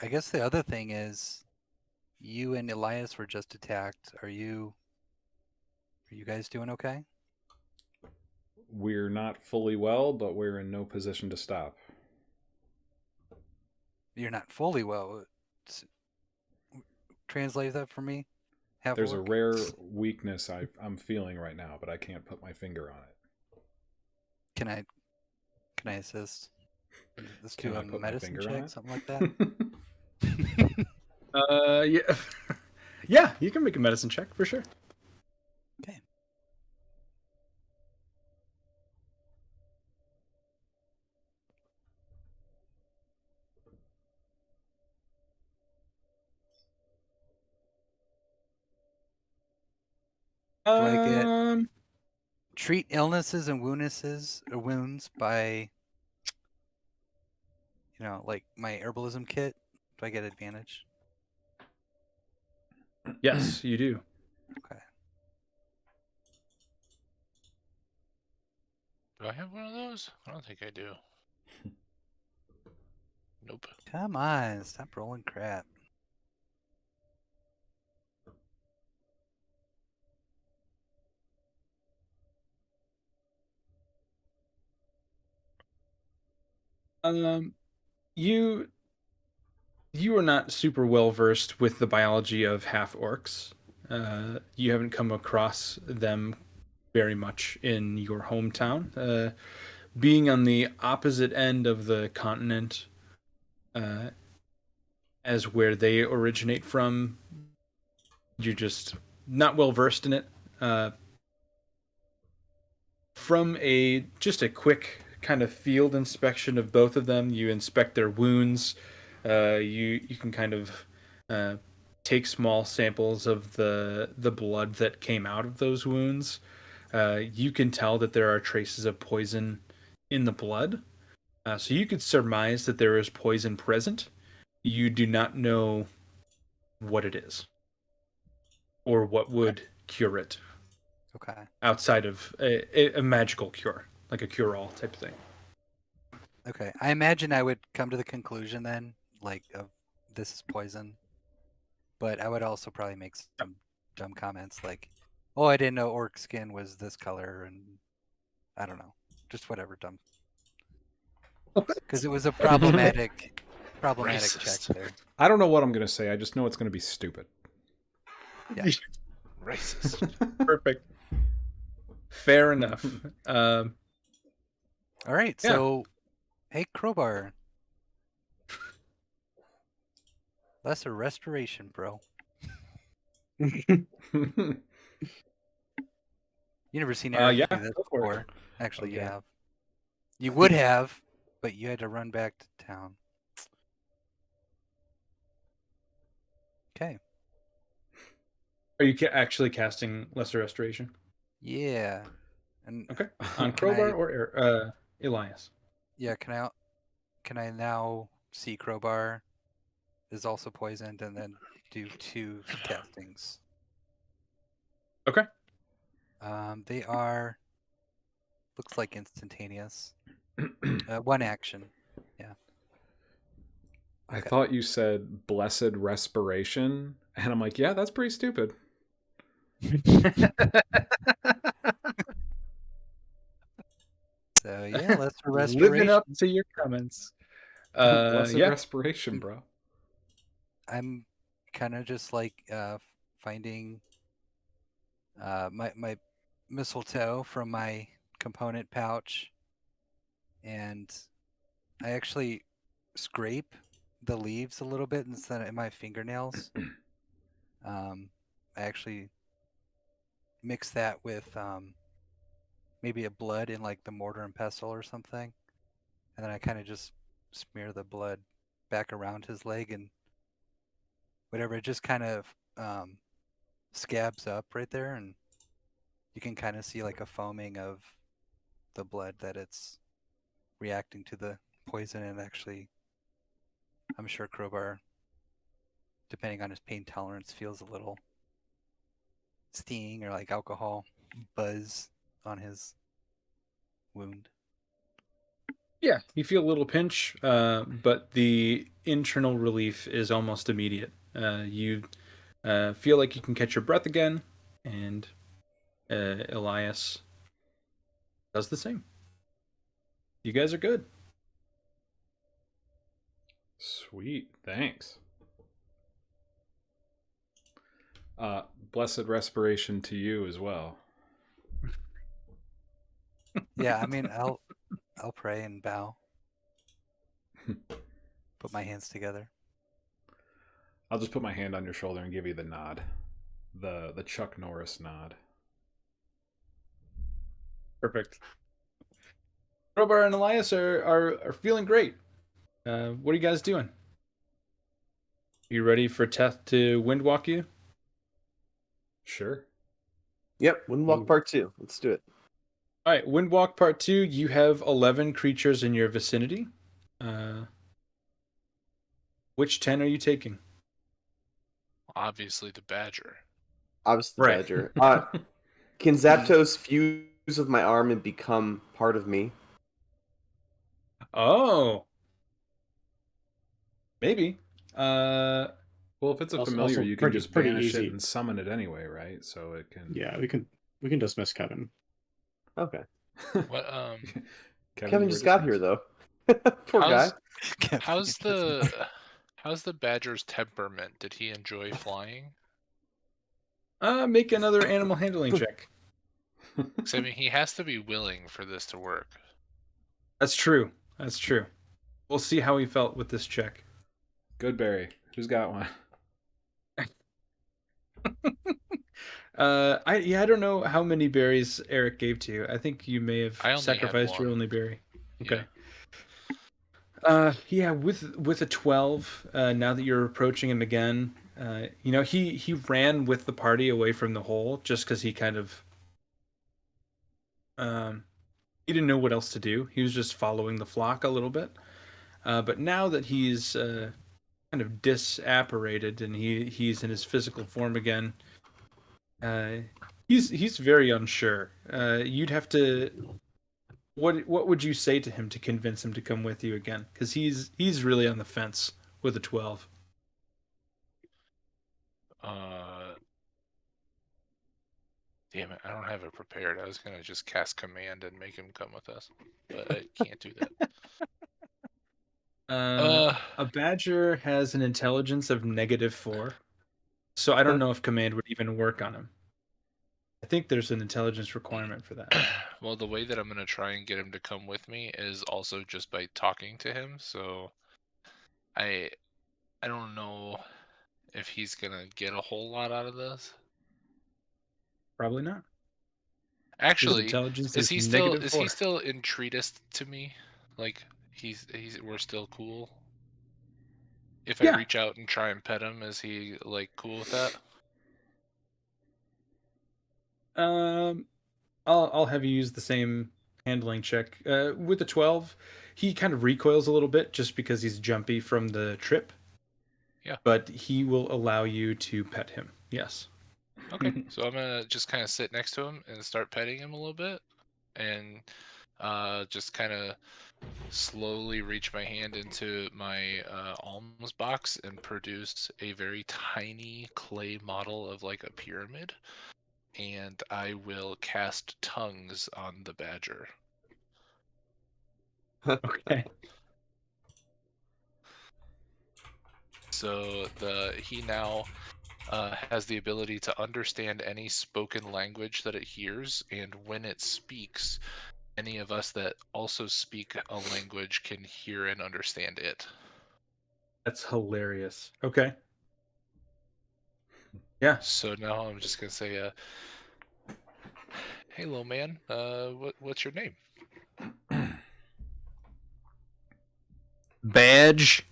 I guess the other thing is, you and Elias were just attacked. Are you guys doing okay? We're not fully well, but we're in no position to stop. You're not fully well. Translate that for me. There's a rare weakness I'm feeling right now, but I can't put my finger on it. Can I assist? Let's Can do I a put my medicine finger on check, it? something like that. Yeah, yeah, you can make a medicine check for sure. Okay. I get- Treat illnesses and wounds by, like my herbalism kit. Do I get advantage? Yes, you do. Okay. Do I have one of those? I don't think I do. Nope. Come on, stop rolling crap. You are not super well versed with the biology of half orcs. You haven't come across them very much in your hometown. being on the opposite end of the continent as where they originate from, you're just not well versed in it. From a quick kind of field inspection of both of them, you inspect their wounds. You can kind of take small samples of the blood that came out of those wounds. You can tell that there are traces of poison in the blood. So you could surmise that there is poison present. You do not know what it is or what would cure it Okay. outside of a magical cure, like a cure-all type of thing. Okay. I imagine I would come to the conclusion then, like, of this is poison. But I would also probably make some dumb comments like, "Oh, I didn't know orc skin was this color," and I don't know, just whatever dumb. Because it was a problematic check Racist. there. I don't know what I'm gonna say. I just know it's gonna be stupid. Racist. Perfect. Fair enough. All right, Yeah. so hey, Crowbar, lesser restoration, bro. You never seen Eric Yeah, do this go for it. before. Actually, you Okay. have. You would have, but you had to run back to town. Okay. Are you actually casting Lesser Restoration? Yeah. And Okay. On Can I- Crowbar or Elias? yeah, can I now see Crowbar is also poisoned and then do 2 castings? Okay. They are looks like instantaneous. 1 action. Yeah. I Okay. thought you said blessed respiration, and I'm like, yeah, that's pretty stupid. So yeah, lesser restoration. Living up to your comments. Blessed Yeah. respiration, bro. I'm kind of just like finding my mistletoe from my component pouch, and I actually scrape the leaves a little bit instead of my fingernails. I actually mix that with maybe a blood in like the mortar and pestle or something, and then I kind of just smear the blood back around his leg and whatever. It just kind of scabs up right there, and you can kind of see like a foaming of the blood that it's reacting to the poison. And actually, I'm sure Crowbar, depending on his pain tolerance, feels a little sting or like alcohol buzz on his wound. Yeah, you feel a little pinch, but the internal relief is almost immediate. You feel like you can catch your breath again, and Elias does the same. You guys are good. Sweet, thanks. Blessed respiration to you as well. Yeah, I mean, I'll pray and bow. Put my hands together. I'll just put my hand on your shoulder and give you the nod, the Chuck Norris nod. Perfect. Crowbar and Elias are feeling great. What are you guys doing? You ready for Teth to windwalk you? Sure. Yep, Windwalk Part 2. Let's do it. All right, Windwalk Part 2, you have 11 creatures in your vicinity. Which 10 are you taking? Obviously, the badger. Obviously, the Right. Badger. Can Zapdos fuse with my arm and become part of me? Oh. Maybe. Well, if it's a Also- familiar, also you can just pretty banish easy. it and summon it anyway, right? So it can. Yeah, we can dismiss Kevin. Okay. What Kevin you just were got here, dismissed. though. Poor guy. how's the badger's temperament? Did he enjoy flying? Make another animal handling check. 'Cause, I mean, he has to be willing for this to work. That's true. That's true. We'll see how he felt with this check. Good berry. Who's got one? I don't know how many berries Eric gave to you. I think you may have I only had sacrificed your one. only berry. Okay. Yeah. Yeah, with a 12, now that you're approaching him again, he ran with the party away from the hole just because he kind of um he didn't know what else to do. He was just following the flock a little bit. But now that he's kind of disapparated and he's in his physical form again, uh, he's very unsure. You'd have to. What would you say to him to convince him to come with you again? Because he's really on the fence with a 12. Uh, Damn it, I don't have it prepared. I was gonna just cast command and make him come with us, but I can't do that. A badger has an intelligence of -4, so I don't know if command would even work on him. I think there's an intelligence requirement for that. Well, the way that I'm gonna try and get him to come with me is also just by talking to him. So I I don't know if he's gonna get a whole lot out of this. Probably not. His Actually, intelligence is is he still -4. entreatist to me? Like we're still cool? If I Yeah. reach out and try and pet him, is he like cool with that? Um, I'll have you use the same handling check. With the 12, he kind of recoils a little bit just because he's jumpy from the trip. Yeah. But he will allow you to pet him. Yes. Okay, so I'm gonna just kind of sit next to him and start petting him a little bit, and just kind of slowly reach my hand into my alms box and produce a very tiny clay model of like a pyramid, and I will cast tongues on the badger. Okay. So he now has the ability to understand any spoken language that it hears, and when it speaks, any of us that also speak a language can hear and understand it. That's hilarious. Okay. Yeah. So now I'm just gonna say, "Hey, little man, what's your name?" Badge.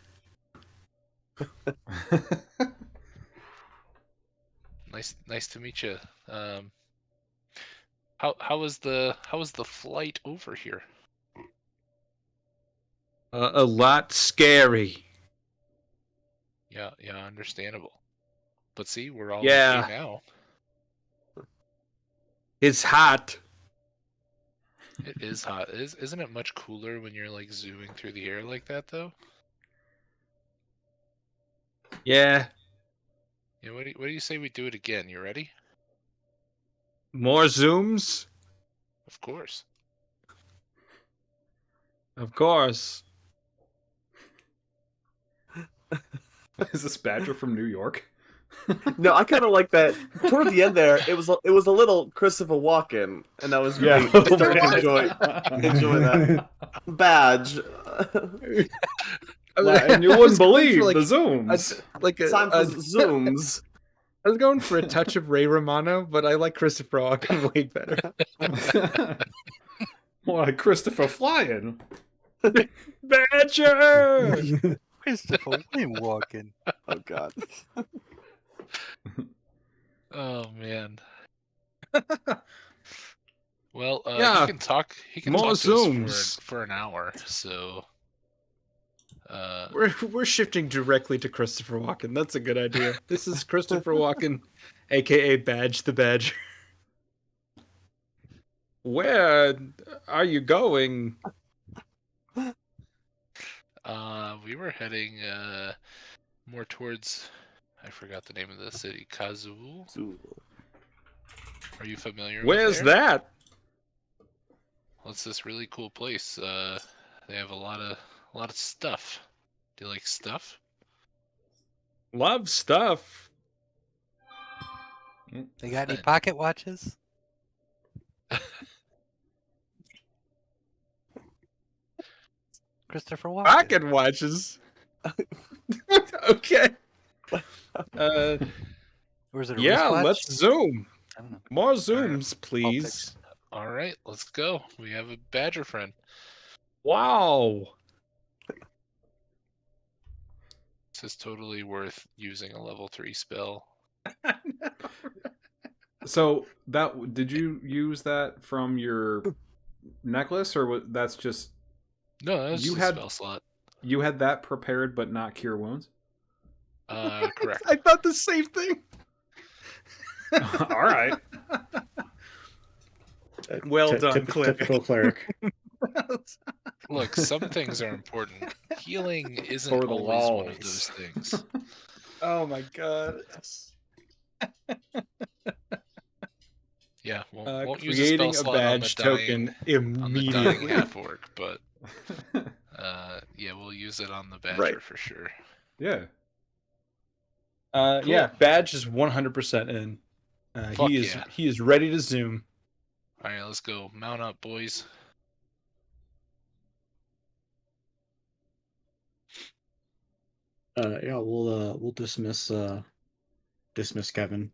Nice to meet you. How was the flight over here? A lot scary. Yeah, understandable. But see, we're all okay Yeah. now. It's hot. It is hot. Isn't it much cooler when you're like zooming through the air like that, though? Yeah. Yeah. What do you say we do it again? You ready? More zooms? Of course. Of course. Is this badger from New York? No, I kind of like that. Toward the end there, it was a little Christopher Walken, and I was really starting to enjoy that badge. And you wouldn't believe the zooms. Time for zooms. I was going for a touch of Ray Romano, but I like Christopher Walken way better. More like Christopher flying. Badger! Christopher Wayne walking. Oh God. Oh man. Well, Yeah, he can talk. He can more talk to us zooms. for an hour. So, We're shifting directly to Christopher Walken. That's a good idea. This is Christopher Walken, aka Badge the Badger. Where are you going? we were heading more towards. I forgot the name of the city. Kazul. Are you familiar Where's with there? that? Well, it's this really cool place. They have a lot of stuff. Do you like stuff? Love stuff. They got any pocket watches? Christopher Walken. Pocket watches. Okay. Or is it a Yeah, wristwatch? let's zoom. I don't know. More zooms, please. All right, let's go. We have a badger friend. Wow. This is totally worth using a level 3 spell. So that did you use that from your necklace, or that's just No, that was You just had- a spell slot. you had that prepared but not cure wounds? Correct. I thought the same thing. All right. Well done, cleric. Typical cleric. Look, some things are important. Healing isn't For the always one of lols. those things. Oh my god. Yeah, won't use a Creating spell a slot on the badge dying, token on the dying immediately. half orc, but yeah, we'll use it on the badger Right. for sure. Yeah. Yeah, badge is 100% in. Fuck He is yeah. he is ready to zoom. All right, let's go. Mount up, boys. Yeah, we'll dismiss Kevin.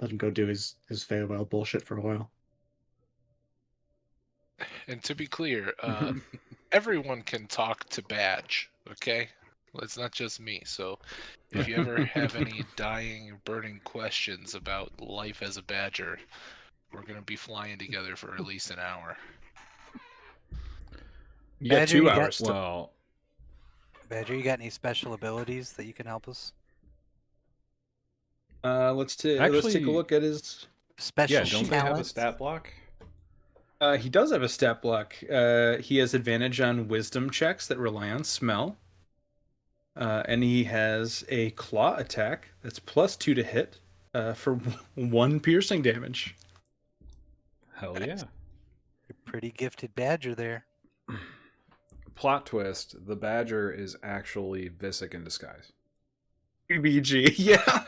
Let him go do his Feywild bullshit for a while. And to be clear, everyone can talk to Badge, okay? Well, it's not just me. So if you ever have any dying or burning questions about life as a badger, we're going to be flying together for at least an hour. You got Badger, 2 you got- hours. Well, Badger, you got any special abilities that you can help us? Let's take a Actually- look at his. Special yeah, don't they have a talents? stat block? He does have a stat block. He has advantage on wisdom checks that rely on smell. And he has a claw attack that's +2 to hit for 1 piercing damage. Hell yeah. You're a pretty gifted badger there. Plot twist, the badger is actually Visic in disguise. PBG, yeah.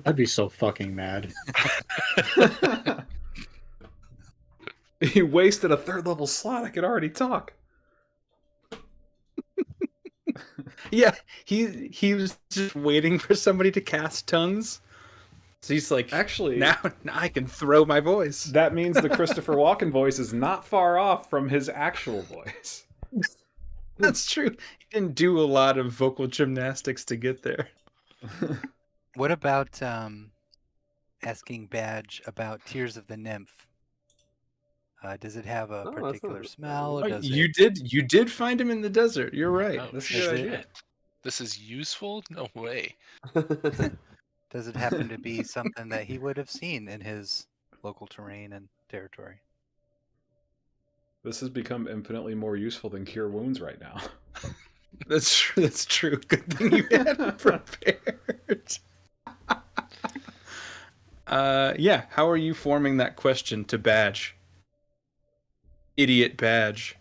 I'd be so fucking mad. He wasted a 3rd level slot. I could already talk. Yeah, he was just waiting for somebody to cast tongues. So he's like, Actually, now I can throw my voice. that means the Christopher Walken voice is not far off from his actual voice. That's true. He didn't do a lot of vocal gymnastics to get there. What about asking Badge about Tears of the Nymph? Does it have a Oh, that's particular not- smell? Oh, Does you did find him in the desert. You're right. Oh, That's a shit. good idea. This is useful? No way. does it happen to be something that he would have seen in his local terrain and territory? This has become infinitely more useful than cure wounds right now. That's true. That's true. Good thing you had it prepared. Yeah. How are you forming that question to Badge? Idiot Badge.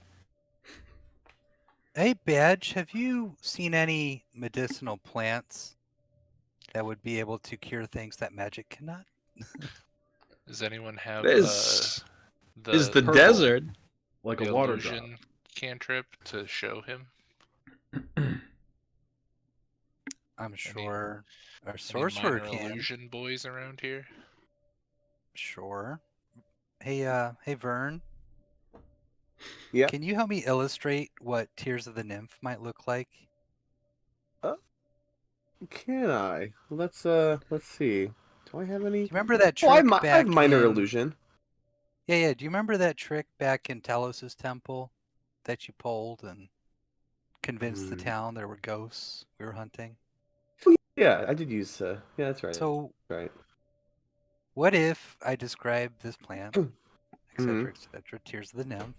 Hey, Badge, have you seen any medicinal plants that would be able to cure things that magic cannot? Does anyone have This the is the purple. desert. Like the a water drop. illusion cantrip to show him? I'm sure our Any sorcerer minor can. illusion boys around here? Sure. Hey, hey, Vern. Yeah. Can you help me illustrate what Tears of the Nymph might look like? Can I? Let's see. Do I have any? Do you remember that Oh, trick I back have minor in... illusion. Yeah. Do you remember that trick back in Talos's temple that you pulled and convinced the town there were ghosts we were hunting? Yeah, I did use. Yeah, that's right. So, right. what if I describe this plant, Mhm. etc., Tears of the Nymph?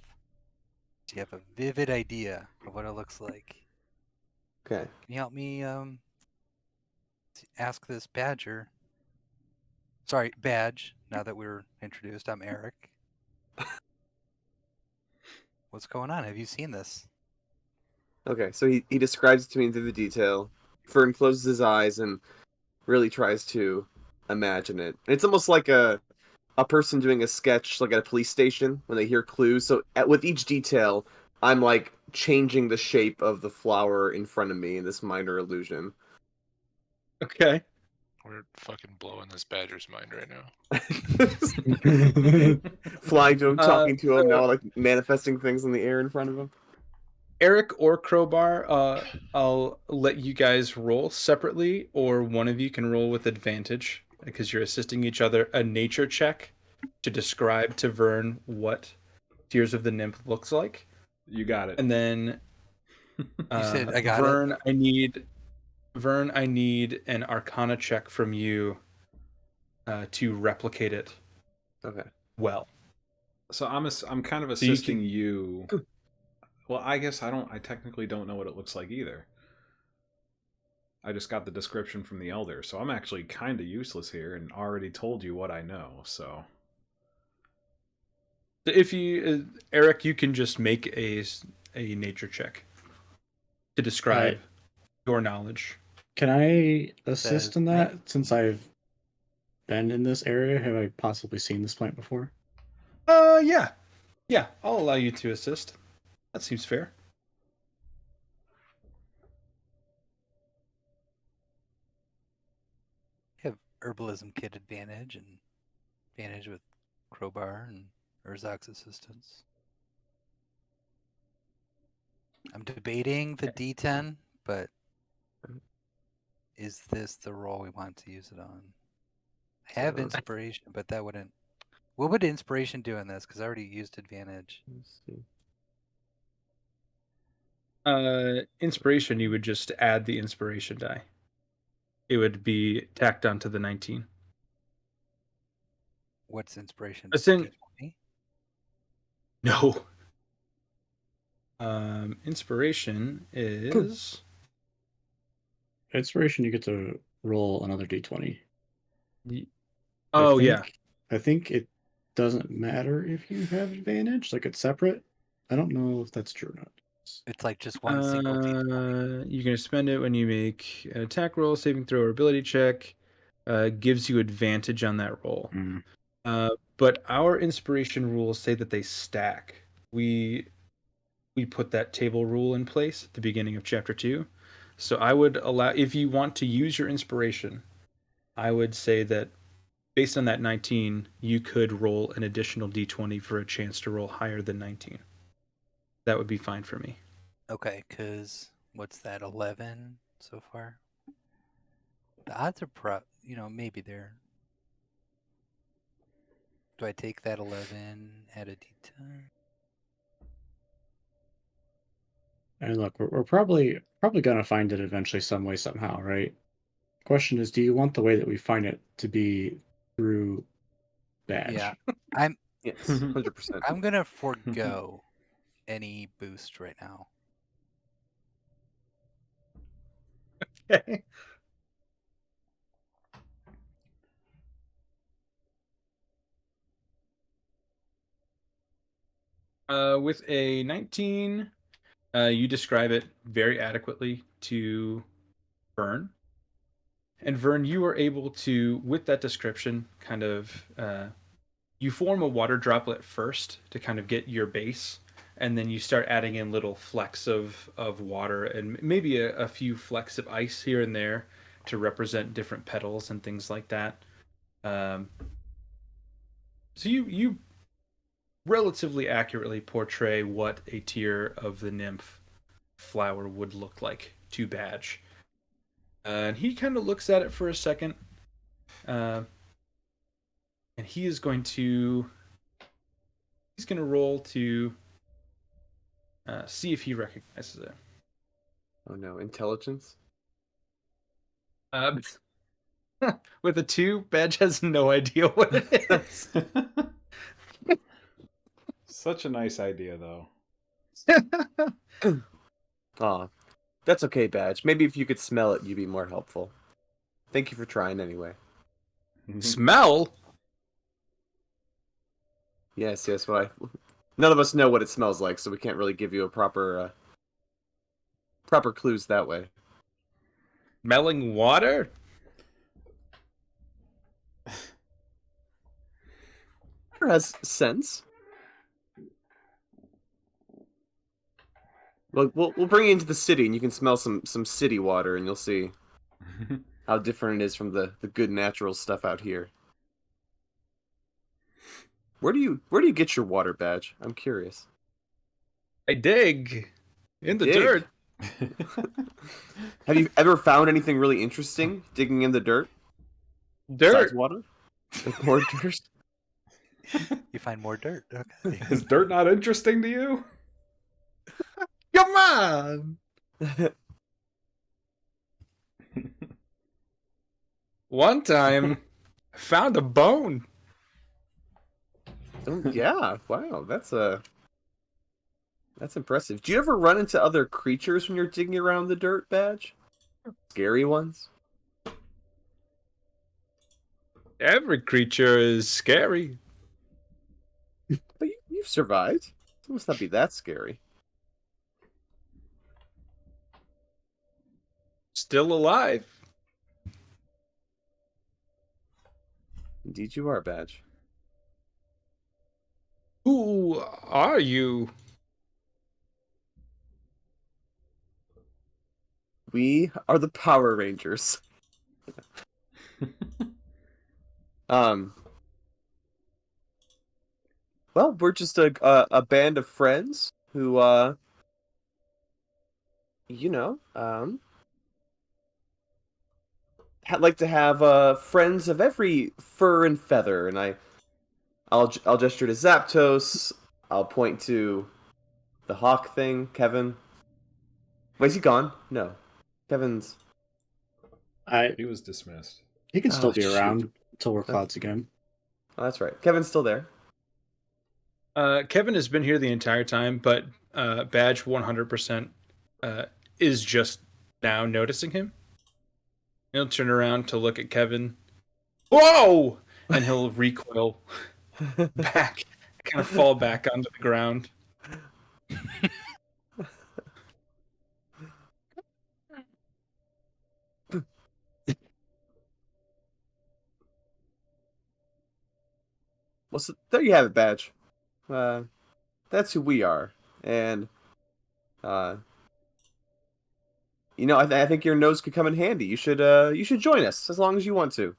Do you have a vivid idea of what it looks like? Okay. Can you help me ask this badger? Sorry, Badge. Now that we're introduced, I'm Eric. What's going on? Have you seen this? Okay. So he describes it to me in vivid detail. Fern closes his eyes and really tries to imagine it. It's almost like a person doing a sketch like at a police station when they hear clues. So with each detail, I'm like changing the shape of the flower in front of me in this minor illusion. Okay. We're fucking blowing this badger's mind right now. Flying to him, talking to him, so now like manifesting things in the air in front of him. Eric or Crowbar, I'll let you guys roll separately, or one of you can roll with advantage because you're assisting each other. A nature check to describe to Vern what Tears of the Nymph looks like, You got it. and then You said I got Vern, it. I need an Arcana check from you to replicate it Okay. well. So I'm kind of So you assisting can- you. Well, I guess I technically don't know what it looks like either. I just got the description from the elder, so I'm actually kind of useless here and already told you what I know. So If you, Eric, you can just make a nature check to describe your knowledge. Can I assist Says in that 19. since I've been in this area? Have I possibly seen this plant before? Yeah. I'll allow you to assist. That seems fair. You have herbalism kit advantage and advantage with Crowbar and Urzak's assistance. I'm debating the D10, but is this the roll we want to use it on? I have inspiration, but that wouldn't. What would inspiration do in this? Because I already used advantage. Let's see. Inspiration, you would just add the inspiration die. It would be tacked onto the 19. What's inspiration? It's in- D20? No. Inspiration is Inspiration, you get to roll another d20. Oh yeah. I think it doesn't matter if you have advantage, like it's separate. I don't know if that's true or not. It's like just one single D20. You can spend it when you make an attack roll, saving throw, or ability check. Gives you advantage on that roll. Mm. But our inspiration rules say that they stack. We put that table rule in place at the beginning of chapter 2. So I would allow, if you want to use your inspiration, I would say that based on that 19, you could roll an additional d20 for a chance to roll higher than 19. That would be fine for me. Okay, because what's that? 11 so far. The odds are maybe there. Do I take that 11, add a D10? And look, we're probably gonna find it eventually, some way, somehow, right? Question is, do you want the way that we find it to be through badge? Yeah, I'm Yes, 100%. I'm gonna forego any boost right now. Okay. With a 19, you describe it very adequately to Vern. And Vern, you are able to, with that description, kind of, you form a water droplet first to kind of get your base, and then you start adding in little flecks of water and maybe a few flecks of ice here and there to represent different petals and things like that. So you relatively accurately portray what a tier of the nymph flower would look like to Badge. And he kind of looks at it for a second. And he is going to roll to see if he recognizes it. Oh no, intelligence? With a 2, Badge has no idea what it is. Such a nice idea, though. Aw, that's okay, Badge. Maybe if you could smell it, you'd be more helpful. Thank you for trying anyway. Smell? Yes, well, none of us know what it smells like, so we can't really give you a proper clues that way. Smelling water? has sense. We'll bring you into the city, and you can smell some city water, and you'll see how different it is from the good natural stuff out here. Where do you get your water, Badge? I'm curious. I dig in the Dig. dirt. Have you ever found anything really interesting digging in the dirt? Besides Dirt. water? Like more dirt? You find more dirt. Okay. Is dirt not interesting to you? Come on. One time, I found a bone. Yeah, wow, that's impressive. Do you ever run into other creatures when you're digging around the dirt, Badge? Scary ones? Every creature is scary. But you've survived. It must not be that scary. Still alive. Indeed you are, Badge. Who are you? We are the Power Rangers. Well, we're just a band of friends who like to have friends of every fur and feather, and I'll gesture to Zapdos. I'll point to the hawk thing, Kevin. Wait, is he gone? No, Kevin's. He was dismissed. He can still Oh, be shoot. around until we're clouds again. Oh, that's right. Kevin's still there. Kevin has been here the entire time, but Badge 100% is just now noticing him. He'll turn around to look at Kevin. Whoa! And he'll recoil back, kind of fall back onto the ground. Well, so there you have it, Badge. That's who we are, and I think your nose could come in handy. You should join us as long as you want to.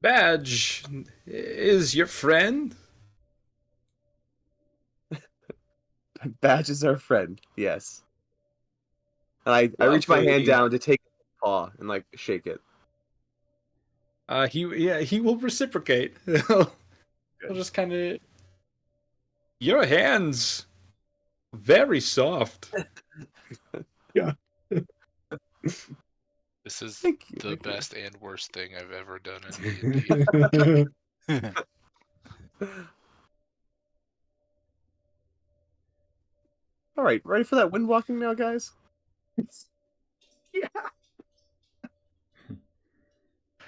Badge is your friend? Badge is our friend. Yes. And I reach my hand Lovely. down to take his paw and like shake it. He will reciprocate. He'll just kind of. Your hands, very soft. Yeah. This is Thank you. the Thank you. best and worst thing I've ever done in D&D. All right, ready for that wind walking now, guys? Bye,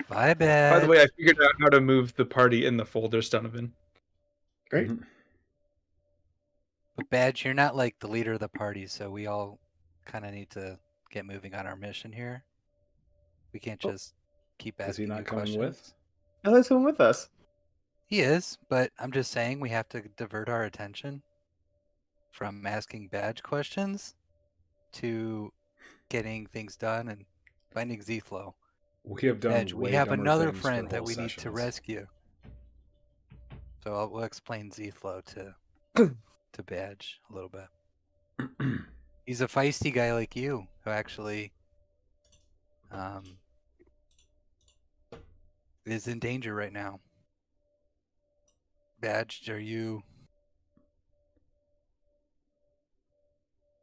By the Badge. way, I figured out how to move the party in the folders, Donovan. Great. But Badge, you're not like the leader of the party, so we all kind of need to get moving on our mission here. We can't Oh. just keep Is he asking not you coming questions. with? Oh, there's someone with us. He is, but I'm just saying we have to divert our attention from asking Badge questions to getting things done and finding Z-Flow. We have done Badge, we way have dumber another things friend for that whole we need to sessions. rescue. So we'll explain Z-Flow to Badge a little bit. He's a feisty guy like you who actually is in danger right now. Badge, are you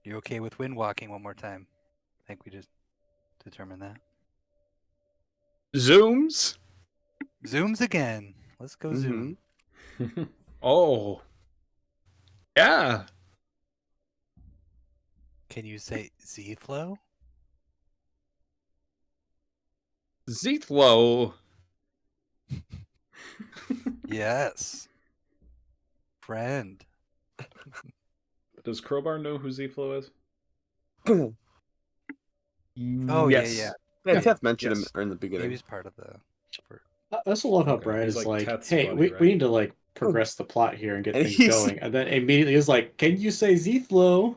okay with wind walking one more time? I think we just determined that. Zooms? Zooms again. Let's go zoom. Oh. Yeah. Can you say Z-Flow? Zethlo. Yes. Friend. Does Crowbar know who Z-Flow is? Oh, yes. yeah. Yeah, Yeah. Teth mentioned Yes. him in the He beginning. was part of the I also love how Okay, Brad he's is like like, Teth's "Hey, buddy, we right? need to like progress the plot here and get And things he's- going," and then immediately is like, "Can you say Zethlo,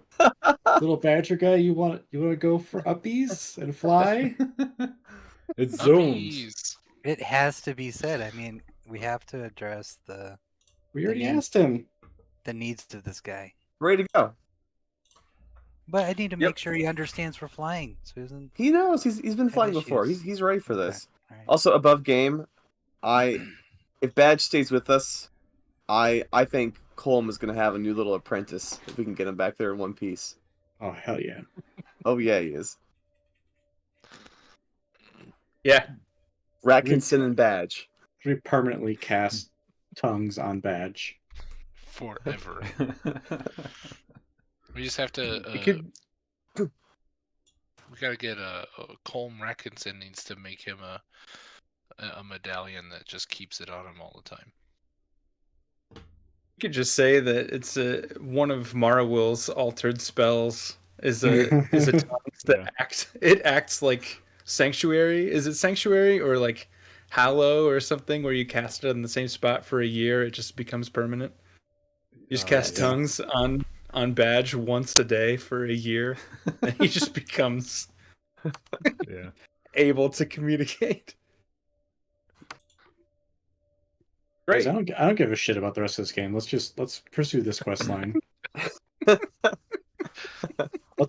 little badger guy? You want to go for uppies and fly?" It's zoomed. Uppies. It has to be said. I mean, we have to address We already need- asked him. the needs of this guy. Ready to go. But I need to Yep. make sure he understands we're flying, so he doesn't He knows. He's been have flying before. issues. He's ready for Okay, this. all right. Also, above game, if Badge stays with us, I think Colm is gonna have a new little apprentice if we can get him back there in one piece. Oh hell yeah! Oh yeah, he is. Yeah. Ratkinson and Badge. We permanently cast tongues on Badge. Forever. We just have to. We could. We gotta get Colm Rackinson needs to make him a medallion that just keeps it on him all the time. You could just say that it's one of Marawill's altered spells is a tongue that acts like sanctuary. Is it sanctuary or like hallow or something where you cast it in the same spot for a year, it just becomes permanent? You just cast yeah. tongues on Badge once a day for a year, and he just becomes Yeah. able to communicate. Guys, Great. I don't give a shit about the rest of this game. Let's pursue this quest line. let's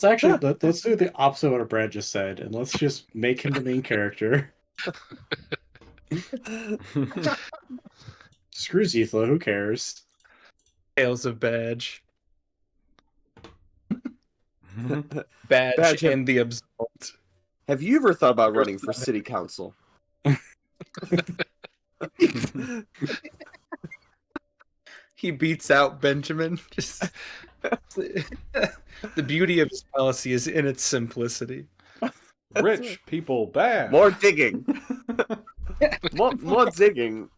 do the opposite of what Brad just said, and let's just make him the main character. Screw Zethlo, who cares? Tales of Badge. Badge, Badge, and the Absolved. Have you ever thought about running for city council? He beats out Benjamin. Just the beauty of his policy is in its simplicity. Rich people bad. More digging. more digging.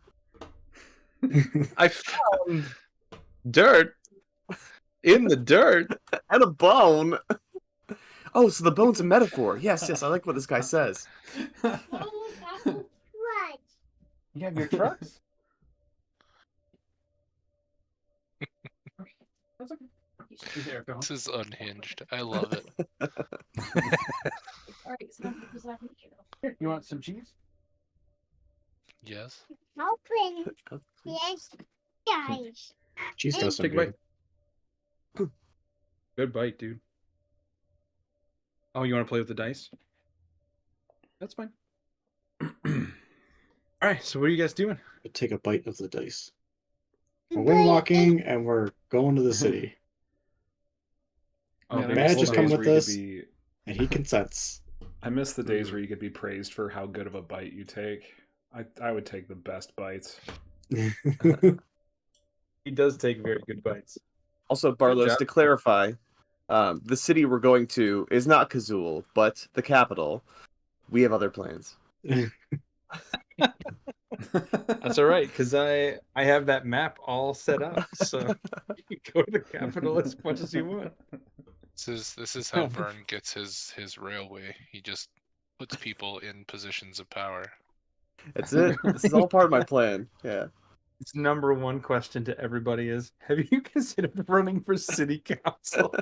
I found dirt in the dirt. And a bone. Oh, so the bone's a metaphor. Yes, I like what this guy says. You have your trucks? This is unhinged. I love it. You want some cheese? Yes. Open. Yes, guys. Cheese does some Take a good. bite. Good bite, dude. Oh, you want to play with the dice? That's fine. All right, so what are you guys doing? Take a bite of the dice. We're windwalking and we're going to the city. Oh, Man, I maybe miss Badge the just come days with where you us. could be- And he consents. I miss the days where you could be praised for how good of a bite you take. I would take the best bites. He does take very good bites. Also, Good Barlos, job. to clarify, the city we're going to is not Kazul, but the capital. We have other plans. That's all right, because I have that map all set up, so you can go to the capital as much as you want. This is how Vern gets his railway. He just puts people in positions of power. That's it. This is all part of my plan. Yeah. Its number one question to everybody is: have you considered running for city council?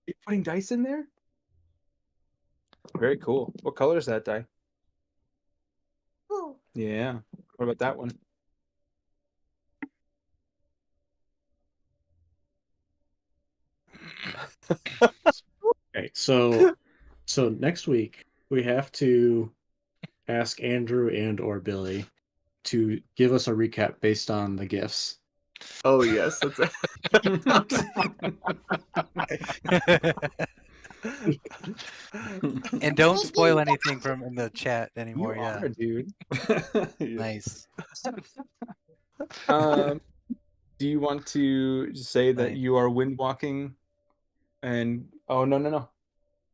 You putting dice in there? Very cool. What color is that die? Ooh. Yeah. What about that one? Okay, so next week we have to ask Andrew and or Billy to give us a recap based on the gifts. Oh yes, that's it. And don't spoil anything from in the chat anymore. You Yeah, are, dude. Yeah. nice. Do you want to say that Fine. you are wind walking? And oh no,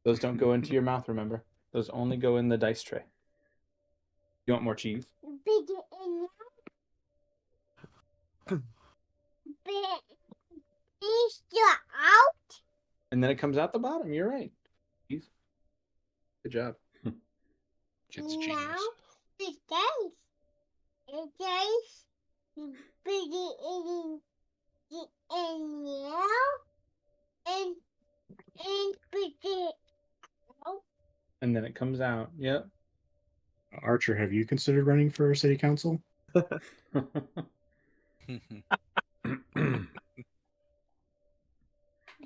those don't go into your mouth. Remember, those only go in the dice tray. You want more cheese? Big in big. Is you out? And then it comes out the bottom. You're right. Cheese. Good job. Kid's Now, genius. the dice. The dice. You put it in the and now and put it out. And then it comes out. Yep. Archer, have you considered running for city council?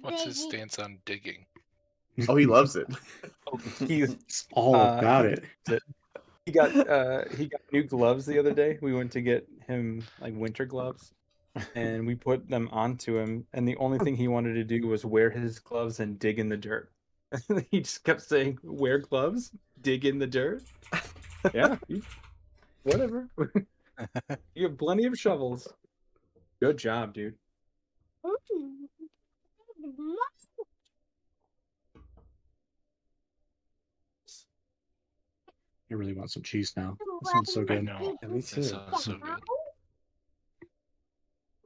What's his Baby. stance on digging? Oh, he loves it. He It's all about it. he got new gloves the other day. We went to get him like winter gloves, and we put them onto him. And the only thing he wanted to do was wear his gloves and dig in the dirt. He just kept saying, "Wear gloves, dig in the dirt." Yeah, whatever. You have plenty of shovels. Good job, dude. I really want some cheese now. That That sounds so I good. know. Yeah, me That too. sounds so good.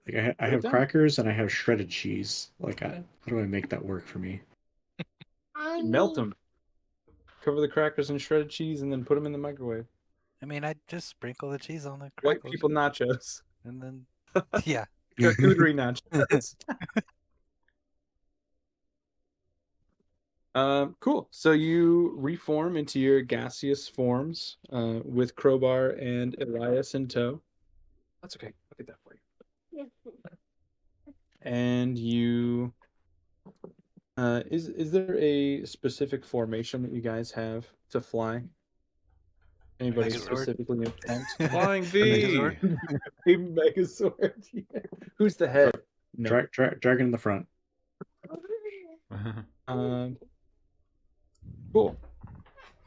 Like I Put it have down. crackers and I have shredded cheese. Like, how do I make that work for me? Melt them. Cover the crackers in shredded cheese and then put them in the microwave. I mean, I just sprinkle the cheese on the White crackers, people nachos. and then yeah. Charcuterie nachos. Cool. So you reform into your gaseous forms with Crowbar and Elias in tow. That's okay. I'll get that for you. And you is there a specific formation that you guys have to fly? Anybody Megazord? specifically intent? Flying The V. Megazord? A Megazord. Yeah. Who's the head? No. Dragon in the front. Um, cool.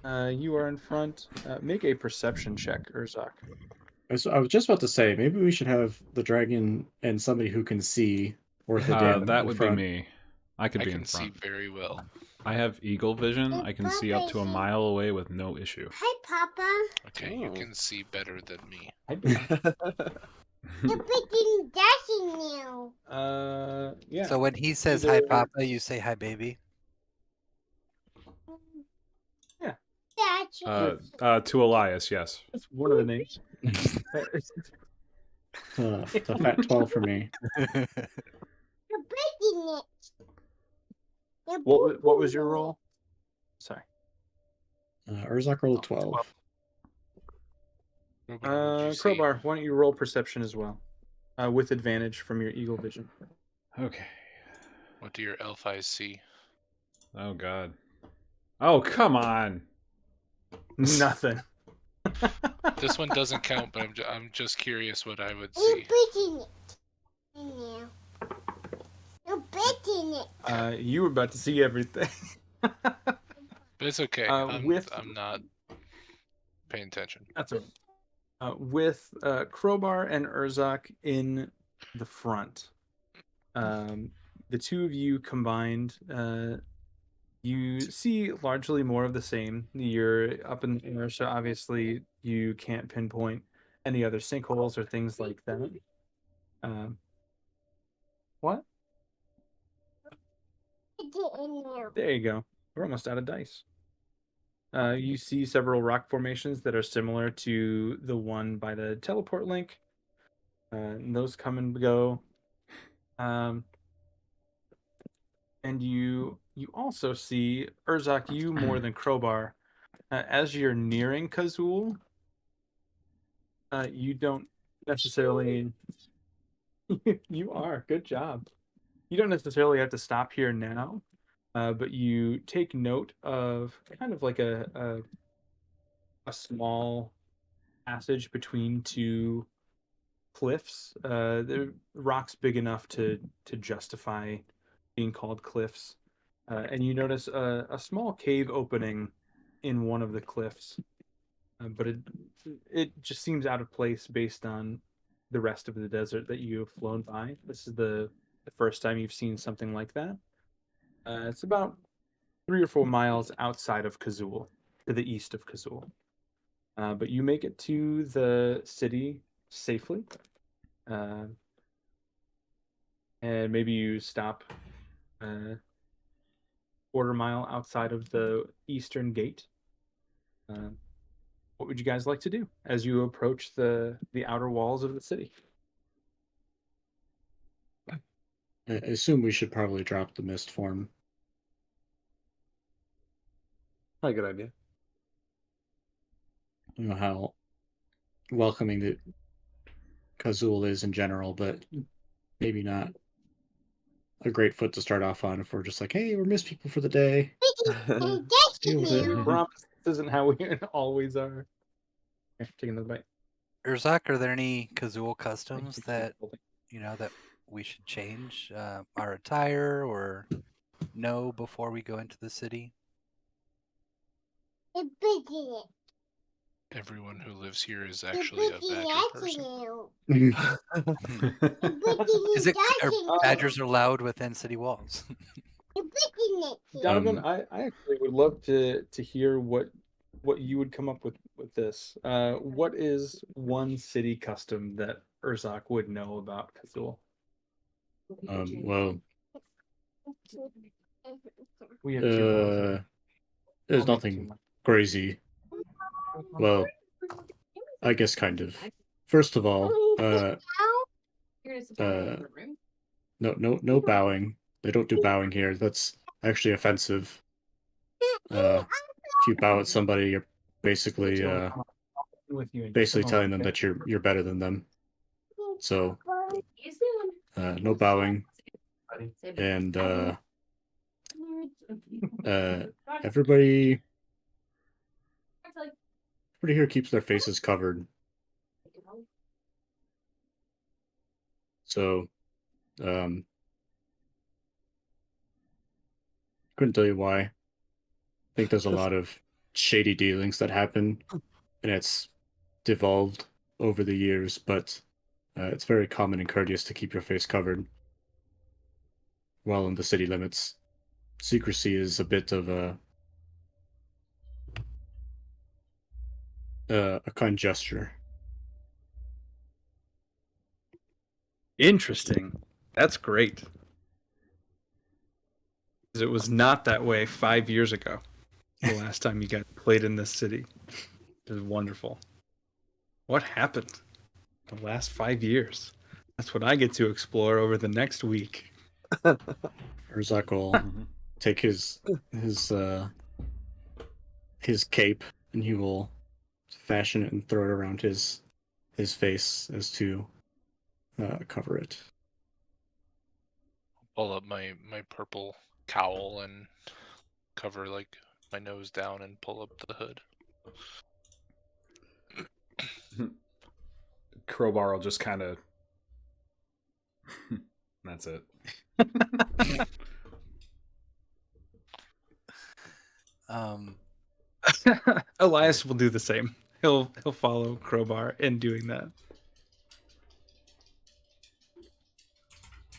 You are in front. Make a perception check, Urzak. I was just about to say, maybe we should have the dragon and somebody who can see worth a damn That in would front. be me. I could I be can in see front. very well. I have eagle vision. I can see up to a mile away with no issue. Hi, Papa. Okay, you Oh. can see better than me. You're picking dashing now. Yeah. So when he says hi, Papa, you say hi, baby. That's To Elias, yes. That's one of the names. It's a fat 12 for me. You're breaking it. You're What was your roll? Sorry. Urzak rolled a 12. What did you see? Crowbar, why don't you roll perception as well, with advantage from your eagle vision? Okay. What do your elf eyes see? Oh God. Oh come on. Nothing. This one doesn't count, but I'm just curious what I would You're see. breaking it. Now. You're breaking it. You were about to see everything. But it's okay. I'm not paying attention. That's all right. With Crowbar and Urzak in the front, the two of you combined, you see largely more of the same. You're up in the air, so obviously you can't pinpoint any other sinkholes or things like that. What? Get in now. There you go. We're almost out of dice. You see several rock formations that are similar to the one by the teleport link. And those come and go. And you also see, Urzak, you more than Crowbar, as you're nearing Kazul, you don't necessarily... You are. Good job. You don't necessarily have to stop here now, but you take note of kind of like a small passage between two cliffs. The rocks big enough to justify being called cliffs, and you notice a small cave opening in one of the cliffs, but it just seems out of place based on the rest of the desert that you have flown by. This is the first time you've seen something like that. It's about 3 or 4 miles outside of Kazul, to the east of Kazul. But you make it to the city safely. And maybe you stop quarter mile outside of the eastern gate What would you guys like to do as you approach the outer walls of the city? I assume we should probably drop the mist form. Probably a good idea. I don't know how welcoming the Kazul is in general, but maybe not a great foot to start off on if we're just like, hey, we're mist people for the day. Let's deal with it. Promise this isn't how we always are. Here, taking the bite. Urzak, are there any Kazul customs that that we should change our attire or know before we go into the city? Everyone who lives here is actually a badger person. Is it are badgers are allowed within city walls? Donovan, I actually would love to hear what you would come up with this. What is one city custom that Urzak would know about Kazul? Well, We have 2 balls. there's I'll make nothing 2 more. crazy. Well, I guess kind of. First of all, no bowing. They don't do bowing here. That's actually offensive. If you bow at somebody, you're basically With you in just a basically moment, telling them okay? that you're better than them. So, no bowing, and everybody here keeps their faces covered. So, couldn't tell you why. I think there's a lot of shady dealings that happen, and it's devolved over the years, but it's very common and courteous to keep your face covered while in the city limits. Secrecy is a bit of a kind gesture. Interesting. That's great. Because it was not that way 5 years ago. The last time you guys played in this city. It was wonderful. What happened the last 5 years? That's what I get to explore over the next week. Urzak will take his cape and he will fashion it and throw it around his face as to cover it. Pull up my purple cowl and cover like my nose down and pull up the hood. Crowbar will just kind of. That's it. Elias will do the same. He'll follow Crowbar in doing that.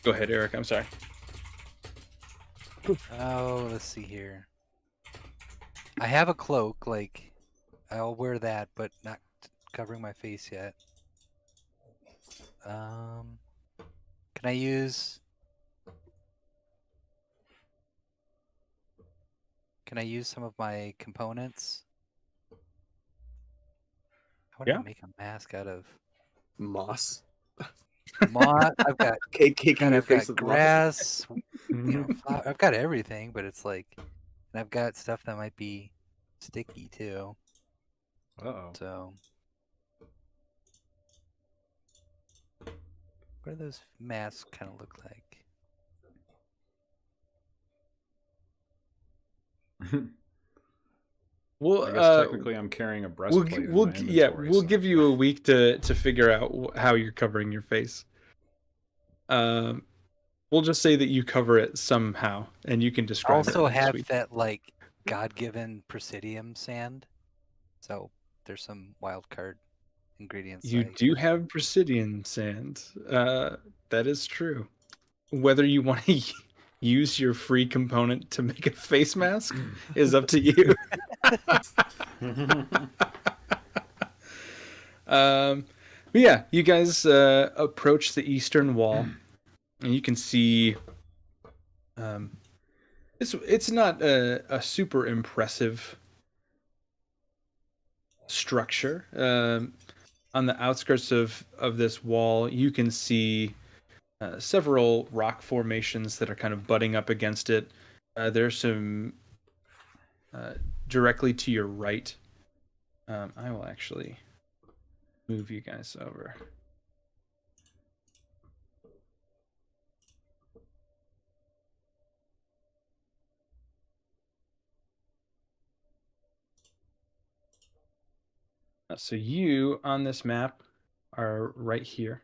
Go ahead, Eric. I'm sorry. Oh, let's see here. I have a cloak, like I'll wear that, but not covering my face yet. Can I use some of my components? How would I make a mask out of Moss. moss? I've got Caking your I've face got with moss. grass, flour. I've got everything, but it's like, and I've got stuff that might be sticky too. Uh-oh. So, what do those masks kind of look like? Well, I guess technically I'm carrying a breastplate. We'll in my inventory, we'll so. give you a week to figure out how you're covering your face. We'll just say that you cover it somehow, and you can I describe also it next have week. that like God-given Presidium sand, so there's some wild card ingredients. You do have Presidian sand. That is true. Whether you want to use your free component to make a face mask is up to you. But yeah, you guys approach the eastern wall, and you can see. It's not a super impressive structure. On the outskirts of this wall, you can see several rock formations that are kind of butting up against it. There's some directly to your right. I will actually move you guys over. So you on this map are right here,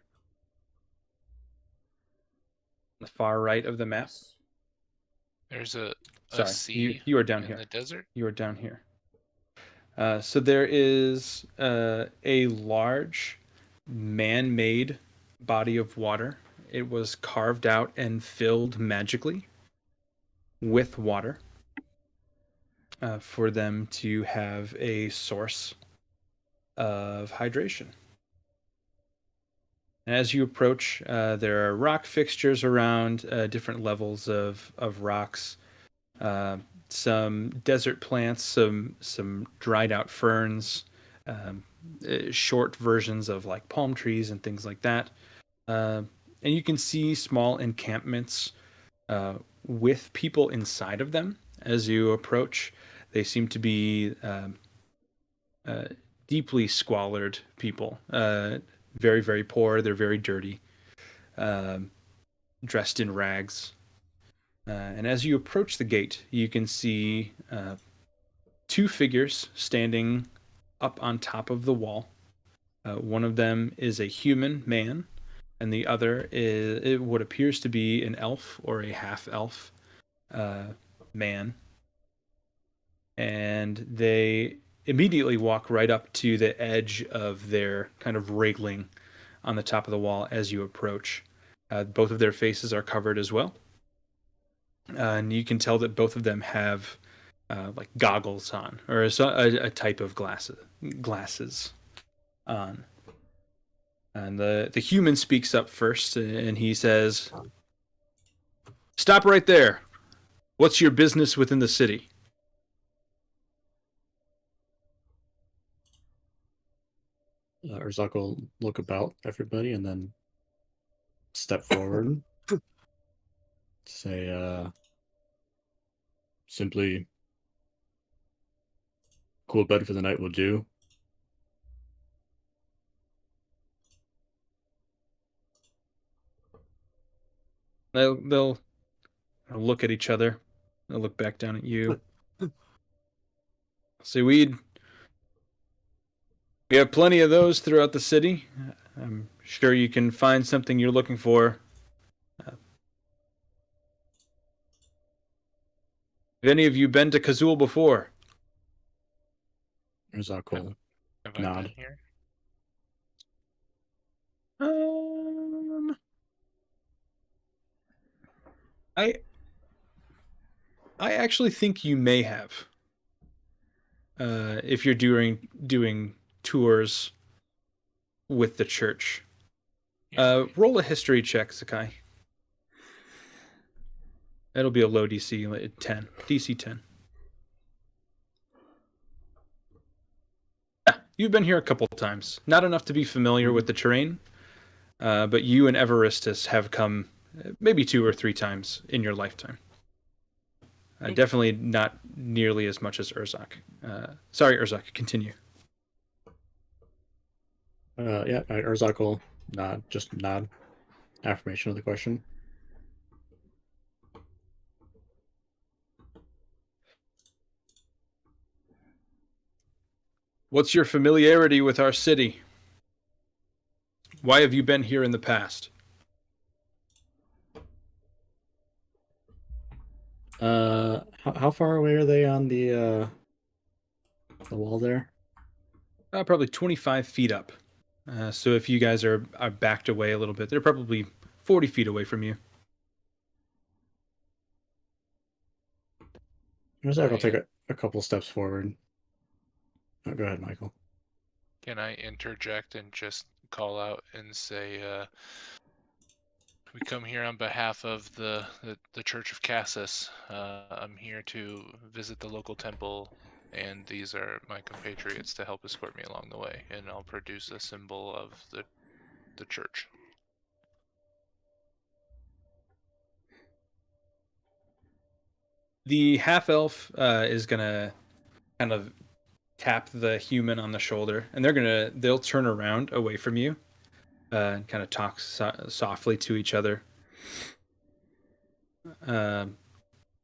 the far right of the map. There's a Sorry, sea you are down in here. the desert. You are down here. So there is a large man-made body of water. It was carved out and filled magically with water for them to have a source of hydration. And as you approach, there are rock fixtures around, different levels of rocks, some desert plants, some dried out ferns, short versions of like palm trees and things like that. And you can see small encampments with people inside of them as you approach. They seem to be deeply squalid people, very, very poor. They're very dirty, dressed in rags. And as you approach the gate, you can see two figures standing up on top of the wall. One of them is a human man, and the other is what appears to be an elf or a half-elf man. And they immediately walk right up to the edge of their kind of railing on the top of the wall as you approach. Both of their faces are covered as well. And you can tell that both of them have like goggles on, or a type of glasses on. And the human speaks up first, and he says, "Stop right there. What's your business within the city?" Urzak will look about everybody and then step forward. Say, simply, cool bed for the night will do. They'll look at each other. They'll look back down at you. See, we have plenty of those throughout the city. I'm sure you can find something you're looking for. Have any of you been to Kazul before? Urzak will Have I nod. been here? I actually think you may have. If you're doing tours with the church. Roll a history check, Sakai. That'll be a low DC, like 10. DC 10. Yeah, you've been here a couple times. Not enough to be familiar with the terrain, but you and Everestus have come maybe 2 or 3 times in your lifetime. Definitely not nearly as much as Urzak. Sorry, Urzak, continue. Yeah, Urzak will just nod. Affirmation of the question. What's your familiarity with our city? Why have you been here in the past? How far away are they on the wall there? Probably 25 feet up. So if you guys are backed away a little bit, they're probably 40 feet away from you. Urzak will take a couple steps forward. Oh, go ahead, Michael. Can I interject and just call out and say, we come here on behalf of the Church of Cassis. I'm here to visit the local temple and these are my compatriots to help escort me along the way. And I'll produce a symbol of the church. The half elf is gonna kind of tap the human on the shoulder, and they'll turn around away from you, and kind of talk softly to each other. And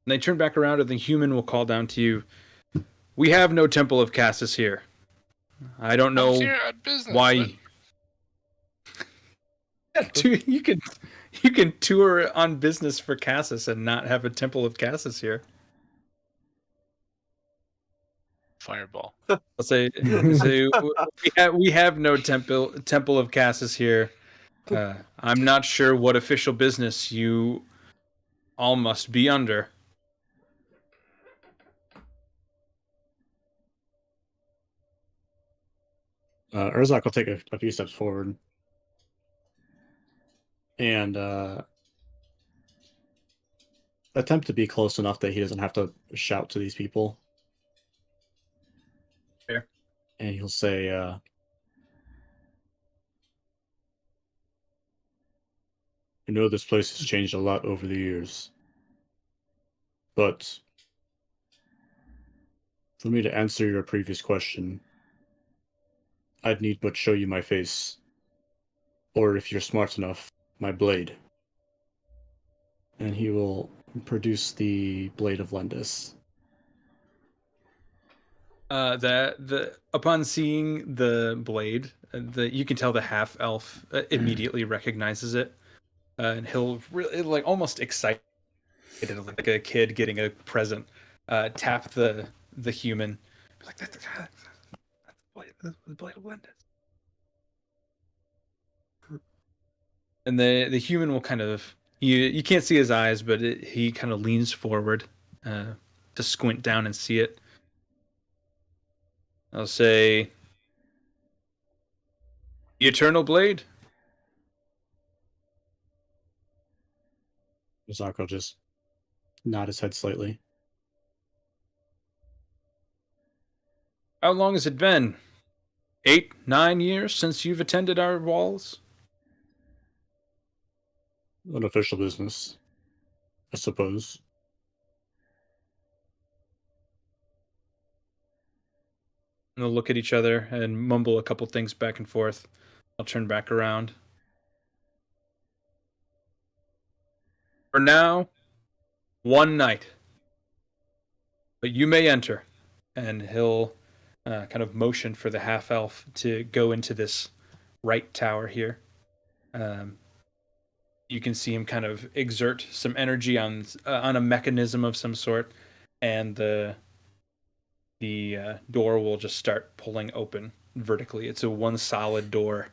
they turn back around, and the human will call down to you. We have no temple of Cassis here. I don't know here on business, why. You can tour on business for Cassis and not have a temple of Cassis here. Fireball. I'll say we have no temple of Cassis here. I'm not sure what official business you all must be under. Urzak will take a few steps forward and attempt to be close enough that he doesn't have to shout to these people. Fair. And he'll say, I know this place has changed a lot over the years, but for me to answer your previous question, I'd need but show you my face, or if you're smart enough, my blade. And he will produce the Blade of Lendis. Upon seeing the blade, you can tell the half elf immediately recognizes it, and he'll really almost excited, like a kid getting a present. Tap the human, like that's the blade of Lendis. And the human will kind of you can't see his eyes, but he kind of leans forward to squint down and see it. I'll say, the Eternal Blade. Urzak will just nod his head slightly. How long has it been? 8, 9 years since you've attended our walls? An official business, I suppose. And they'll look at each other and mumble a couple things back and forth. I'll turn back around. For now, one night. But you may enter. And he'll kind of motion for the half elf to go into this right tower here. You can see him kind of exert some energy on a mechanism of some sort, and the door will just start pulling open vertically. It's a one solid door,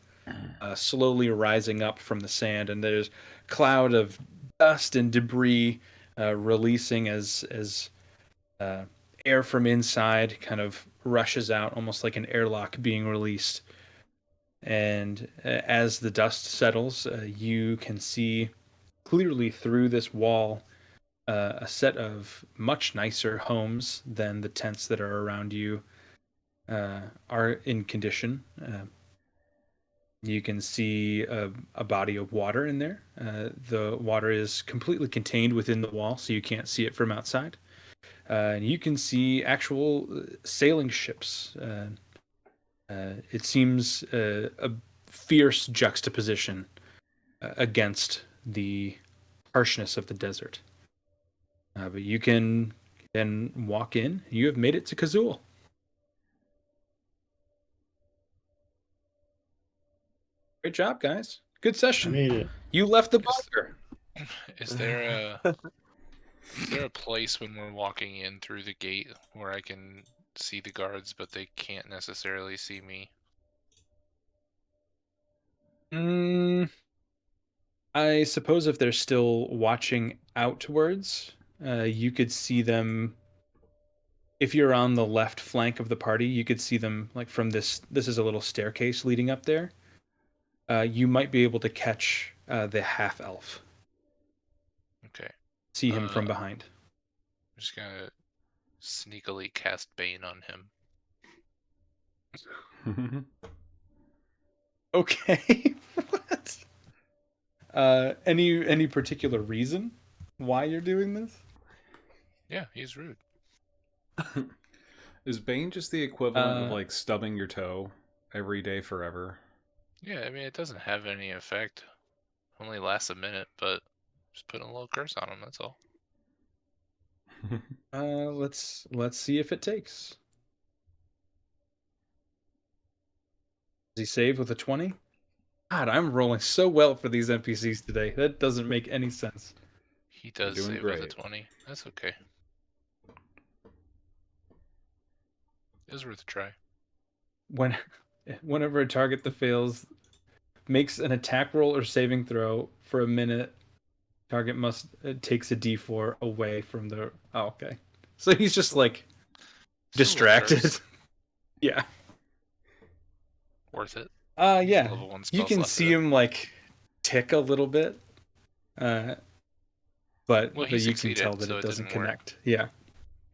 slowly rising up from the sand, and there's a cloud of dust and debris releasing as air from inside kind of rushes out, almost like an airlock being released. And as the dust settles, you can see clearly through this wall a set of much nicer homes than the tents that are around you are in condition. You can see a body of water in there. The water is completely contained within the wall, so you can't see it from outside. And you can see actual sailing ships. It seems a fierce juxtaposition against the harshness of the desert. But you can then walk in. You have made it to Kazul. Great job, guys. Good I session. made it. You left the bunker. Is there a place when we're walking in through the gate where I can see the guards, but they can't necessarily see me? I suppose if they're still watching outwards, you could see them. If you're on the left flank of the party, you could see them like from this. This is a little staircase leading up there. You might be able to catch the half elf. Okay. See him from behind. I'm just gonna sneakily cast Bane on him. Okay. What? Any particular reason why you're doing this? Yeah, he's rude. Is Bane just the equivalent of like stubbing your toe every day forever? Yeah, I mean, it doesn't have any effect. Only lasts a minute, but just putting a little curse on him, that's all. Let's see if it takes. Does he save with a 20? God, I'm rolling so well for these NPCs today. That doesn't make any sense. He does doing save with a great. 20. That's okay. It was worth a try. Whenever a target that fails makes an attack roll or saving throw for a minute, target must takes a D4 away from the. Oh, okay. So he's just like Just a little distracted. curse. Yeah. Worth it. Yeah. Level 1 You spell can slot see for him like tick a little bit. But Well, he you can tell succeeded, that so it it doesn't didn't work. connect. Yeah.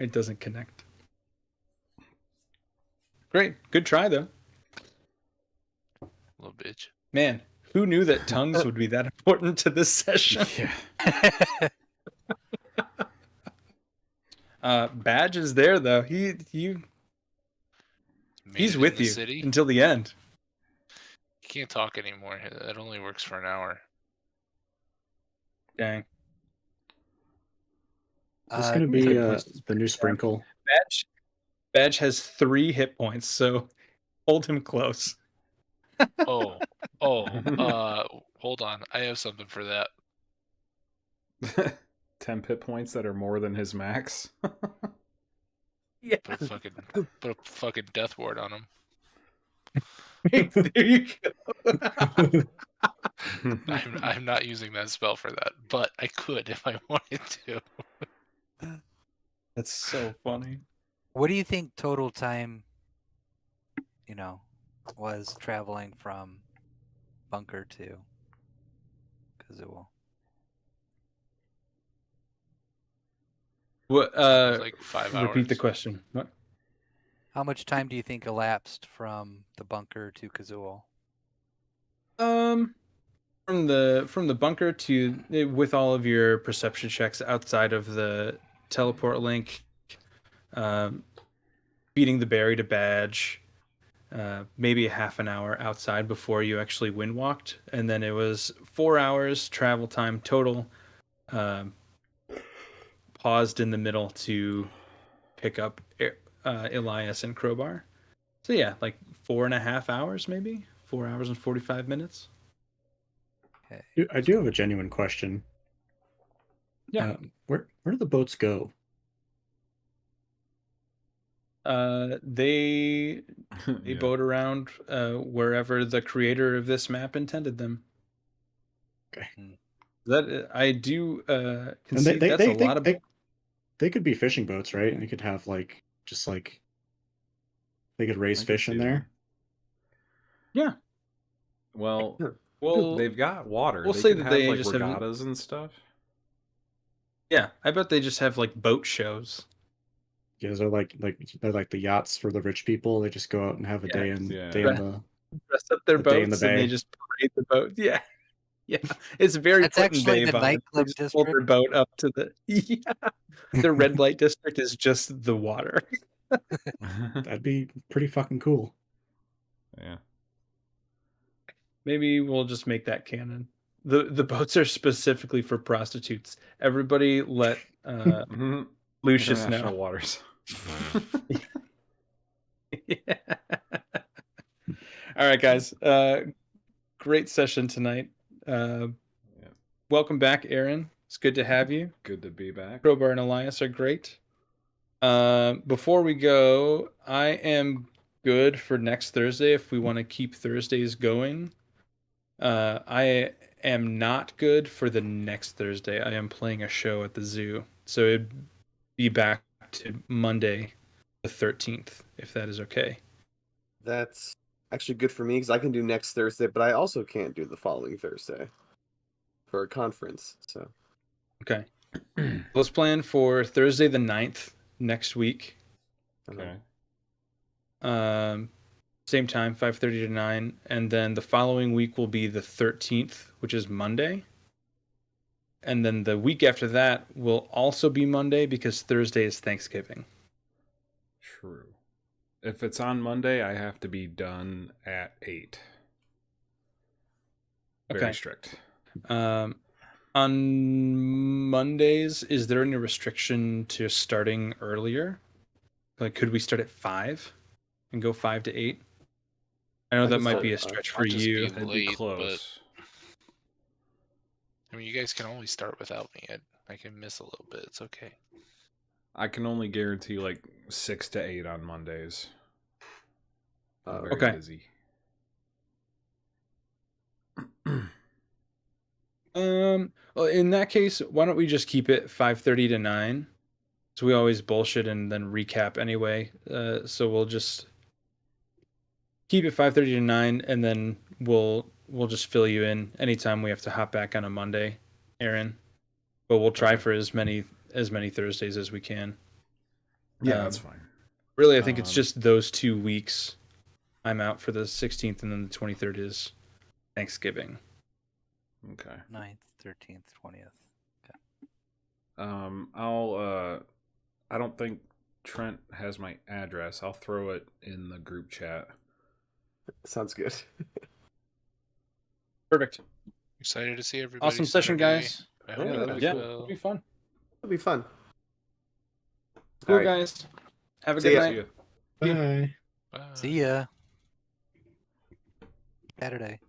It doesn't connect. Great. Good try though. Little bitch. Man, who knew that tongues would be that important to this session? Yeah. Badge is there though. Made He's it with in the you city. until the end. He can't talk anymore. That only works for an hour. Dang. It's going to be Take the new sprinkle. Badge has 3 hit points, so hold him close. Oh, hold on. I have something for that. 10 hit points that are more than his max. Yeah. Put a fucking death ward on him. There you go. I'm not using that spell for that, but I could if I wanted to. That's so funny. What do you think total time, was traveling from bunker to Kazoo? What? It was like 5 Repeat the hours. question. What? How much time do you think elapsed from the bunker to Kazoo? From the bunker to with all of your perception checks outside of the teleport link, beating the berry to Badge, maybe a half an hour outside before you actually wind walked, and then it was 4 hours travel time total. Paused in the middle to pick up Elias and Crowbar. So yeah, like 4.5 hours, maybe 4 hours and 45 minutes. Okay. I do have a genuine question. Yeah. Where do the boats go? They Yeah. boat around wherever the creator of this map intended them. Okay. That I do And concede that's a lot of. They could be fishing boats, right? And they could have like they could raise I can fish in see there. Yeah. Well, Well, they've got water. we'll They say could that have they like just haven't. regattas and stuff. Yeah, I bet they just have like boat shows. Yeah, they're like the yachts for the rich people. They just go out and have a Yeah, day in yeah. day in the Dress up their a day in the boats and they bay. just parade the boat. Yeah. Yeah. It's very That's Put in actually Bay the vibe. They nightclub just pull their district. boat up to the yeah. Their red light district is just the water. That'd be pretty fucking cool. Yeah. Maybe we'll just make that canon. The boats are specifically for prostitutes. Everybody let Lucius International know. waters. Yeah. All right, guys. Great session tonight. Welcome back, Aaron. It's good to have you. Good to be back. Crowbar and Elias are great. Before we go, I am good for next Thursday if we want to keep Thursdays going. I am not good for the next Thursday. I am playing a show at the zoo. So it'd be back to Monday the 13th, if that is okay. That's actually good for me because I can do next Thursday, but I also can't do the following Thursday for a conference. So Okay. Let's plan for Thursday the 9th next week. Okay. Same time, 5:30 to 9, and then the following week will be the 13th, which is Monday. And then the week after that will also be Monday because Thursday is Thanksgiving. True. If it's on Monday, I have to be done at 8. Very Okay. strict. On Mondays, is there any restriction to starting earlier? Like, could we start at 5 and go 5 to 8? I know I that can might start be a at 5. stretch I'll for just you. be It'd be late, close. I mean, you guys can always start without me. I can miss a little bit. It's okay. I can only guarantee like 6 to 8 on Mondays. I'm very Okay. busy. Well, in that case, why don't we just keep it 5:30 to 9? So we always bullshit and then recap anyway. So we'll just keep it 5:30 to 9, and then we'll just fill you in anytime we have to hop back on a Monday, Aaron. But we'll try Okay. for as many Thursdays as we can. Yeah, that's fine. Really, I think it's just those 2 weeks. I'm out for the 16th, and then the 23rd is Thanksgiving. Okay. 9th, 13th, 20th. I don't think Trent has my address. I'll throw it in the group chat. Sounds good. Perfect. Excited to see everybody. Awesome session, Saturday. guys. I hope Yeah, you that'd guys be Yeah, cool. will. it'll be fun. It'll be fun. Cool, All right. guys. Have a See good ya. night. See ya. Bye. Bye. See ya. Saturday.